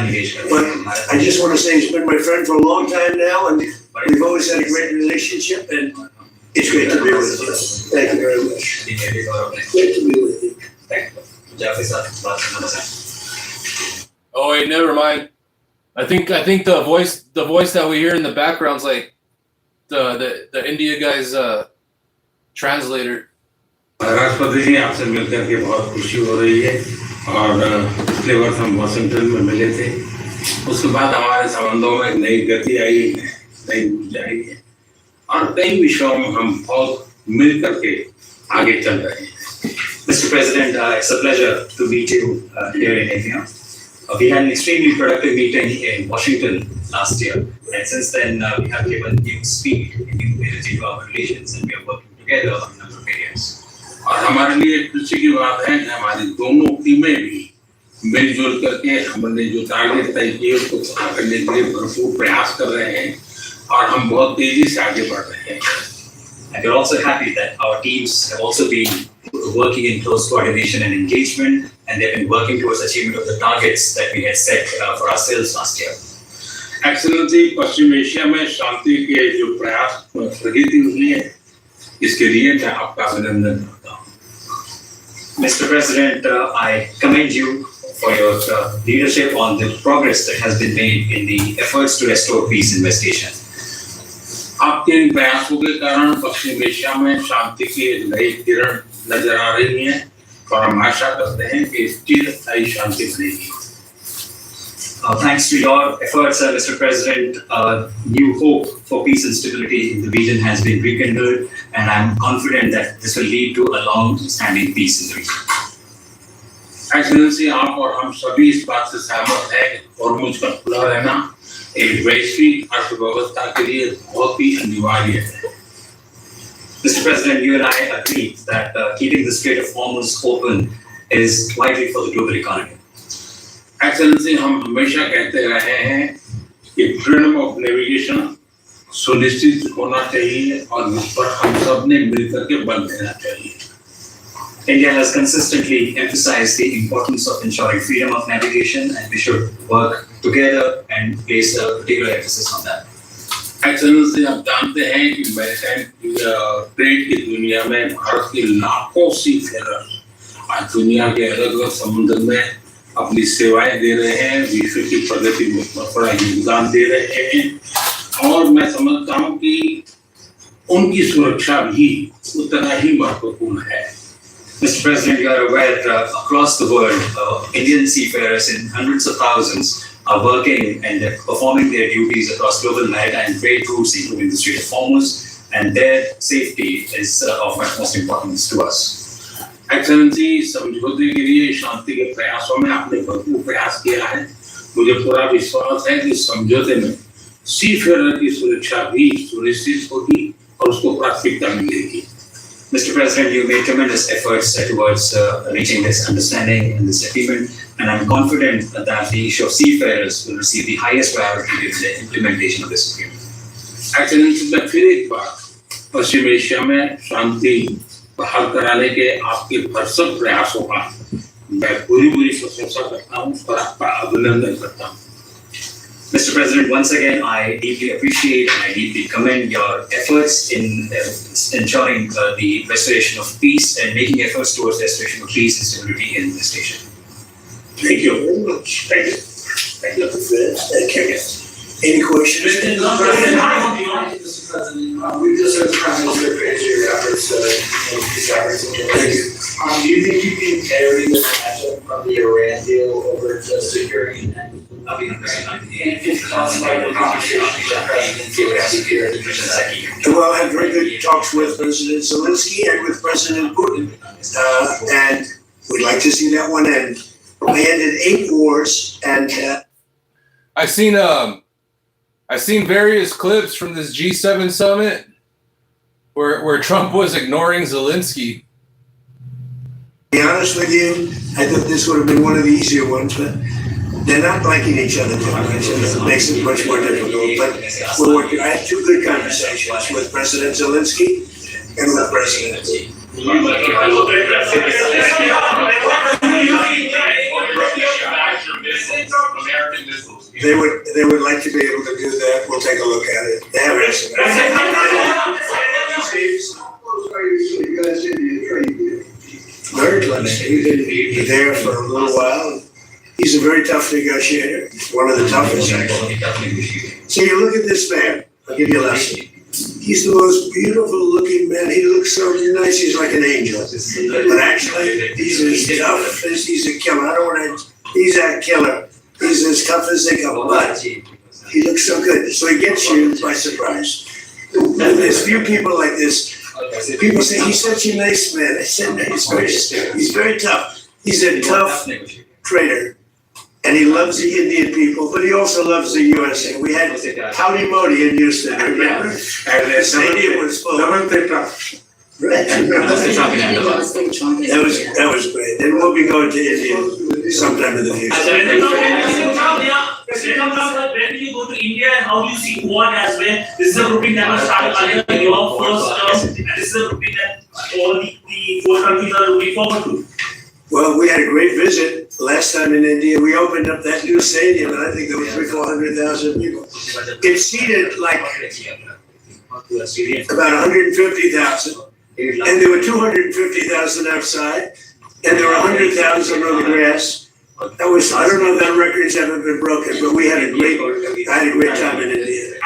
I just want to say he's been my friend for a long time now, and we've always had a great relationship, and it's great to be with you. Thank you very much. Great to be with you. Oh wait, never mind. I think the voice that we hear in the background's like the India guy's translator. राष्ट्रपति जी आपसे मिलकर के बहुत खुशी हो रही है और पिछले वर्ष हम वाशिंगटन में मिले थे उसके बाद हमारे संबंधों में नई गति आई है नई ऊर्जा आई है और कई विषयों में हम बहुत मिल करके आगे चल रहे हैं Mr. President, it's a pleasure to meet you here in India. We had an extremely productive meeting in Washington last year, and since then we have given new speed in new energy to our relations, and we are working together on a number of areas. और हमारे लिए खुशी की बात है कि हमारी दोनों टीमें भी मिलजुल करके हमने जो टारगेट तय किए उसको पूरा करने के लिए भरपूर प्रयास कर रहे हैं और हम बहुत तेजी से आगे बढ़ रहे हैं. And we're also happy that our teams have also been working in close coordination and engagement, and they've been working towards achievement of the targets that we had set for ourselves last year. Excellency, Paschim Asia में शांति के जो प्रयास प्रगति हुई है, इसके लिए मैं आपका अभिनंदन करता हूँ. Mr. President, I commend you for your leadership on the progress that has been made in the efforts to restore peace in West Asia. आपके इन प्रयासों के कारण पश्चिम एशिया में शांति की एक नई किरण नजर आ रही है और हम आशा करते हैं कि चिरस्थायी शांति बनेगी. Thanks to your efforts, Mr. President, new hope for peace and stability in the region has been rekindled, and I'm confident that this will lead to a long-standing peace in the region. Excellency, आप और हम सभी इस बात से सहमत हैं कि हॉर्मुज़ का खुला रहना एक वैश्विक अर्थव्यवस्था के लिए बहुत ही अनिवार्य है. Mr. President, you and I agree that keeping the Strait of Hormuz open is vital for the global economy. Excellency, हम हमेशा कहते रहे हैं कि freedom of navigation सुनिश्चित होना चाहिए और इस पर हम सब ने मिलकर के बल देना चाहिए. India has consistently emphasized the importance of ensuring freedom of navigation, and we should work together and place a particular emphasis on that. Excellency आप जानते हैं कि मैरीटाइम ट्रेड की दुनिया में भारत के लाखों सी फेरर आज दुनिया के अलग अलग समुद्र में अपनी सेवाएं दे रहे हैं, विश्व की प्रगति में बड़ा योगदान दे रहे हैं और मैं समझता हूं कि उनकी सुरक्षा भी उतना ही महत्वपूर्ण है. Mr. President, you are aware that across the world, Indian seafarers in hundreds of thousands are working and performing their duties across global maritime trade routes, including the Strait of Hormuz, and their safety is of utmost importance to us. Excellency, समझौते के लिए शांति के प्रयासों में आपने भरपूर प्रयास किया है. मुझे पूरा विश्वास है कि समझौते में सीफेरर की सुरक्षा भी सुनिश्चित होगी और उसको प्राथमिकता मिलेगी. Mr. President, you made tremendous efforts towards reaching this understanding and this agreement, and I'm confident that the issue of seafarers will receive the highest priority in the implementation of this agreement. Excellency, मैं फिर एक बार पश्चिम Asia में शांति बहाल कराने के आपके भरसक प्रयासों का मैं पूरी प्रशंसा करता हूँ और आपका अभिनंदन करता हूँ. Mr. President, once again, I deeply appreciate and I deeply commend your efforts in ensuring the restoration of peace and making efforts towards restoration of peace and stability in this nation. Thank you very much. Thank you. Thank you. Thank you. Any questions? Mr. President, we just heard the Prime Minister praise your efforts in these efforts. Thank you. Do you think you can carry the momentum from the Iran deal over to securing and Well, I had very good talks with President Zelensky and with President Putin, and we'd like to see that one end. We ended 8 wars, and I seen various clips from this G7 summit where Trump was ignoring Zelensky. to be honest with you, I thought this would have been one of the easier ones, but they're not liking each other too much, and it makes it much more difficult. But we're working. I had 2 good conversations with President Zelensky and with President Putin. They would like to be able to do that. We'll take a look at it. They have very close. He's been there for a little while. He's a very tough negotiator. One of the toughest, actually. So you look at this man. I'll give you a lesson. He's the most beautiful looking man. He looks so nice. He's like an angel. But actually, he's as tough as he's a killer. I don't want to. He's a killer. He's as tough as they come. But he looks so good. So he gets you by surprise. And there's few people like this. People say he's such a nice man. I said he's very tough. He's a tough trader. And he loves the Indian people, but he also loves the USA. We had Howdy Modi in Houston, remember? And the stadium was full. Right. That was great. And we'll be going to India sometime in the future. When you go to India and how do you see Quad as well? This is a routine that was started under your first term. This is a routine that all the 4 countries are looking forward to. Well, we had a great visit last time in India. We opened up that new stadium, and I think there were 300,000-400,000 people. It seated like about 150,000, and there were 250,000 outside, and there were 100,000 on the grass. That was, I don't know if that record's ever been broken, but I had a great time in India.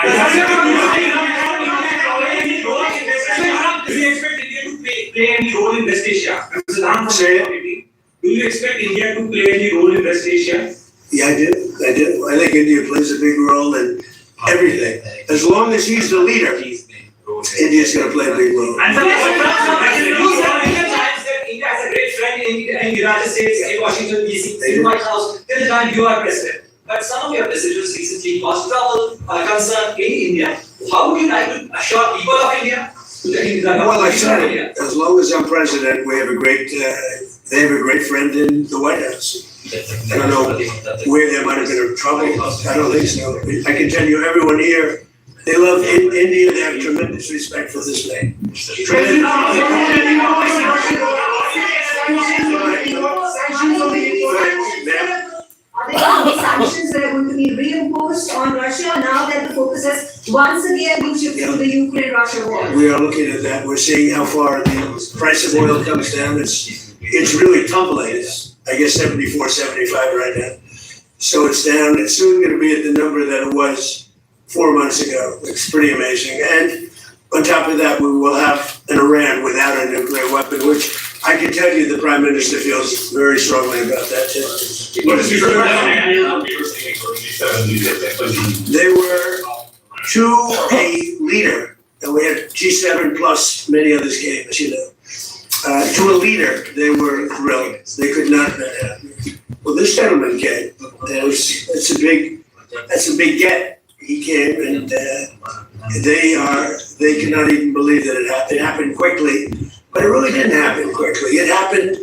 Do you expect India to play any role in West Asia? Do you expect India to play any role in West Asia? Yeah, I do. I think India plays a big role in everything. As long as he's the leader, India's going to play a big role. And India has a great friend in the United States, in Washington, D.C., in the White House, till the time you are president. But some of your decisions recently caused trouble, concern in India. How would you like to assure people of India? Well, I said, as long as I'm president, we have a great, they have a great friend in the White House. I don't know where there might have been trouble. I don't think so. I can tell you, everyone here, they love India. They have tremendous respect for this man. Sanctions be reimposed on Russia now that the focus has once again been shifted to the Ukraine-Russia war? We are looking at that. We're seeing how far the price of oil comes down. It's really tumbling. It's, I guess, 74, 75 right now. So it's down. It's soon going to be at the number that it was 4 months ago. It's pretty amazing. And on top of that, we will have an Iran without a nuclear weapon, which I can tell you the Prime Minister feels very strongly about that too. They were to a leader, and we had G7 plus many others came, as you know. To a leader, they were thrilled. They could not have been happier. Well, this gentleman came. That's a big get. He came, and they cannot even believe that it happened. It happened quickly, but it really didn't happen quickly. It happened.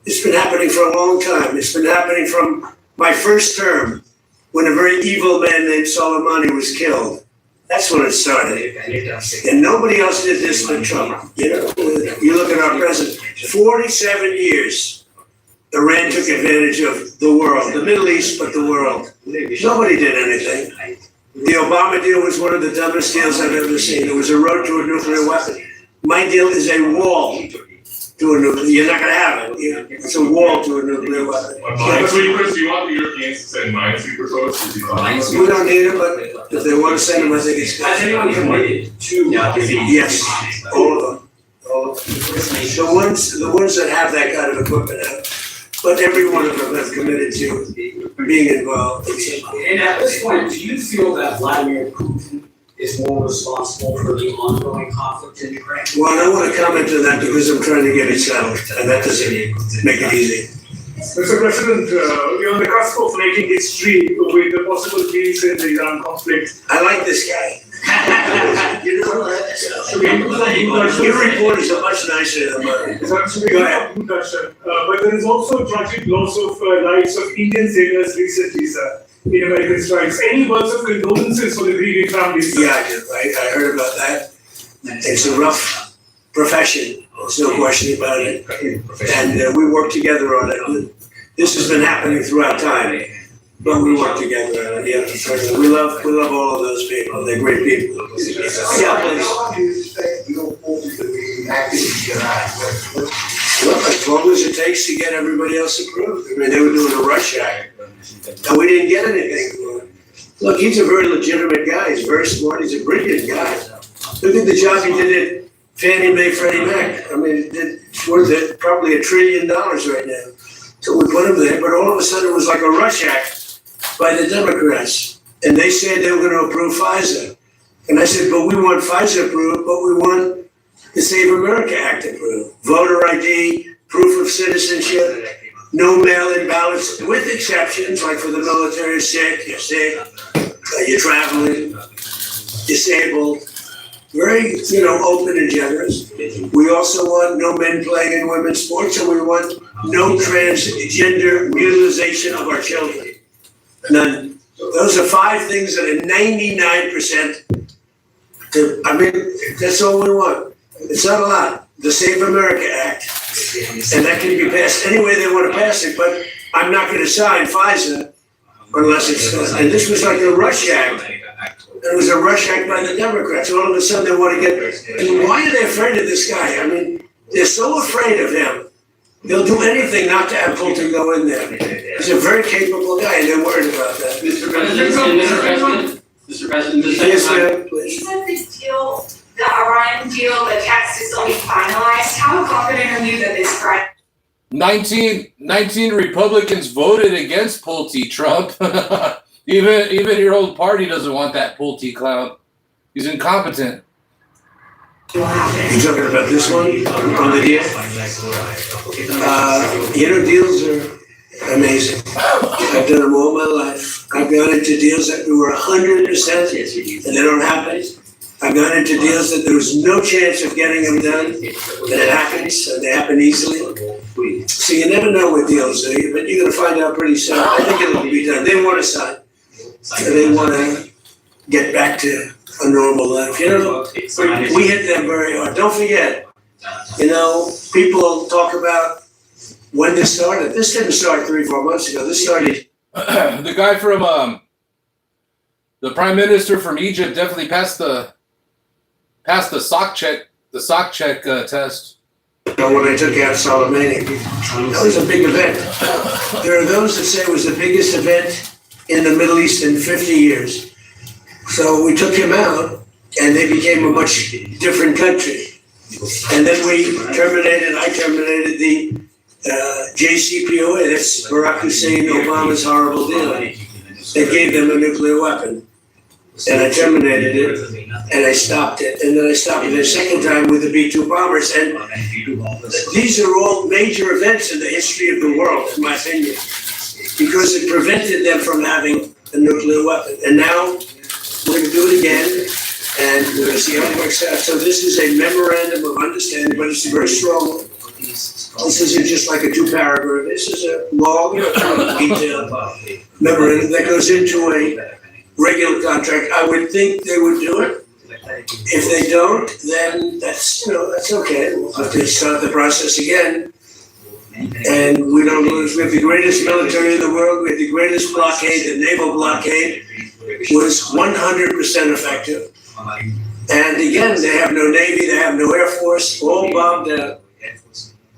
It's been happening for a long time. It's been happening from my first term, when a very evil man named Soleimani was killed. That's when it started. And nobody else did this but Trump. You know, you look at our president, 47 years, Iran took advantage of the world, the Middle East, but the world. Nobody did anything. The Obama deal was one of the dumbest deals I've ever seen. It was a road to a nuclear weapon. My deal is a wall to a nuclear. You're not going to have it. It's a wall to a nuclear weapon. Minesweepers, do you want the Europeans to send minesweepers over? We don't need them, but if they want to send them, I think it's good. Has anyone committed to? Yes, all of them. All of them. The ones that have that kind of equipment out. But every one of them has committed to being involved. And at this point, do you feel that Vladimir Putin is more responsible for the ongoing conflict in Ukraine? Well, I don't want to comment on that because I'm trying to get it settled, and that doesn't make it easy. Mr. President, you're on the cusp of making history with the possible peace in the Iran conflict. I like this guy. You know, your reporters are much nicer than mine. Go ahead. But there is also tragic loss of lives of Indian sailors recently, sir, in American strikes. Any words of condolences for the grieving families? Yeah, I heard about that. It's a rough profession. There's no question about it. And we work together on it. This has been happening throughout time. But we work together on it, yeah. We love all of those people. They're great people. Yeah, please. Well, as long as it takes to get everybody else approved. I mean, they were doing a rush act, and we didn't get anything for it. Look, he's a very legitimate guy. He's very smart. He's a brilliant guy. Look at the job he did at Fannie Mae, Freddie Mac. I mean, it's worth probably $1 trillion right now. So we put him there, but all of a sudden it was like a rush act by the Democrats. And they said they were going to approve FISA. And I said, but we want FISA approved, but we want the Save America Act approved. Voter ID, proof of citizenship, no mail-in ballots, with exceptions, like for the military, you're sick, you're traveling, disabled. Very, open and generous. We also want no men playing in women's sports, and we want no transgender mutilization of our children. None. Those are 5 things that are 99%. That's all we want. It's not a lot. The Save America Act. And that can be passed any way they want to pass it, but I'm not going to sign FISA unless it's, and this was like a rush act. It was a rush act by the Democrats. All of a sudden they want to get, and why are they afraid of this guy? I mean, they're so afraid of him. They'll do anything not to have Putin go in there. He's a very capable guy, and they're worried about that. Mr. President, yes, ma'am, please. You said this deal, the Iran deal, the text is only finalized. How confident are you that this Friday? 19 Republicans voted against Pulte, Trump. Even your old party doesn't want that Pulte clown. He's incompetent. You talking about this one on the deal? Deals are amazing. I've done them all my life. I've gone into deals that were 100% and they don't happen. I've gone into deals that there was no chance of getting them done, and it happens, and they happen easily. So you never know with deals, but you're going to find out pretty soon. I think it'll be done. They want to sign. And they want to get back to a normal life. We hit them very hard. Don't forget, people talk about when this started. This didn't start 3-4 months ago. This started. The guy from the prime minister from Egypt definitely passed the sock check test. When I took out Soleimani, that was a big event. There are those that say it was the biggest event in the Middle East in 50 years. So we took him out, and they became a much different country. And then I terminated the JCPOA, that's Barack Hussein Obama's horrible deal. They gave them a nuclear weapon. And I terminated it, and I stopped it. And then I stopped it a second time with the B-2 bombers. And these are all major events in the history of the world, in my opinion, because it prevented them from having a nuclear weapon. And now we're going to do it again, and we're going to see how it works out. So this is a memorandum of understanding, but it's very strong. This isn't just like a two-paragraph. This is a long, detailed memorandum that goes into a regular contract. I would think they would do it. If they don't, then that's okay. We'll have to start the process again. And we don't lose. We have the greatest military in the world. We have the greatest blockade. The naval blockade was 100% effective. And again, they have no navy. They have no air force. All bombed out.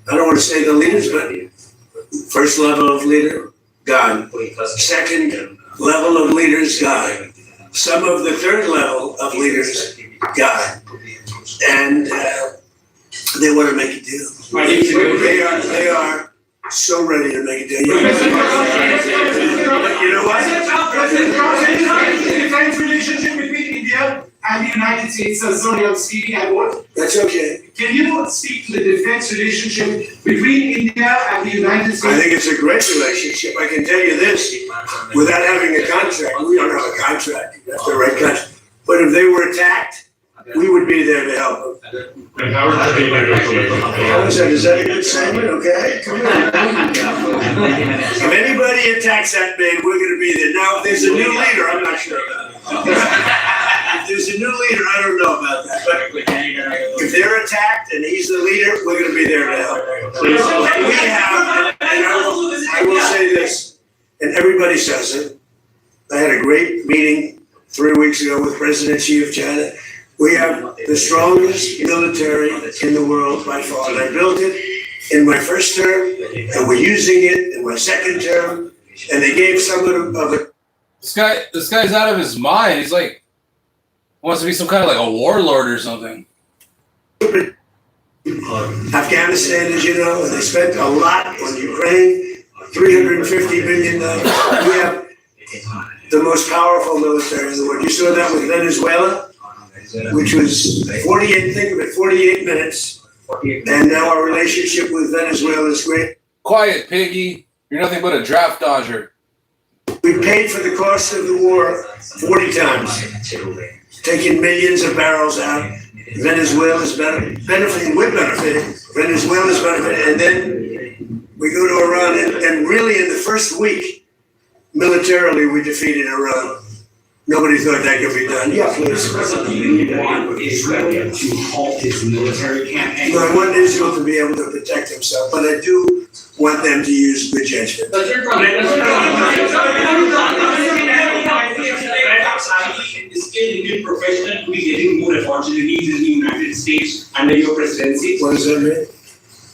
I don't want to say the leaders, but first level of leader, gone. Second level of leaders, gone. Some of the third level of leaders, gone. And they want to make a deal. They are so ready to make a deal. You know what? The defense relationship between India and the United States, sorry, I'm speaking at what? That's okay. Can you speak to the defense relationship between India and the United States? I think it's a great relationship. I can tell you this, without having a contract, we don't have a contract, that's the right contract. But if they were attacked, we would be there to help them. And how are they How is that? Is that a good segment? Okay, come on. If anybody attacks that big, we're gonna be there. Now, if there's a new leader, I'm not sure about it. If there's a new leader, I don't know about that. But if they're attacked and he's the leader, we're gonna be there to help. And we have, and I will say this, and everybody says it. I had a great meeting 3 weeks ago with President Xi of China. We have the strongest military in the world by far. And I built it in my first term, and we're using it in my second term. And they gave some of it. This guy's out of his mind. He's like, wants to be some kind of like a warlord or something. Afghanistan, as you know, and they spent a lot on Ukraine, $350 billion. We have the most powerful military in the world. You saw that with Venezuela, which was 48 minutes. And now our relationship with Venezuela is great. Quiet, piggy. You're nothing but a draft dodger. We paid for the cost of the war 40 times, taking millions of barrels out. Venezuela's benefiting, we're benefiting. Venezuela's benefiting. And then we go to Iran, and really in the first week, militarily, we defeated Iran. Nobody thought that could be done. Yeah, please. You want Israel to halt its military campaign? I want Israel to be able to protect himself, but I do want them to use good judgment. Is still Indian professional to be getting more opportunities in the United States under your presidency? What does that mean?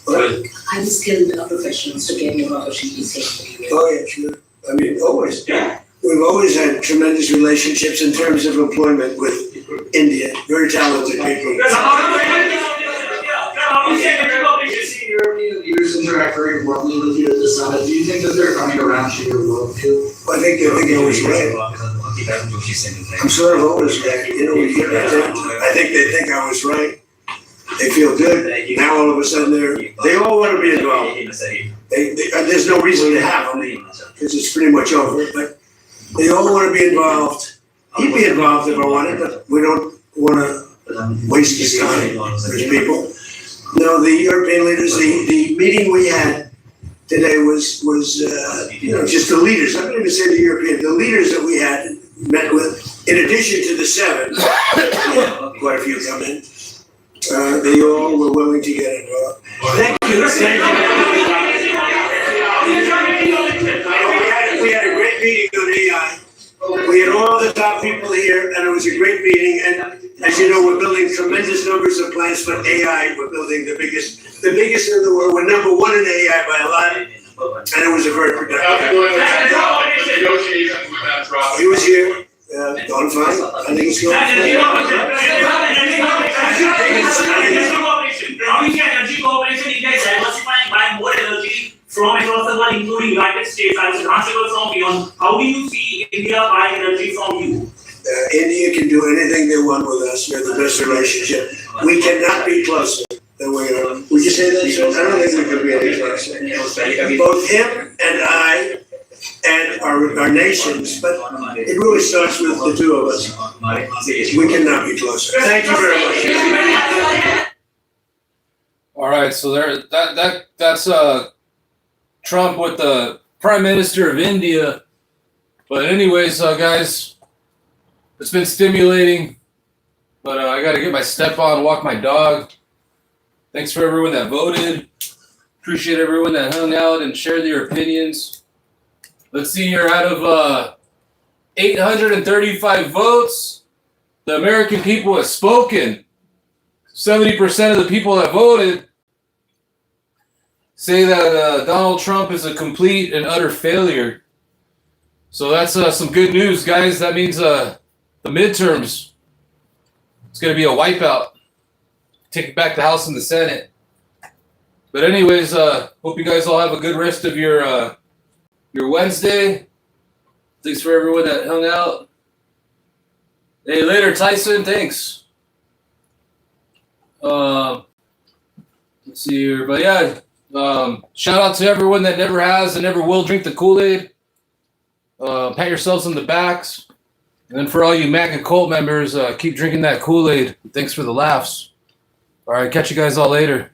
What? I'm skilled professionals to get more opportunities here. Oh, yeah, sure. I mean, always. Yeah. We've always had tremendous relationships in terms of employment with India. Very talented people. European leaders interact very warmly with you at the summit. Do you think that they're coming around to your worldview? I think I was right. I'm sort of always right. You know, I think they think I was right. They feel good. Now all of a sudden they all want to be involved. There's no reason to have them because it's pretty much over. But they all want to be involved. He'd be involved if I wanted, but we don't want to waste his time with people. No, the European leaders, the meeting we had today was just the leaders. I don't even say the European, the leaders that we had met with, in addition to the 7, quite a few come in. They all were willing to get involved. Thank you. We had a great meeting on AI. We had all the top people tremendous numbers of plans for AI. We're building the biggest in the world. We're number one in AI by a lot, and it was a very productive. He was here. Going fine. I think it's going Energy Corporation, India is diversifying, buying more energy from across the world, including United States. I was answerable from beyond. How do you see India buying energy from you? India can do anything they want with us. We have the best relationship. We cannot be closer than we are. Would you say that? I don't think we could be any closer. Both him and I and our nations, but it really starts with the two of us. We cannot be closer. Thank you very much. All right, so that's Trump with the Prime Minister of India. But anyways, guys, it's been stimulating, but I got to get my step on, walk my dog. Thanks for everyone that voted. Appreciate everyone that hung out and shared their opinions. Let's see here, out of 835 votes, the American people have spoken. 70% of the people that voted say that Donald Trump is a complete and utter failure. So that's some good news, guys. That means the midterms, it's going to be a wipeout. Take back the House and the Senate. But anyways, hope you guys all have a good rest of your Wednesday. Thanks for everyone that hung out. Hey, later, Tyson. Thanks. Let's see here. But yeah, shout out to everyone that never has and never will drink the Kool-Aid. Pat yourselves on the backs. And then for all you MAGA cult members, keep drinking that Kool-Aid. Thanks for the laughs. All right, catch you guys all later.